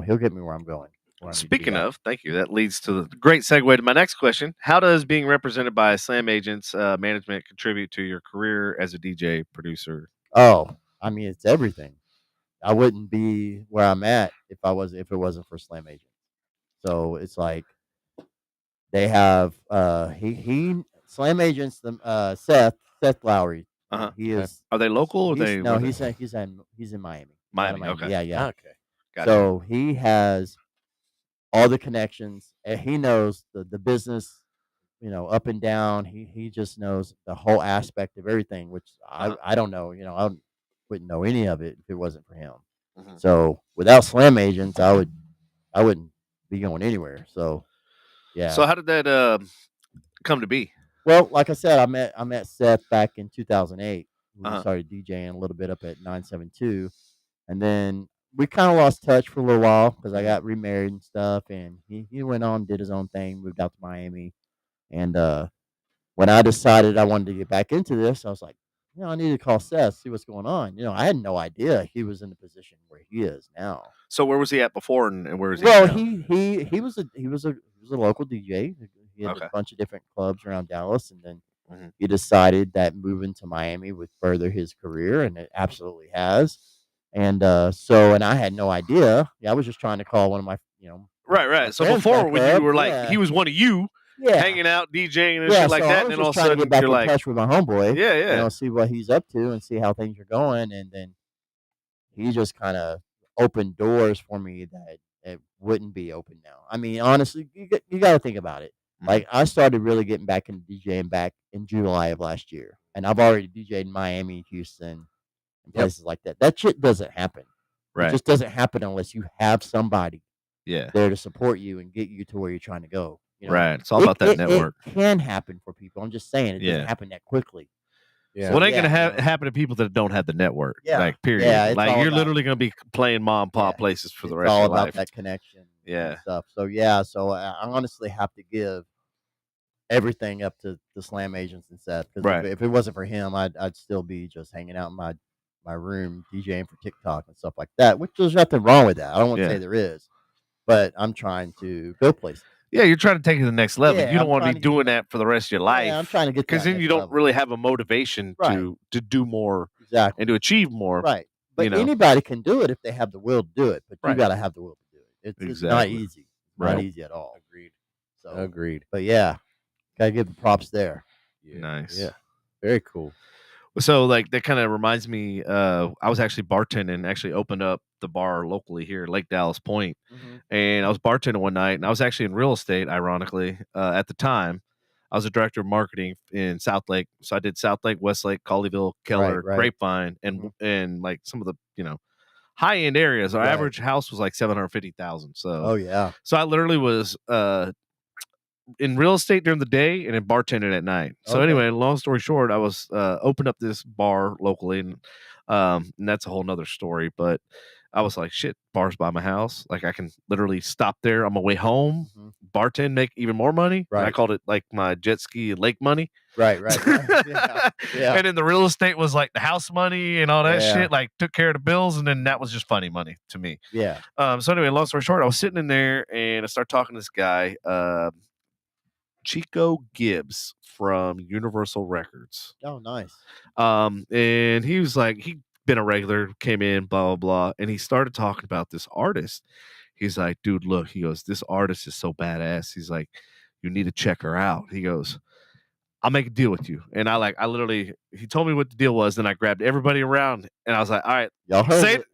he'll get me where I'm going. Speaking of, thank you. That leads to the great segue to my next question. How does being represented by Slamagents Management contribute to your career as a DJ producer? Oh, I mean, it's everything. I wouldn't be where I'm at if it wasn't for Slamagents. So it's like they have Slamagents, the Seth Lowry. Uh-huh. He is. Are they local? Or he's he's in Miami. Miami. Okay. Yeah. Okay. Gotcha. So he has all the connections, and he knows the business, up and down. He just knows the whole aspect of everything, which I don't know. I wouldn't know any of it if it wasn't for him. Mhm. So without Slamagents, I wouldn't be going anywhere. So yeah. So how did that come to be? Well, like I said, I met Seth back in 2008. We Uh-huh. started DJing a little bit up at 972, and then we kind of lost touch for a little while because I got remarried and stuff, and he went on, did his own thing, moved out to Miami, and when I decided I wanted to get back into this, I was like, I need to call Seth, see what's going on. I had no idea he was in the position where he is now. So where was he at before, and where is he? Well, now? he was a local DJ. He had Okay. a bunch of different clubs around Dallas, and then Mhm. he decided that moving to Miami would further his career, and it absolutely has. And and I had no idea. Yeah, I was just trying to call one of my, Right. So friends before, back when up, you were like, yeah. he was one of you, Yeah. hanging out, DJing and Yeah, shit like so that. I And was then all of just a trying to sudden get back you're in like, touch with my homeboy. yeah, You yeah, know, see what he's up to and see how things are going. And then he just kind of opened doors for me that it wouldn't be open now. I mean, honestly, you got to think about it. Like, I started really getting back into DJing back in July of last year, and I've already DJed in Miami, Houston, and places like that. That shit doesn't happen. right, It just doesn't happen unless you have somebody yeah, there to support you and get you to where you're trying to go. You know, right. It's all about that network. It can happen for people. I'm just saying, it Yeah. doesn't happen that quickly. Yeah. So, Well, it ain't gonna you know, happen to people that don't have the network. Yeah. Like, period. Yeah, it's like, all you're about- literally gonna be playing mom and pop Yeah, places for the it's rest all of your about life. that connection. Yeah. And stuff. So yeah, so I honestly have to give everything up to the Slam Agents and Seth, because Right. if it wasn't for him, I'd still be just hanging out in my room DJing for TikTok and stuff like that. Which there's nothing wrong with that. I don't want to Yeah. say there is, but I'm trying to go places. Yeah, you're trying to take it to the next level. Yeah, you don't I'm want to trying be to get doing to that for the rest of your life. Yeah, I'm trying to get to because that then you next don't level. really have a motivation Right. to do more Exactly. and to achieve more. Right. But you know. anybody can do it if they have the will to do it. But Right. you got to have the will to do it. It's not Exactly. easy. Right. Not easy at all. Agreed. So, Agreed. but yeah, gotta give the props there. Yeah. Nice. Yeah. Very cool. So like that kind of reminds me. I was actually bartending and actually opened up the bar locally here, Lake Dallas Point, and I was bartending one night, and I was actually in real estate. Ironically, at the time, I was a director of marketing in South Lake, so I did South Lake, West Lake, Colleyville, Keller, right. Grapevine, and like some of the high end areas. Our Right. average house was like 750,000. So Oh yeah. so I literally was in real estate during the day and in bartending at night. So Okay. anyway, long story short, I was opened up this bar locally, and that's a whole nother story. But I was like, shit, bars by my house. Like I can literally stop there on my way home, bartend, make even more money. And I Right. called it like my jet ski lake money. Right. Yeah. Yeah. And then the real estate was like the house money and all that Yeah. shit, like took care of the bills, and then that was just funny money to me. Yeah. So anyway, long story short, I was sitting in there and I started talking to this guy, Chico Gibbs from Universal Records. Oh, nice. And he was like, he'd been a regular, came in, blah, blah, blah. And he started talking about this artist. He's like, dude, look, he goes, this artist is so badass. He's like, you need to check her out. He goes, I'll make a deal with you. And I literally, he told me what the deal was. Then I grabbed everybody around and I was like, all right, Y'all heard say it.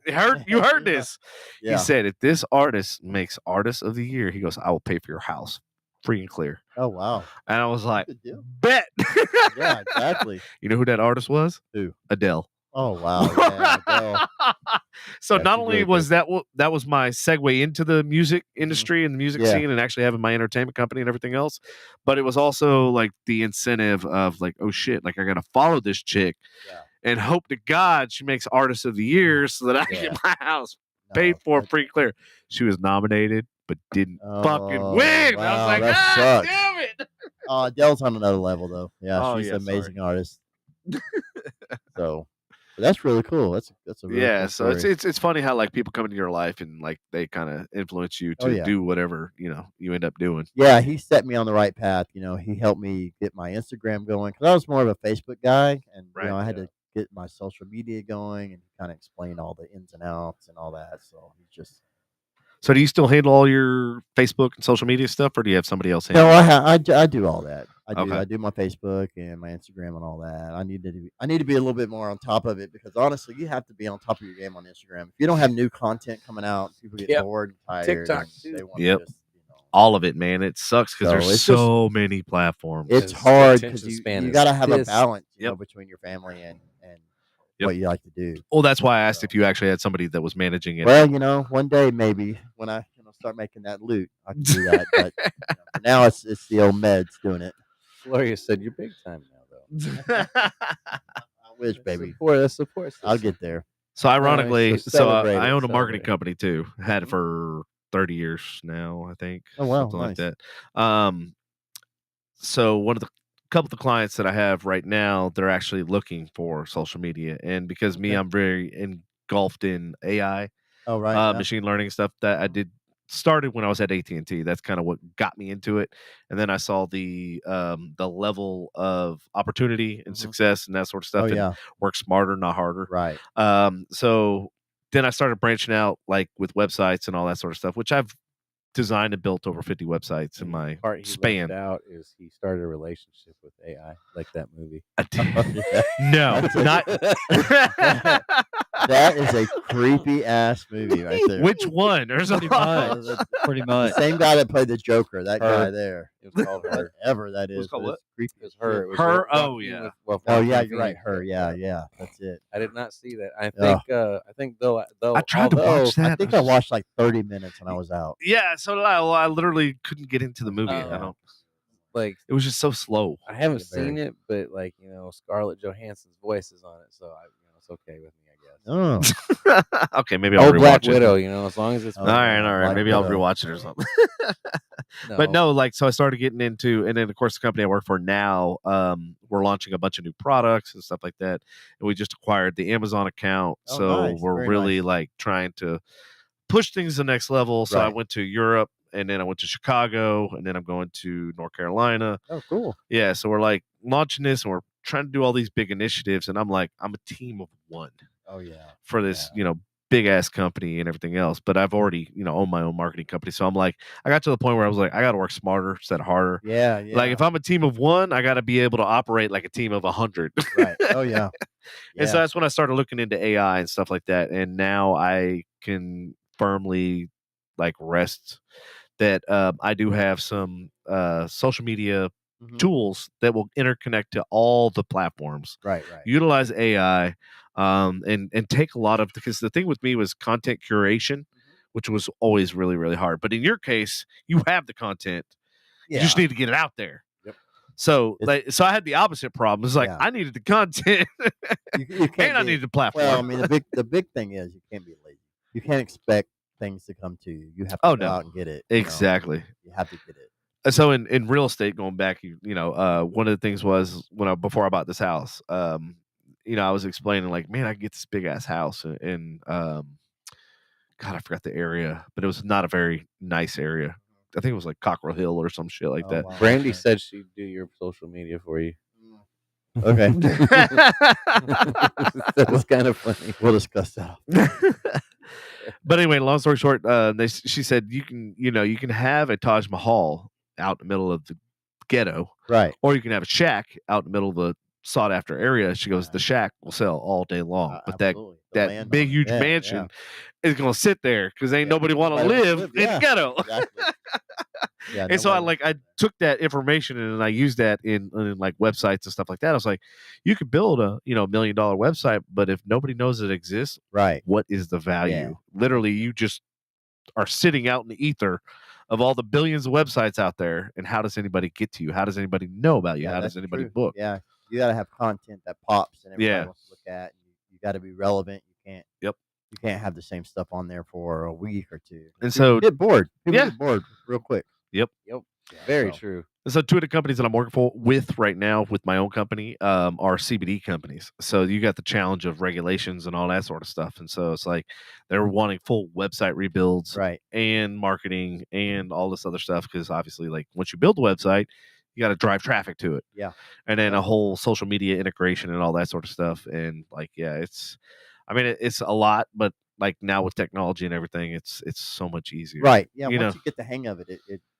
you heard Yeah. this. Yeah. He said, if this artist makes Artist of the Year, he goes, I will pay for your house free and clear. Oh wow. And I was like, Good deal. bet. Yeah, exactly. You know who that artist was? Who? Adele. Oh wow. Yeah, Adele. So Yeah, not she's only really was that was my segue into the music industry and the music Yeah. scene and actually having my entertainment company and everything else, but it was also like the incentive of like, oh shit, like I gotta follow this chick Yeah. and hope to God she makes Artist of the Year so that I can Yeah. get my house No, paid for that- free and clear. She was nominated but didn't fucking Oh, win. I wow, was like, that ah, sucks. damn it. Adele's on another level though. Yeah, Oh, she's yeah, an sorry. amazing artist. So but that's really cool. That's a really Yeah, cool so story. it's funny how like people come into your life and like they kind of influence you to Oh, yeah. do whatever you end up doing. Yeah, he set me on the right path. You know, he helped me get my Instagram going because I was more of a Facebook guy, and Right, I had to get my social media going and kind of explain all the ins and outs and all that. So he just So do you still handle all your Facebook and social media stuff, or do you have somebody else no, handle? I do all that. Okay. I do my Facebook and my Instagram and all that. I need to be a little bit more on top of it because honestly, you have to be on top of your game on Instagram. If you don't have new content coming out, people get Yep. bored and tired. TikTok, and too. they want Yep. to just All of it, man. It sucks because So there's it's so many platforms. it's His hard attention because span you is got to have a pissed. balance Yep. between your family and Yep. what you like to do. Well, that's why I asked if you actually had somebody that was managing it. Well, one day maybe when I start making that loot, I can do that. But for now it's the old meds doing it. Gloria said you're big time now, though. I wish, baby. That supports. I'll get there. So ironically, so so celebrate I it, own a marketing celebrate it. company too. Had it for 30 years now, I think. Oh, wow, something like nice. that. So one of the couple of the clients that I have right now, they're actually looking for social media, and because me, Okay. I'm very engulfed in AI, Oh right. Yeah. machine learning stuff that I did started when I was at AT&T. That's kind of what got me into it, and then I saw the level of opportunity and Mhm. success and that sort of stuff, Oh and yeah. work smarter, not harder. Right. So then I started branching out like with websites and all that sort of stuff, which I've designed and built over 50 websites in And my the part he span. left out is he started a relationship with AI, like that movie. No, not That is a creepy ass movie right there. which one? There's a Pretty lot. much. Pretty The much. same guy that played the Joker, that Her. guy there. It was called Her. Whatever that is. called but what? it's creepy. It was as Her. shit. It was Her? Oh, Joaquin yeah. with Oh yeah, Joaquin you're right. Phoenix. Her. Yeah, that's it. I did not see that. I Ugh. think though I tried to watch that. I think I watched like 30 minutes and I was out. Yeah, so did I. Well, I literally couldn't get into the movie. I don't. like It was just so slow. I haven't Yeah, very. seen it, but like Scarlett Johansson's voice is on it, so it's okay with me, I guess. Oh, Okay, maybe I'll Or Black rewatch it. Widow, as long as it's Oh, All right. Black Maybe I'll Widow. rewatch it or something. But no, like, so I started getting into, and then of course the company I work for now, we're launching a bunch of new products and stuff like that, and we just acquired the Amazon account, Oh, so nice. we're Very really nice. like trying to push things to the next level. So I Right. went to Europe, and then I went to Chicago, and then I'm going to North Carolina. Oh, cool. Yeah, so we're like launching this, and we're trying to do all these big initiatives, and I'm like, I'm a team of one Oh yeah. for this, big ass company and everything else. But I've already, owned my own marketing company. So I'm like, I got to the point where I was like, I got to work smarter instead of harder. Yeah. Like if I'm a team of one, I got to be able to operate like a team of 100. Right. Oh yeah. And so that's when I started looking into AI and stuff like that. And now I can firmly like rest that I do have some social media Mhm. tools that will interconnect to all the platforms. Right. Utilize AI, and take a lot of, because the thing with me was content curation, which was always really, really hard. But in your case, you have the content. You just need to get it out there. Yep. So so I had the opposite problem. It's like Yeah. I needed the content You can't and I be- needed the platform. Well, I mean, the big thing is you can't be lazy. You can't expect things to come to you. You have to Oh, go no. out and get it. Exactly. You have to get it. So in real estate, going back, one of the things was before I bought this house, I was explaining like, man, I get this big ass house in God, I forgot the area, but it was not a very nice area. I think it was like Cockrell Hill or some shit like that. Wow. Brandy Okay. said she'd do your social media for you. Okay. That was kind of funny. We'll discuss that. But anyway, long story short, she said you can have a Taj Mahal out in the middle of the ghetto, Right. or you can have a shack out in the middle of the sought after area. She goes, the shack will sell all day long, but Absolutely. The land that on big it. huge Yeah, mansion is gonna sit there because ain't Yeah. nobody want to Nobody wants live to in the ghetto. Exactly. Yeah. And so nobody- I took that information and I used that in like websites and stuff like that. I was like, you could build a $1 million website, but if nobody knows it exists, Right. what is the value? Literally, you just are sitting out in the ether of all the billions of websites out there. And how does anybody get to you? How does anybody know about you? Yeah, How does that's anybody true. book? Yeah. You got to have content that pops and everybody Yeah. wants to look at. You got to be relevant. You can't. Yep. You can't have the same stuff on there for a week or two. And People so, get bored. People yeah. get bored real quick. Yep. Very So- true. And so two of the companies that I'm working with right now with my own company are CBD companies. So you got the challenge of regulations and all that sort of stuff. And so it's like they're wanting full website rebuilds Right. and marketing and all this other stuff. Because obviously, like once you build the website, you got to drive traffic to it. Yeah. And then a whole social media integration and all that sort of stuff. And like, yeah, it's a lot, but like now with technology and everything, it's so much easier. Right. Yeah. You Once know. you get the hang of it,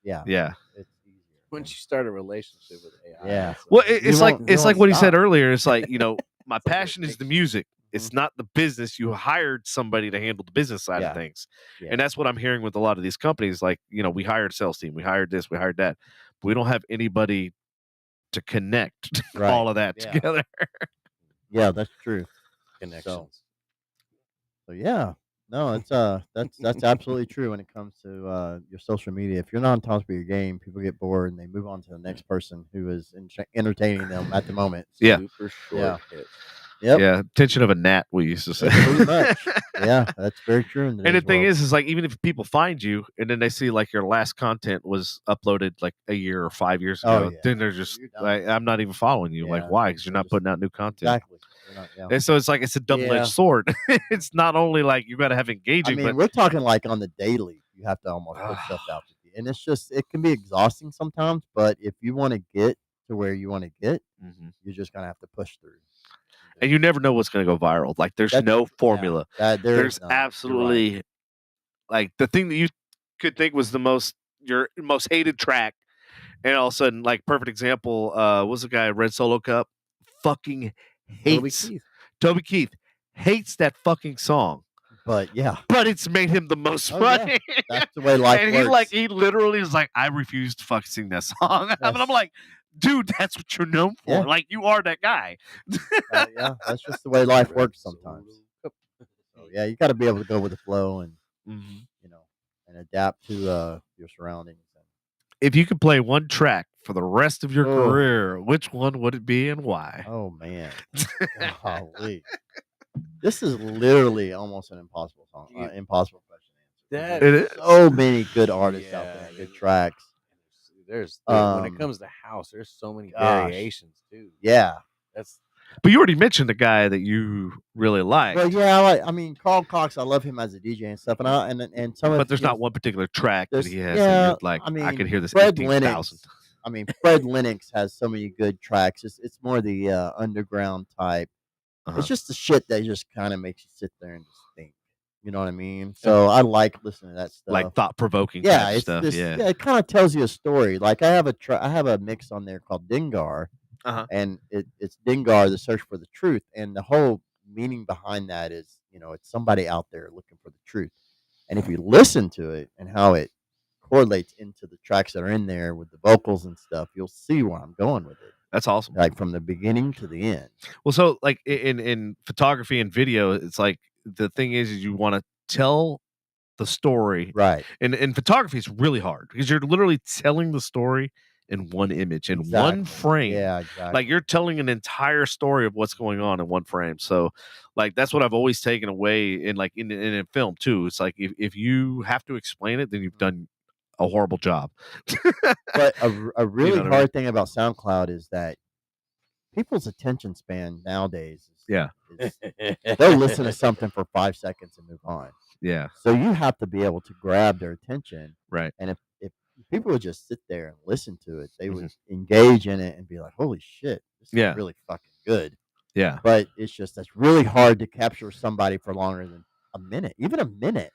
yeah. Yeah. It's easier. Once you start a relationship with AI. Yeah. Well, You it's like won't- you what he said stop. earlier. It's like, my like passion is the music. It's not the business. You hired somebody to handle the business side Yeah. of things. Yeah. And that's what I'm hearing with a lot of these companies. Like, we hired a sales team, we hired this, we hired that. But we don't have anybody to connect Right. all of that Yeah. together. Yeah, that's true. Connections. So yeah, no, it's that's absolutely true when it comes to your social media. If you're not on top of your game, people get bored and they move on to the next person who is entertaining them at the moment. So, Yeah. Super short Yeah. hits. Yep. Yeah. Attention of a gnat, we used to say. Pretty much. Yeah, that's very true. In And the today's thing world. is like, even if people find you and then they see like your last content was uploaded like a year or 5 years Oh, ago, yeah. then they're just You're done. like, I'm not even following you. Yeah. Like, why? Because you're They're not just- putting out new content. Exactly. You're not- yeah. And so it's like it's a double-edged Yeah. sword. It's not only like you got to have I engaging, mean, but we're talking like on the daily. You have to almost put stuff out, and it's just it can be exhausting sometimes. But if you want to get to where you want to get, you're just gonna have to push through. and you never know what's going to go viral. Like there's That's- no yeah. formula. There's There's none. You're right. absolutely like the thing that you could think was your most hated track, and all of a sudden, like perfect example, was the guy Red Solo Cup fucking hates Toby Keith hates that fucking song, But yeah, but it's made him the most Oh, yeah. money. that's the way life and works. he literally is like, I refuse to fucking sing that song. And I'm Yes. like, dude, that's what you're known for. Yeah. Like, you are that guy. Yeah, that's just the way life works sometimes. So yeah, you got to be able to go with the flow and you know, and adapt to your surroundings. If you could play one track for the rest of your Oh. career, which one would it be and why? Oh man, golly. This is literally almost an impossible song, impossible question to answer. It is. So many good artists out there, good tracks. There's when it comes to house, there's so many variations too. Yeah, But you already mentioned a guy that you really like. Well, yeah, I mean, Carl Cox, I love him as a DJ and stuff, and some. But there's not one particular track that he has. Yeah, that you're like, I mean, I could hear this Fred 18,000. Lennox. I mean, Fred Lennox has so many good tracks. It's more the underground type. It's just the shit that just kind of makes you sit there and just think. You know what I mean? So I like listening to that stuff. Like thought provoking. Yeah, it's stuff. this, Yeah. it kind of tells you a story. Like I have a mix on there called Dingar, and it's Dingar, the search for the truth, and the whole meaning behind that is, it's somebody out there looking for the truth. And if you listen to it and how it correlates into the tracks that are in there with the vocals and stuff, you'll see where I'm going with it. That's awesome. Like from the beginning to the end. Well, so like in photography and video, it's like the thing is you want to tell the story. Right. And in photography, it's really hard because you're literally telling the story in one image, in one frame. Yeah, exactly. Like you're telling an entire story of what's going on in one frame. So like that's what I've always taken away in film too. It's like if you have to explain it, then you've done a horrible job. But a really hard thing about SoundCloud is that people's attention span nowadays is they'll listen to something for 5 seconds and move on. Yeah. So you have to be able to grab their attention. Right. And if people would just sit there and listen to it, they would engage in it and be like, holy shit, this is really fucking good. Yeah. But it's just that's really hard to capture somebody for longer than a minute, even a minute.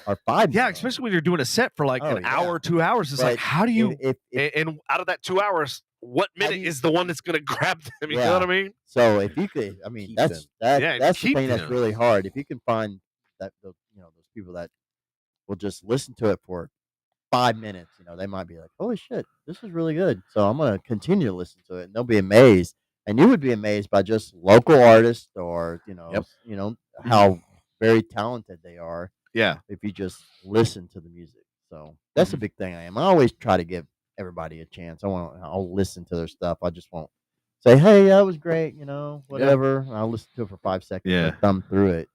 Or 5 Yeah, minutes. especially when you're doing a set for like an hour, 2 hours. It's like, how do you? And out of that 2 hours, what minute is the one that's going to grab them? You know what I mean? So if you could, I mean, that's the thing that's really hard. If you can find that, those people that will just listen to it for 5 minutes, they might be like, holy shit, this is really good. So I'm going to continue to listen to it, and they'll be amazed. And you would be amazed by just local artists, or how very talented they are. Yeah. If you just listen to the music. So that's a big thing I always try to give everybody a chance. I'll listen to their stuff. I just won't say, hey, that was great, whatever. Yeah. I'll listen to it for 5 seconds and thumb through it.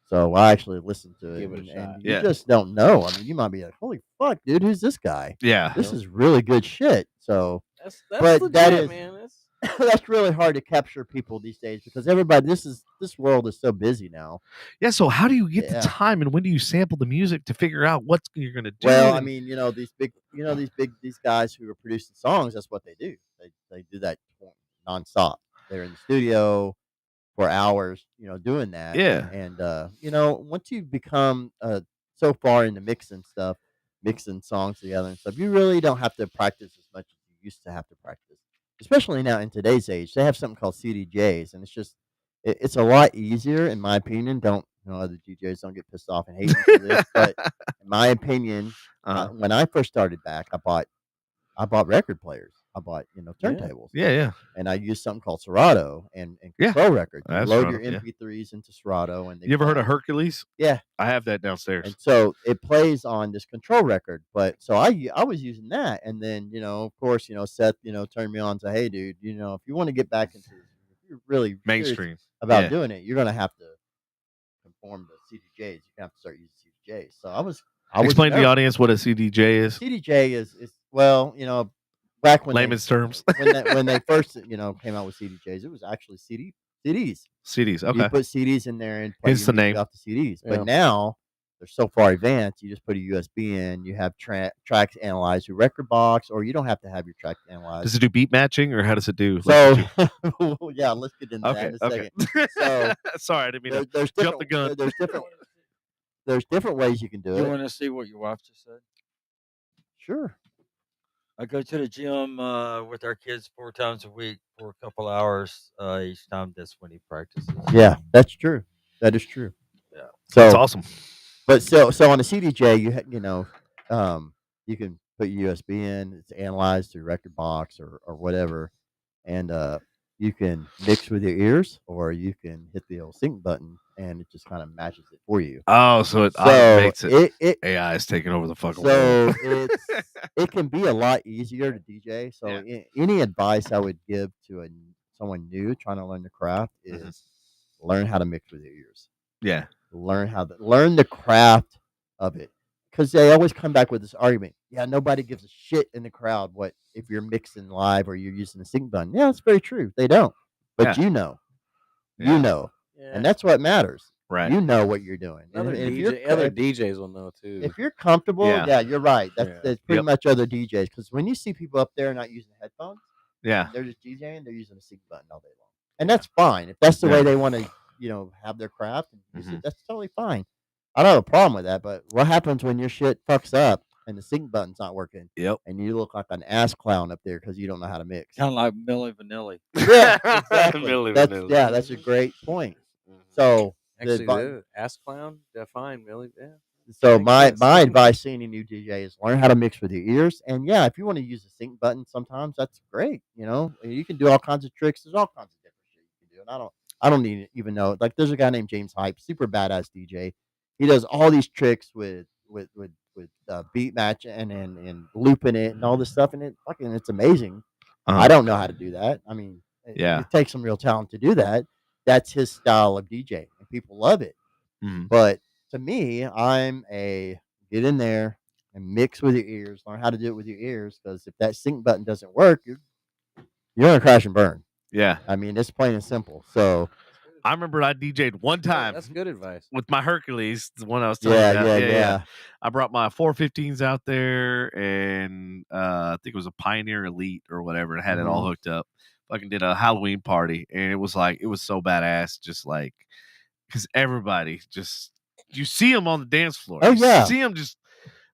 So I actually listen to it. Give it a shot. And you just don't know. I mean, you might be like, holy fuck, dude, who's this guy? Yeah. This is really good shit. So that's legit, that is, man. That's really hard to capture people these days because everybody, this world is so busy now. Yeah. So how do you get the time, and when do you sample the music to figure out what you're going to do? Well, I mean, these guys who are producing songs, that's what they do. They do that nonstop. They're in the studio for hours, doing that. Yeah. And once you become so far into mixing songs together and stuff, you really don't have to practice as much as you used to have to practice. Especially now in today's age, they have something called CDJs, and it's just it's a lot easier, in my opinion. Other DJs don't get pissed off and hate me for this, but in my opinion, when I first started back, I bought record players. I bought turntables. Yeah. And I used something called Serato and Control Records. You load Serato, your MP3s into Serato, and you ever heard of Hercules? Yeah, I have that downstairs. And so it plays on this Control record. But so I was using that, and then of course Seth turned me on to, hey dude, if you want to get back into this, if you're really mainstream about doing it, you're gonna have to conform to CDJs. You're gonna have to start using CDJs. So I was explain to the audience what a CDJ is. CDJ is back when layman's terms when they first came out with CDJs, it was actually CDs. Okay. You put CDs in there and play Hence the name off the CDs. But now they're so far advanced, you just put a USB in. You have tracks analyzed through Record Box, or you don't have to have your tracks analyzed. Does it do beat matching, or how does it do? So yeah, let's get into that in a second. So sorry, I didn't mean there's to jump the gun. There's different ways you can do it. You want to see what your wife just said? Sure. I go to the gym with our kids 4 times a week for a couple hours each time. That's when he practices. Yeah, that's true. That is true. Yeah. That's So, awesome. but so on a CDJ, you can put USB in. It's analyzed through record box or whatever, and you can mix with your ears, or you can hit the old sync button, and it just kind of matches it for you. Oh, so it So automates it. it AI is taking over the fucking world. so it can be a lot easier to DJ. So Yeah. any advice I would give to someone new trying to learn the craft Mhm. is learn how to mix with your ears. Yeah. Learn the craft of it, because they always come back with this argument. Yeah, nobody gives a shit in the crowd what if you're mixing live or you're using a sync button. Yeah, it's very true. They don't, but Yeah. you know, Yeah. and that's what matters. Right. You know what you're doing. And Other if you're other DJs will know too. if you're comfortable, Yeah. yeah, you're right. Yeah. That's pretty Yep. much other DJs. Because when you see people up there not using headphones, Yeah. they're just DJing. They're using a sync button all day long, and that's fine. If that's the Yeah. way they want to, have their craft, and use Mhm. it, that's totally fine. I don't have a problem with that. But what happens when your shit fucks up and the sync button's not working, Yep. and you look like an ass clown up there because you don't know how to mix? Kind of like Milli Vanilli. Yeah, exactly. Milli That's Vanilli. that's a great point. Mhm. So Actually, the Ask Clown, define Millie. Yeah. So Makes my sense. advice to any new DJ is learn how to mix with your ears. And yeah, if you want to use the sync button sometimes, that's great. You can do all kinds of tricks. There's all kinds of different shit you can do. And I don't even know. Like there's a guy named James Hype, super badass DJ. He does all these tricks with beat match and looping it and all this stuff, and it's amazing. I don't know how to do that. I mean, Yeah. it takes some real talent to do that. That's his style of DJ, and people love it. Mhm. But to me, I'm a get in there and mix with your ears. Learn how to do it with your ears, because if that sync button doesn't work, you're gonna crash and burn. Yeah. I mean, it's plain and simple. So I remember I DJ'd one time That's good advice. with my Hercules, the one I was telling you about. yeah. I brought my 415s out there, and I think it was a Pioneer Elite or whatever, and had it all hooked up. Fucking did a Halloween party, and it was so badass, just like because everybody you see them on the dance floor. Oh, You yeah. see them just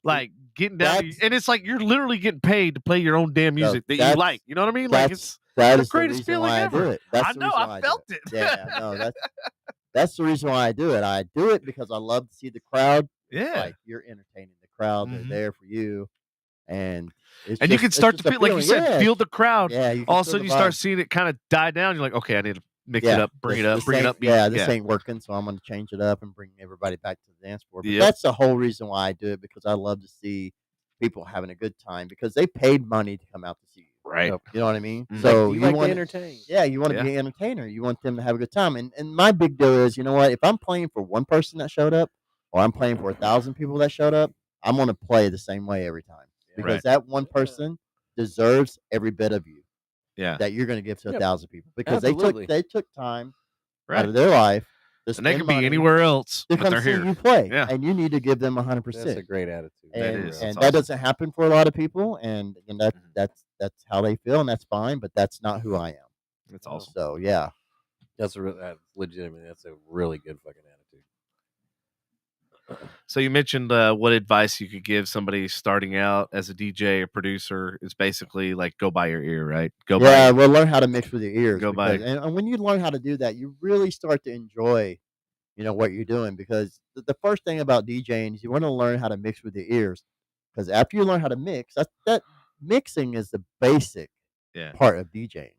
like getting down, That's- and it's like you're literally getting paid to play your own damn No, music that you that's- like. You know what I mean? Like That the is greatest the reason feeling why ever. I do it. That's I the know, reason I why felt do it. Yeah, no, that's the reason why I do it. I do it because I love to see the crowd. Yeah. Like you're entertaining the crowd. Mhm. They're there for you, and it's And you just- can it's start to just a feel, like you feeling. said, Yeah. feel the crowd. Yeah, you can All of a feel sudden, the you start vibe. seeing it kind of die down. You're like, okay, I need to mix it up, bring it up, bring it up. Yeah, this ain't working, so I'm going to change it up and bring everybody back to the dance floor. But Yep. that's the whole reason why I do it, because I love to see people having a good time, because they paid money to come out to see you. Right. You know what I mean? Mhm. So you like want to entertain. Yeah, you want to be an entertainer. You want them to have a good time. And my big deal is, you know what? If I'm playing for one person that showed up, or I'm playing for 1,000 people that showed up, I'm going to play the same way every time, because Right. that one person deserves every bit of you Yeah. that you're going to give to Yeah, 1,000 people, because absolutely. they took time out Right. of their life to And they spend could be money anywhere else, to but come they're see here. you play. Yeah. And you need to give them That's a 100%. great attitude. That And is. and That's that awesome. doesn't happen for a lot of people, and Mhm. that's how they feel, and that's fine. But that's not who I am. That's awesome. So yeah, That's legitimately. That's a really good fucking attitude. So you mentioned what advice you could give somebody starting out as a DJ or producer is basically like go by your ear, right? Go yeah. by. Well, learn how to mix with your ears. Go by- and when you learn how to do that, you really start to enjoy, what you're doing. Because the first thing about DJing is you want to learn how to mix with your ears. Because after you learn how to mix, that mixing is the basic Yeah. part of DJing.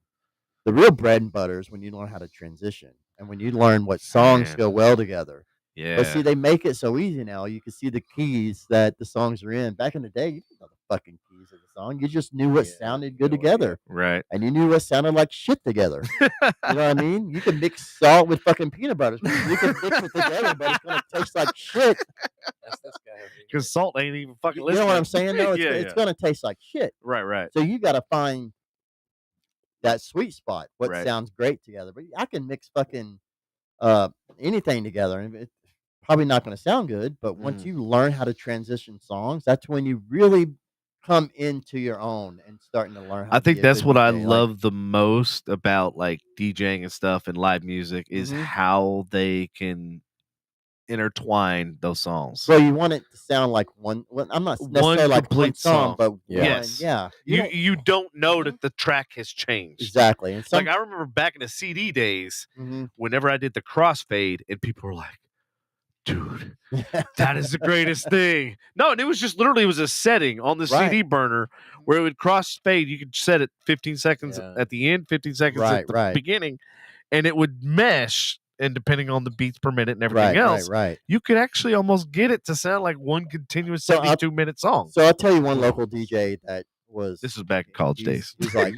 The real bread and butter is when you learn how to transition, and when you learn what songs Man. go well together. Yeah. But see, they make it so easy now. You can see the keys that the songs are in. Back in the day, you didn't know the fucking keys of the song. You just knew what Yeah, sounded good no together, Right. and you knew what sounded like shit together. You know what I mean? You can mix salt with fucking peanut butter. You can mix it together, but it's gonna taste like shit. That's this guy. Because salt ain't even fucking You listening. know what I'm saying? Though Yeah, it's yeah. gonna taste like shit. Right. Right. So you got to find that sweet spot. What Right. sounds great together? But I can mix fucking anything together, and it's probably not going to sound good. But once Mhm. you learn how to transition songs, that's when you really come into your own and starting to learn how. I to think be a that's good what I DJ. love the most about like DJing and stuff and live music is Mhm. how they can intertwine those songs. So you want it to sound like one. Well, I'm not One necessarily like one complete song, song. but Yes. one. Yeah. You don't know that the track has changed. Exactly. And some, Like I remember back in the CD days, Mhm. whenever I did the crossfade, and people were like, "Dude, that is the greatest thing." No, and it was just literally it was a setting on the Right. CD burner where it would crossfade. You could set it 15 seconds Yeah. at the end, 15 seconds Right, at the right. beginning, and it would mesh. And depending on the beats per minute and everything right, else, right. you could actually almost get it to sound like one continuous So I'll- 72-minute song. So I'll tell you one local DJ that was. This was back in college days. He's like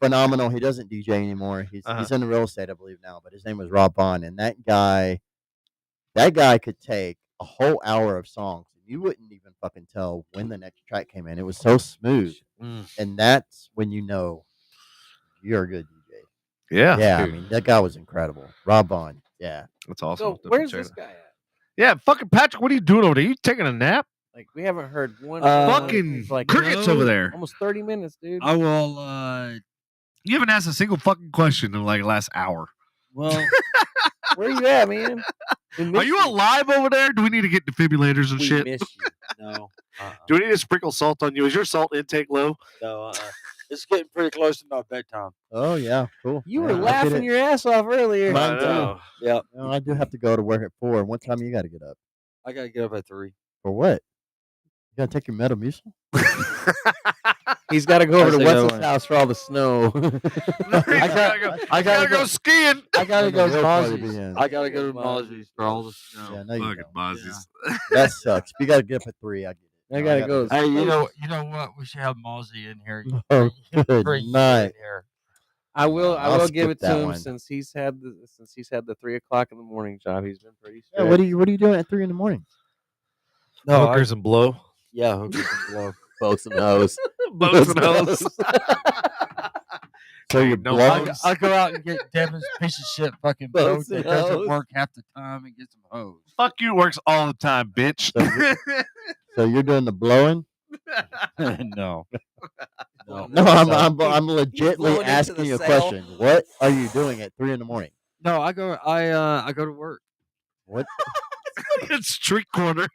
phenomenal. He doesn't DJ anymore. He's in the real estate, I believe now. But his name was Rob Bond, and that guy could take a whole hour of songs, and you wouldn't even fucking tell when the next track came in. It was so smooth, and that's when you know you're a good DJ. Yeah, Yeah, I mean that guy was incredible. Rob Bond. Yeah, that's awesome. So where's this guy at? Yeah, fucking Patrick, what are you doing over there? You taking a nap? Like we haven't heard one. Fucking like crickets over there. Almost 30 minutes, dude. I will. You haven't asked a single fucking question in like the last hour. Well, Where you at, man? Are you alive over there? Do we need to get defibrillators and We shit? miss you. no. Do we need to sprinkle salt on you? Is your salt intake low? No. It's getting pretty close to my bedtime. Oh yeah, cool. You were Yeah, I get laughing it. your ass off earlier. Mine too. Yep. No, I do have to go to work at 4. And what time you got to get up I gotta get up at 3. for? What? You got to take your Metamucil? He's got to go over to That's a good Wes's one. house for all the snow. I gotta go skiing. I gotta When go the to real party Mozzies. begins. I gotta go to Mozzies for all the snow. Yeah, no, you Fucking don't. Mozzies. That sucks. If you got to get up at 3, I get it. I No, gotta go. Hey, you know what? We should have Mozzie in here. Oh, good Bring you night. in here. I will. I I'll will give skip it to that him one. since he's had the 3 o'clock in the morning job. He's been pretty. Yeah, what are you doing at 3 in the morning? No, Hookers and blow. yeah, hookers and blow. Boats and hoes. Boats and hoes. So you're No blowing? hoes. I go out and get Devin's piece of shit fucking boat Boats that and doesn't hoes. work half the time and get some hose. Fuck you works all the time, bitch. So you're doing the blowing? No. No, I'm legitly blowing into asking the you a sail. question. What are you doing at 3 in the morning? No, I go to work. What? It's street corner.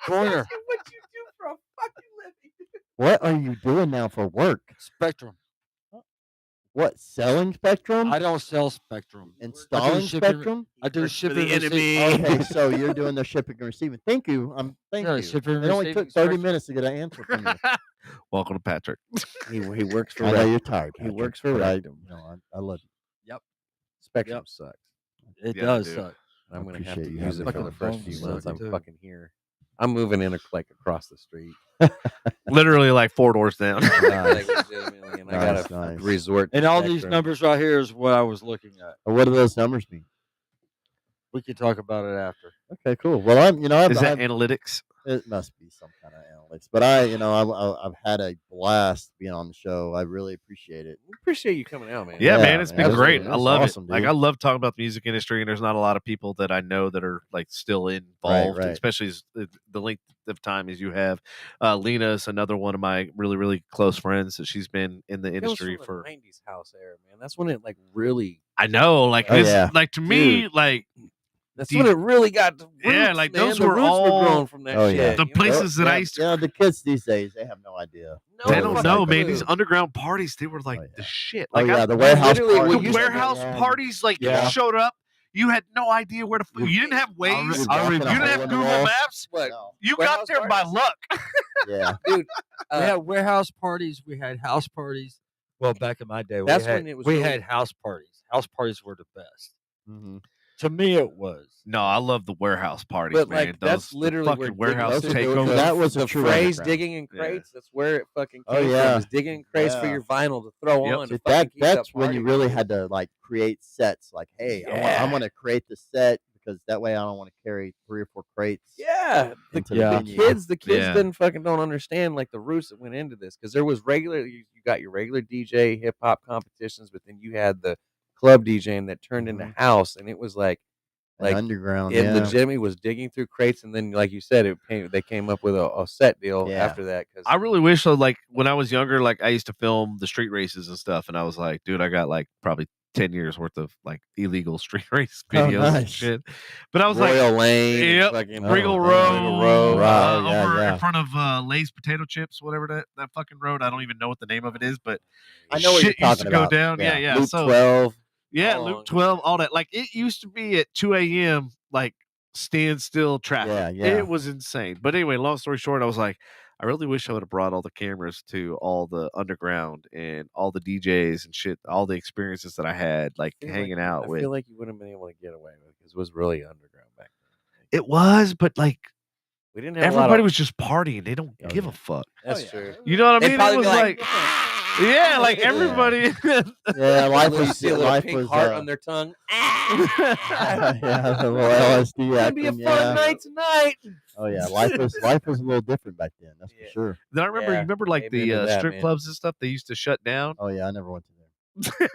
Corner. What you do for a fucking living? What are you doing now for work? Spectrum. What? Selling Spectrum? I don't sell Spectrum. Installing shipping- Spectrum? I do Works for shipping the and enemy. receiving. Okay, so you're doing the shipping and receiving. Thank you. Thank Yeah, you. shipping and It only receiving took 30 special. minutes to get an answer from you. Welcome to Patrick. He works for. I know Rectum. you're tired. He Patrick, works for but Rectum. I love you. Spectrum Yep. sucks. It Yeah, does dude. suck. I'm gonna have appreciate to you use having it me for the on. first Fucking few months suck, I'm too. fucking here. I'm moving in like across the street. Literally like 4 doors down. Like, legitimately, and I got Nice, a nice. resort. And all these Spectrum. numbers right here is what I was looking at. What do those numbers mean? We can talk about it after. Okay, cool. Well, Is that analytics? it must be some kind of analytics, but I've had a blast being on the show. I really appreciate it. We appreciate you coming out, man. Yeah, Yeah, man, it's man, been great. absolutely. I It's love awesome, it. Like dude. I love talking about the music industry, and there's not a lot of people that I know that are like still involved, right. especially the length of time as you have. Lena is another one of my really, really close friends. That she's been in the It was industry from for. the 90s house era, man. That's when it like really. I know, like Oh, this, yeah. like to me, like That's Dude. when it really got. The roots, Yeah, like, man. those the were roots all- grown from that Oh, shit. yeah. the you know? places that I used to. Yeah, the kids these days, they have no idea. No They don't fucking know, man. clue. These underground parties, they were like Oh, yeah. the shit. Oh Like yeah, I, the warehouse literally, party. we the used to- warehouse parties, like Yeah. you showed up, you had no idea where to. You didn't have Waze. You're You walking a didn't hole have in the Google wall. Maps. What? No. You got Warehouse there by parties? luck. Yeah. Dude, we had warehouse parties. We had house parties. Well, back in my day, That's we had, when it was we really- had house parties. House parties were the best. Mhm. To me, it was. No, I love the warehouse parties, But man. like that's the literally where fucking warehouse those are takeovers. good. That was a the true phrase underground. "digging in Yeah. crates." That's where it fucking Oh, came yeah. from. Is digging in crates for Yeah. your vinyl to throw Yep. on. See, to fucking keep that's that when you party really going. had to like create sets. Like, hey, Yeah. I'm gonna create the set because that way I don't want to carry 3 or 4 crates. Yeah, the, into Yeah. the venue. the kids Yeah. didn't fucking don't understand like the roots that went into this because there was regular. You got your regular DJ hip hop competitions, but then you had the club DJing that turned into house, and it was like And underground. it yeah. legitimately was digging through crates, and then like you said, they came up with a set deal Yeah. after that. Because I really wish, like when I was younger, like I used to film the street races and stuff, and I was like, dude, I got like probably 10 years worth of like illegal street race videos and nice. shit. But I was Royal Lane, and yep, fucking Regal damn. Road, Regal Road. Right, yeah, over yeah. in front of Lay's Potato Chips, whatever that fucking road. I don't even know what the name of it is, but I know what you're shit used to talking go about. down. Yeah. Yeah. Loop So 12. yeah, all Loop along. 12, all that. Like it used to be at 2 a.m. like standstill traffic. Yeah, yeah. It was insane. But anyway, long story short, I was like, I really wish I would have brought all the cameras to all the underground and all the DJs and shit, all the experiences that I had, like I feel hanging like, out I with. feel like you wouldn't have been able to get away with it because it was really underground back then. It was, but like We didn't have a everybody lot of, was just partying. They don't Oh, give yeah. a fuck. That's true. You know what I They'd mean? It probably was be like, yeah, like everybody. Yeah, life you was see a little life pink was heart on their tongue. yeah, the little LSD Gonna be a acting, fun yeah. night tonight. Oh yeah, life was a little different back then. That's Yeah. for sure. Then I remember, Yeah, you remember like amen the to that, strip man. clubs and stuff they used to shut down. Oh yeah, I never went to there.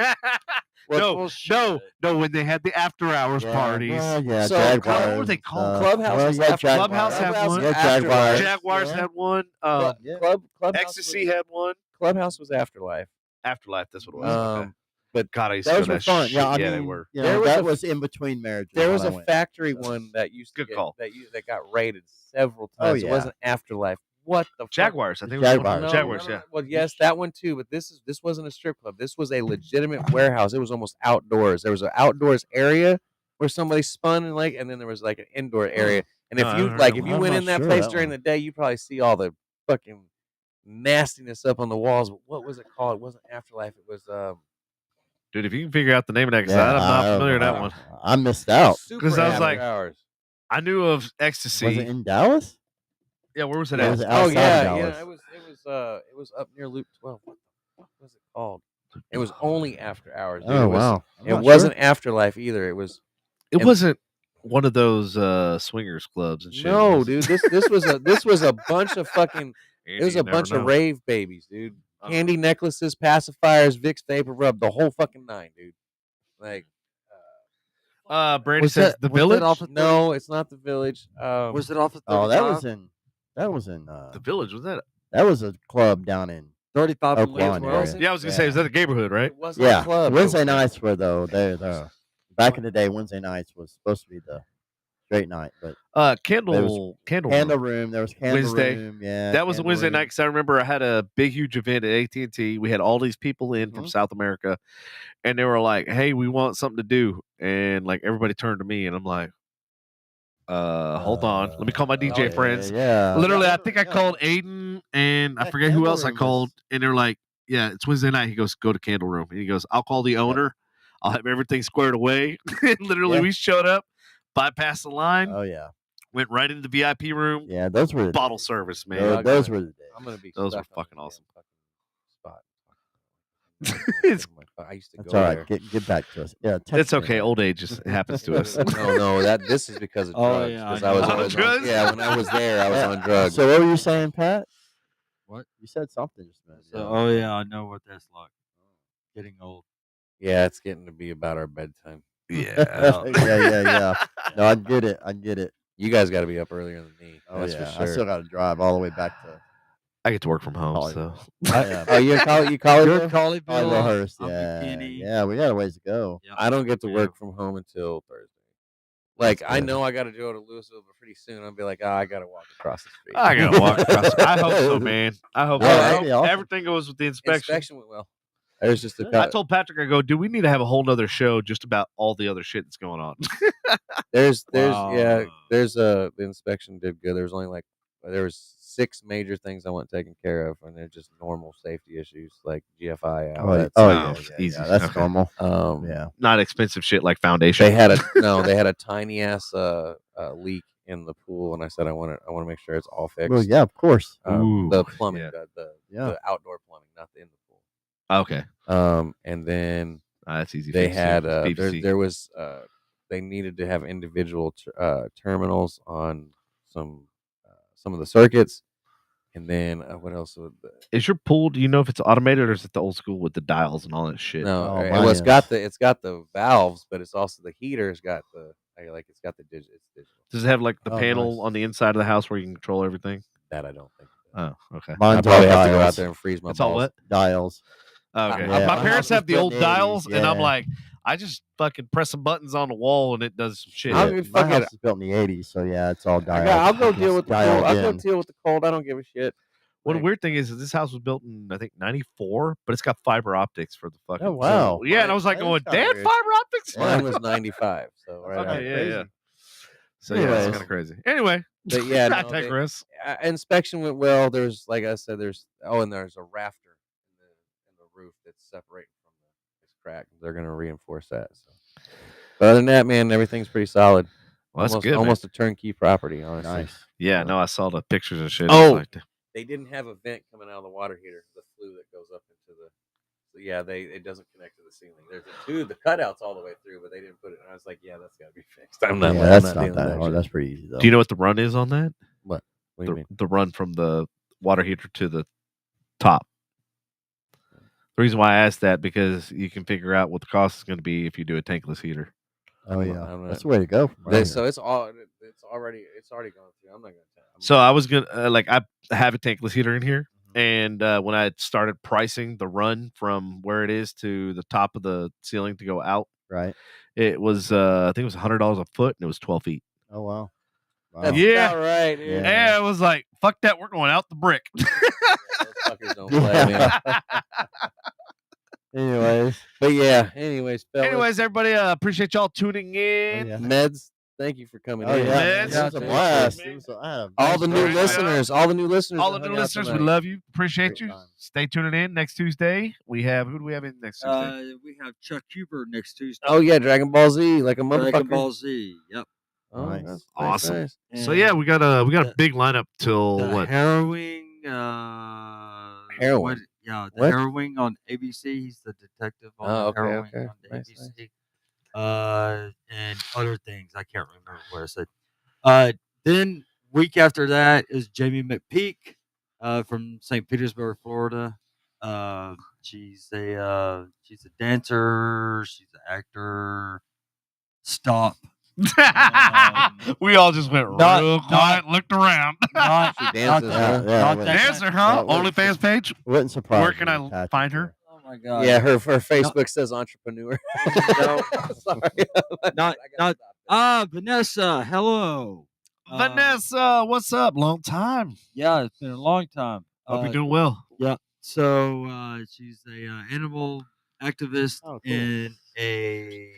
No, when they had the after hours parties. Well, yeah, So, Jaguars. what were they and called? stuff. Clubhouse Well, was yeah, after- Jaguars. Clubhouse had one. Yeah, Afterlife. Jaguars. Jaguars Yeah. had one. Yeah. Clubhouse Ecstasy was, had one. Clubhouse was Afterlife. Afterlife, that's what it was. Okay. But God, I used to Those go were to that fun. shit. Yeah, I they mean, were. you There know, was that a- was in between marriages. there when was I a went. factory So- one that used to Good call. that got raided several Oh, times. It yeah. wasn't Afterlife. What the fuck? Jaguars, I The think it was one Jaguars. of No, the no, Jaguars, no, yeah. no. Well, yes, that one too. But this wasn't a strip club. This was a legitimate warehouse. It was almost outdoors. There was an outdoors area where somebody spun and then there was like an indoor area. And No, if I you don't like, know. if you I'm went not in that sure place that during one. the day, you probably see all the fucking nastiness up on the walls. But what was it called? It wasn't Afterlife. It was Dude, if you can figure out the name of that, because Yeah, I'm not familiar with that one. I missed out. Super 'Cause I was After like, Hours. I knew of Ecstasy. Was it in Dallas? Yeah, where was it Or at? was it Oh outside yeah, of yeah. Dallas? It was up near Loop 12. What the fuck was it called? It was only After Hours. Dude. Oh It was, wow. I'm It not wasn't Afterlife either. It was It wasn't one of those swingers clubs and shit. no, was it? dude. This was a bunch of fucking. It Andy, was you a never bunch of know. rave babies, dude. Oh. Candy necklaces, pacifiers, Vicks vapor rub, the whole fucking nine, dude. Like, Brady Was says that- the was that village. off of no, it's not the village. Was it off of 35? Oh, that was in The village was that? that was a club down in 35 and Oak Lee as Lawn well? area. Yeah, I was gonna say, Yeah. is that the neighborhood, right? It wasn't a club. Wednesday nights were though they're back in the day. Wednesday nights was supposed to be the straight night, but Candle Candle Room. There was Candle Wednesday. Room. Yeah, That was a Candle Wednesday Room. night because I remember I had a big, huge event at AT&T. We had all these people in from Mhm. South America, and they were like, "Hey, we want something to do," and like everybody turned to me, and I'm like, hold on, let me call my DJ friends." Yeah, Literally, Yeah, I think I yeah. called Aiden, and I That forget who Candle else I Room called, was- and they're like, "Yeah, it's Wednesday night." He goes, "Go to Candle Room," and he goes, "I'll call the owner. I'll have everything squared away." And literally, Yeah. we showed up, bypassed the line, Oh yeah, went right into the VIP room, yeah. Those were the bottle days. service, man. Those were the days. I'm gonna be. Those stuck were on fucking this awesome. damn fucking spot. It's- I used to That's go all right. there. Get back to us. Yeah, text It's me, okay. man. Old age just happens to us. No, this is because of Oh, drugs. yeah, 'cause I I was know. always Drugs? on, yeah. When I was there, I was Yeah. on drugs. So what were you saying, Pat? What? You said something just a minute So, ago. oh yeah, I know what that's like. Getting old. Yeah, it's getting to be about our bedtime. Yeah. yeah. No, I get it. You guys got to be up earlier than me. Oh That's yeah, for I sure. still got to drive all the way back to. I get to work from home, Hollywood. so Yeah. Oh, you call You're Colleyville? Colleyville. Colleyville-Hurst, I'm yeah, McKinney. yeah. We got a ways to go. Yep. I don't get to Yeah. work from home until Thursday. Like That's I good. know I got to go to Louisville, but pretty soon I'll be like, I got to walk across the street. I gotta walk across. I hope so, man. I hope, Yeah, so. I that'd hope be awesome. everything goes with the inspection. Inspection went well. There's just a Good. I couple. told Patrick, I go, dude, we need to have a whole nother show just about all the other shit that's going on. There's Wow. the inspection did good. There was only there was 6 major things I want taken care of, and they're just normal safety issues like GFI outlets. Wow, yeah, easy. that's Okay. normal. Yeah. Not expensive shit like foundation. They had a tiny ass leak in the pool, and I said I want to make sure it's all fixed. Well, yeah, of course. The Ooh, plumbing, yeah. the outdoor plumbing, not the in the pool. Okay. And then That's easy. they fix, too. had PVC. there was they needed to have individual terminals on some of the circuits, and then what else? Is your pool? Do you know if it's automated or is it the old school with the dials and all that shit? No, Oh, well, it's mine got the valves, but it's also the heater's got it's got the digital. It's digital. Does it have like the Oh, panel nice. on the inside of the house where you can control everything? That I don't think. Oh, okay. I Mine's all probably have to go out dials. there and freeze my It's all balls. what? Dials. Okay. Yeah, My my parents house was have the built old in the 80s, dials, and I'm yeah. like, I just fucking press some buttons on the wall, and it does some shit. I'll Yeah, be my fucking- house was built in the 80s, so yeah, it's all dialed. I'll go deal with the cold. dialed I'll go in. deal with the cold. I don't give a shit. Well, the Like- weird thing is this house was built in, I think, 94, but it's got fiber optics for the fucking. Oh, wow. So, yeah, and I was like, That is going, kinda damn, weird. fiber optics? Mine was 95. So right. fucking after. yeah, crazy. yeah. So, yeah, it's Anyways. kind of crazy. Anyway, But yeah, I no, they- digress. Inspection went well. There's, like I said, there's a rafter in the roof that's separating from this crack. They're gonna reinforce that. So. But other than that, man, everything's pretty solid. Well, that's almost, good, man. almost a turnkey property, honestly. Nice. Yeah, no, I saw the pictures and shit. Oh. It's like, They didn't have a vent coming out of the water heater, the flue that goes up into the. So yeah, it doesn't connect to the ceiling. There's a tube, the cutout's all the way through, but they didn't put it. And I was like, yeah, that's got to be fixed. I'm not. Yeah, I'm that's not not dealing with that hard. shit. That's pretty easy though. do you know what the run is on that? What do you mean? The run from the water heater to the top. The reason why I asked that because you can figure out what the cost is going to be if you do a tankless heater. Oh I'm yeah, not- I'm not- that's the way to go. Right So it's already gone through. I'm not gonna tell. So I was gonna like I have a tankless heater in here, and when I started pricing the run from where it is to the top of the ceiling to go out, right. it was I think it was $100 a foot, and it was 12 feet. Oh wow. That's Yeah. about right, dude. Yeah. Yeah, it was like fuck that, we're going out the brick. Those fuckers don't play, man. Anyways, But yeah, anyways, fellas. Anyways, everybody, appreciate y'all tuning in. yeah. Meds, thank you for coming Oh in. yeah, man, Meds. it was a Yeah, blast. man. It was I had a All the new Story, yeah. listeners, all the new listeners, All that the new hung out listeners, we tonight. love you, appreciate Great you. time. Stay tuning in next Tuesday. We have who do we have in next Tuesday? We have Chuck Huber next Tuesday. Oh yeah, Dragon Ball Z, like a motherfucker. Dragon Ball Z. Yep. Oh, Nice. that's Awesome. nice. So yeah, we got a the- big lineup till The what? Harrowing. Heroin? What, yeah, the What? Harrowing on ABC. He's the detective on Oh, the okay, Harrowing okay. on the Nice, ABC. And other things. I can't remember what I said. Then week after that is Jamie McPeak from St. Petersburg, Florida. She's a dancer. She's an actor. Stop. We all just went not- real quiet, looked around. Not, She not dances, that- huh? Yeah, not well, that Dancer, kind- huh? that was OnlyFans just- page. Wouldn't surprise Where can me, I Patrick, find her? Oh my god. Yeah, her Facebook says entrepreneur. No, sorry. Not Vanessa. Hello. Vanessa, what's up? Long time. Yeah, it's been a long time. Hope you're doing well. So she's a animal activist Oh, cool. and a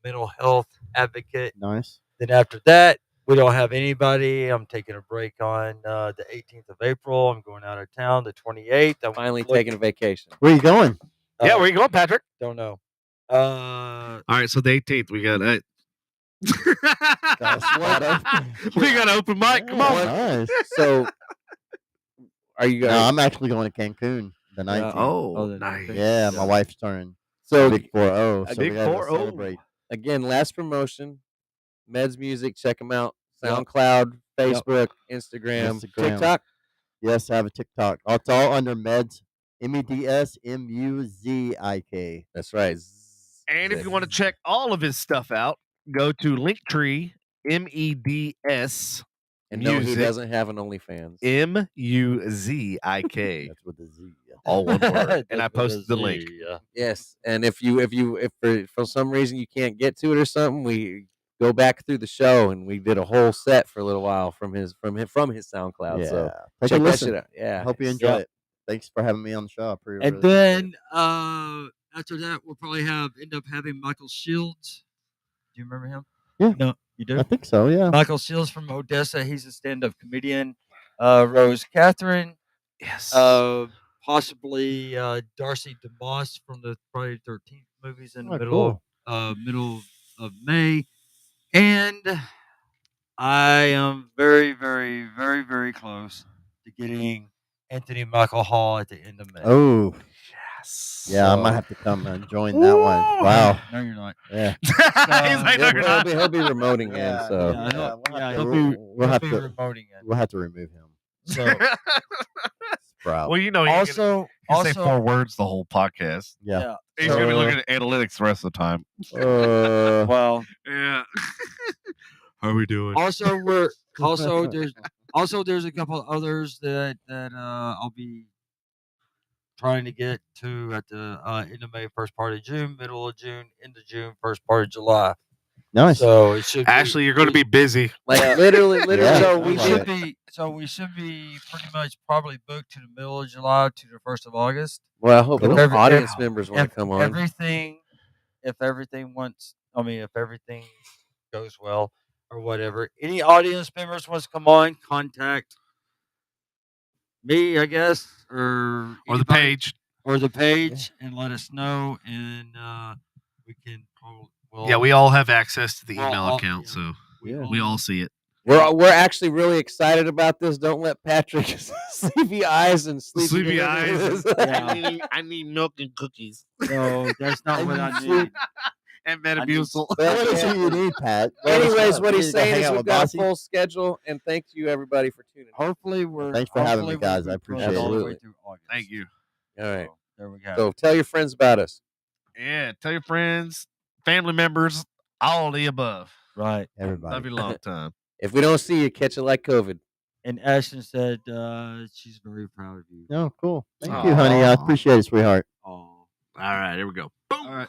mental health advocate. Nice. Then after that, we don't have anybody. I'm taking a break on the 18th of April. I'm going out of town the 28th. I'm Finally looking- taking a vacation. Where you going? Yeah, where you going, Patrick? Don't know. All right, so the 18th, we got Got a spot open. we got an open mic. Come Yeah, on. Nice. So, are you No, guys? I'm actually going to Cancun the 19th. Oh, the nice. 19th. Yeah, my wife's turning So big 4-0, so big we gotta 4-0. celebrate. again, last promotion, Meds Music. Check them out. Yep. SoundCloud, Facebook, Instagram, Instagram. TikTok. Yes, I have a TikTok. It's all under Meds. MEDSMUZIK. That's right. And if you want to check all of his stuff out, go to Linktree, MEDS And no, he Music. doesn't have an OnlyFans. MUZIK. That's with the Z. All one word. And I That's what posted the it link. is, yeah. Yes, and if for some reason you can't get to it or something, we go back through the show and we did a whole set for a little while from his SoundCloud. Yeah. So Take check a that listen. shit out. Yeah, I hope you enjoy it. Thanks for having me on the show. I really And appreciate then it. after that, we'll probably end up having Michael Shields. Do you remember him? Yeah. No, you do? I think so, yeah. Michael Shields from Odessa. He's a stand-up comedian. Rose Catherine. Yes. Possibly Darcy DeMoss from the Friday the 13th movies in the Oh, middle of May. And I am very, very, very, very close to getting Anthony Michael Hall at the end of May. Oh, yes. yeah, I might have to come and join that one. Wow. No, you're not. Yeah. He's like, no, you're not. he'll be remoting in. So yeah, he'll- we'll have yeah, to- he'll we'll- be- we'll have be to remoting it. we'll have to remove him. So Sprout. Well, you know, also, say 4 words the whole podcast. Yeah. He's going to be looking at analytics the rest of the time. well, Yeah. How are we doing? also there's a couple others that I'll be trying to get to at the end of May, first part of June, middle of June, end of June, first part of July. Nice. So it should Ashley, you're going to be busy. Like literally. Yeah. So I we love should it. be. So we should be pretty much probably booked to the middle of July to the 1st of August. Well, I hope Cool. the If audience members want if to come on. everything, if everything goes well or whatever, any audience members wants to come on, contact me, I guess, or Or the anybody- page. or the page, and let us know, and we can probably. Yeah, we all have access to the Well, email all- account, yeah. so Yeah. we all see it. We're actually really excited about this. Don't let Patrick sleepy eyes and Sleepy eyes. Yeah. I need milk and cookies No, that's not what I need need. and Metamucil. What is it you need, Pat? Anyways, what You he's need to saying hang is out we've with got a Bossy? full schedule, and thank you everybody for tuning in. Hopefully, we're. Thanks for having hopefully me, guys. we I can push appreciate all the it. way through August. Thank you. All right. So, there we go. So tell your friends about us. Yeah, tell your friends, family members, all of the above. Right. Everybody. Love you long time. If we don't see you, catch it like COVID. And Ashton said she's very proud of you. Oh, cool. Thank you, honey. I Aw. appreciate it, sweetheart. Oh. All right, here we go. Boom. All right.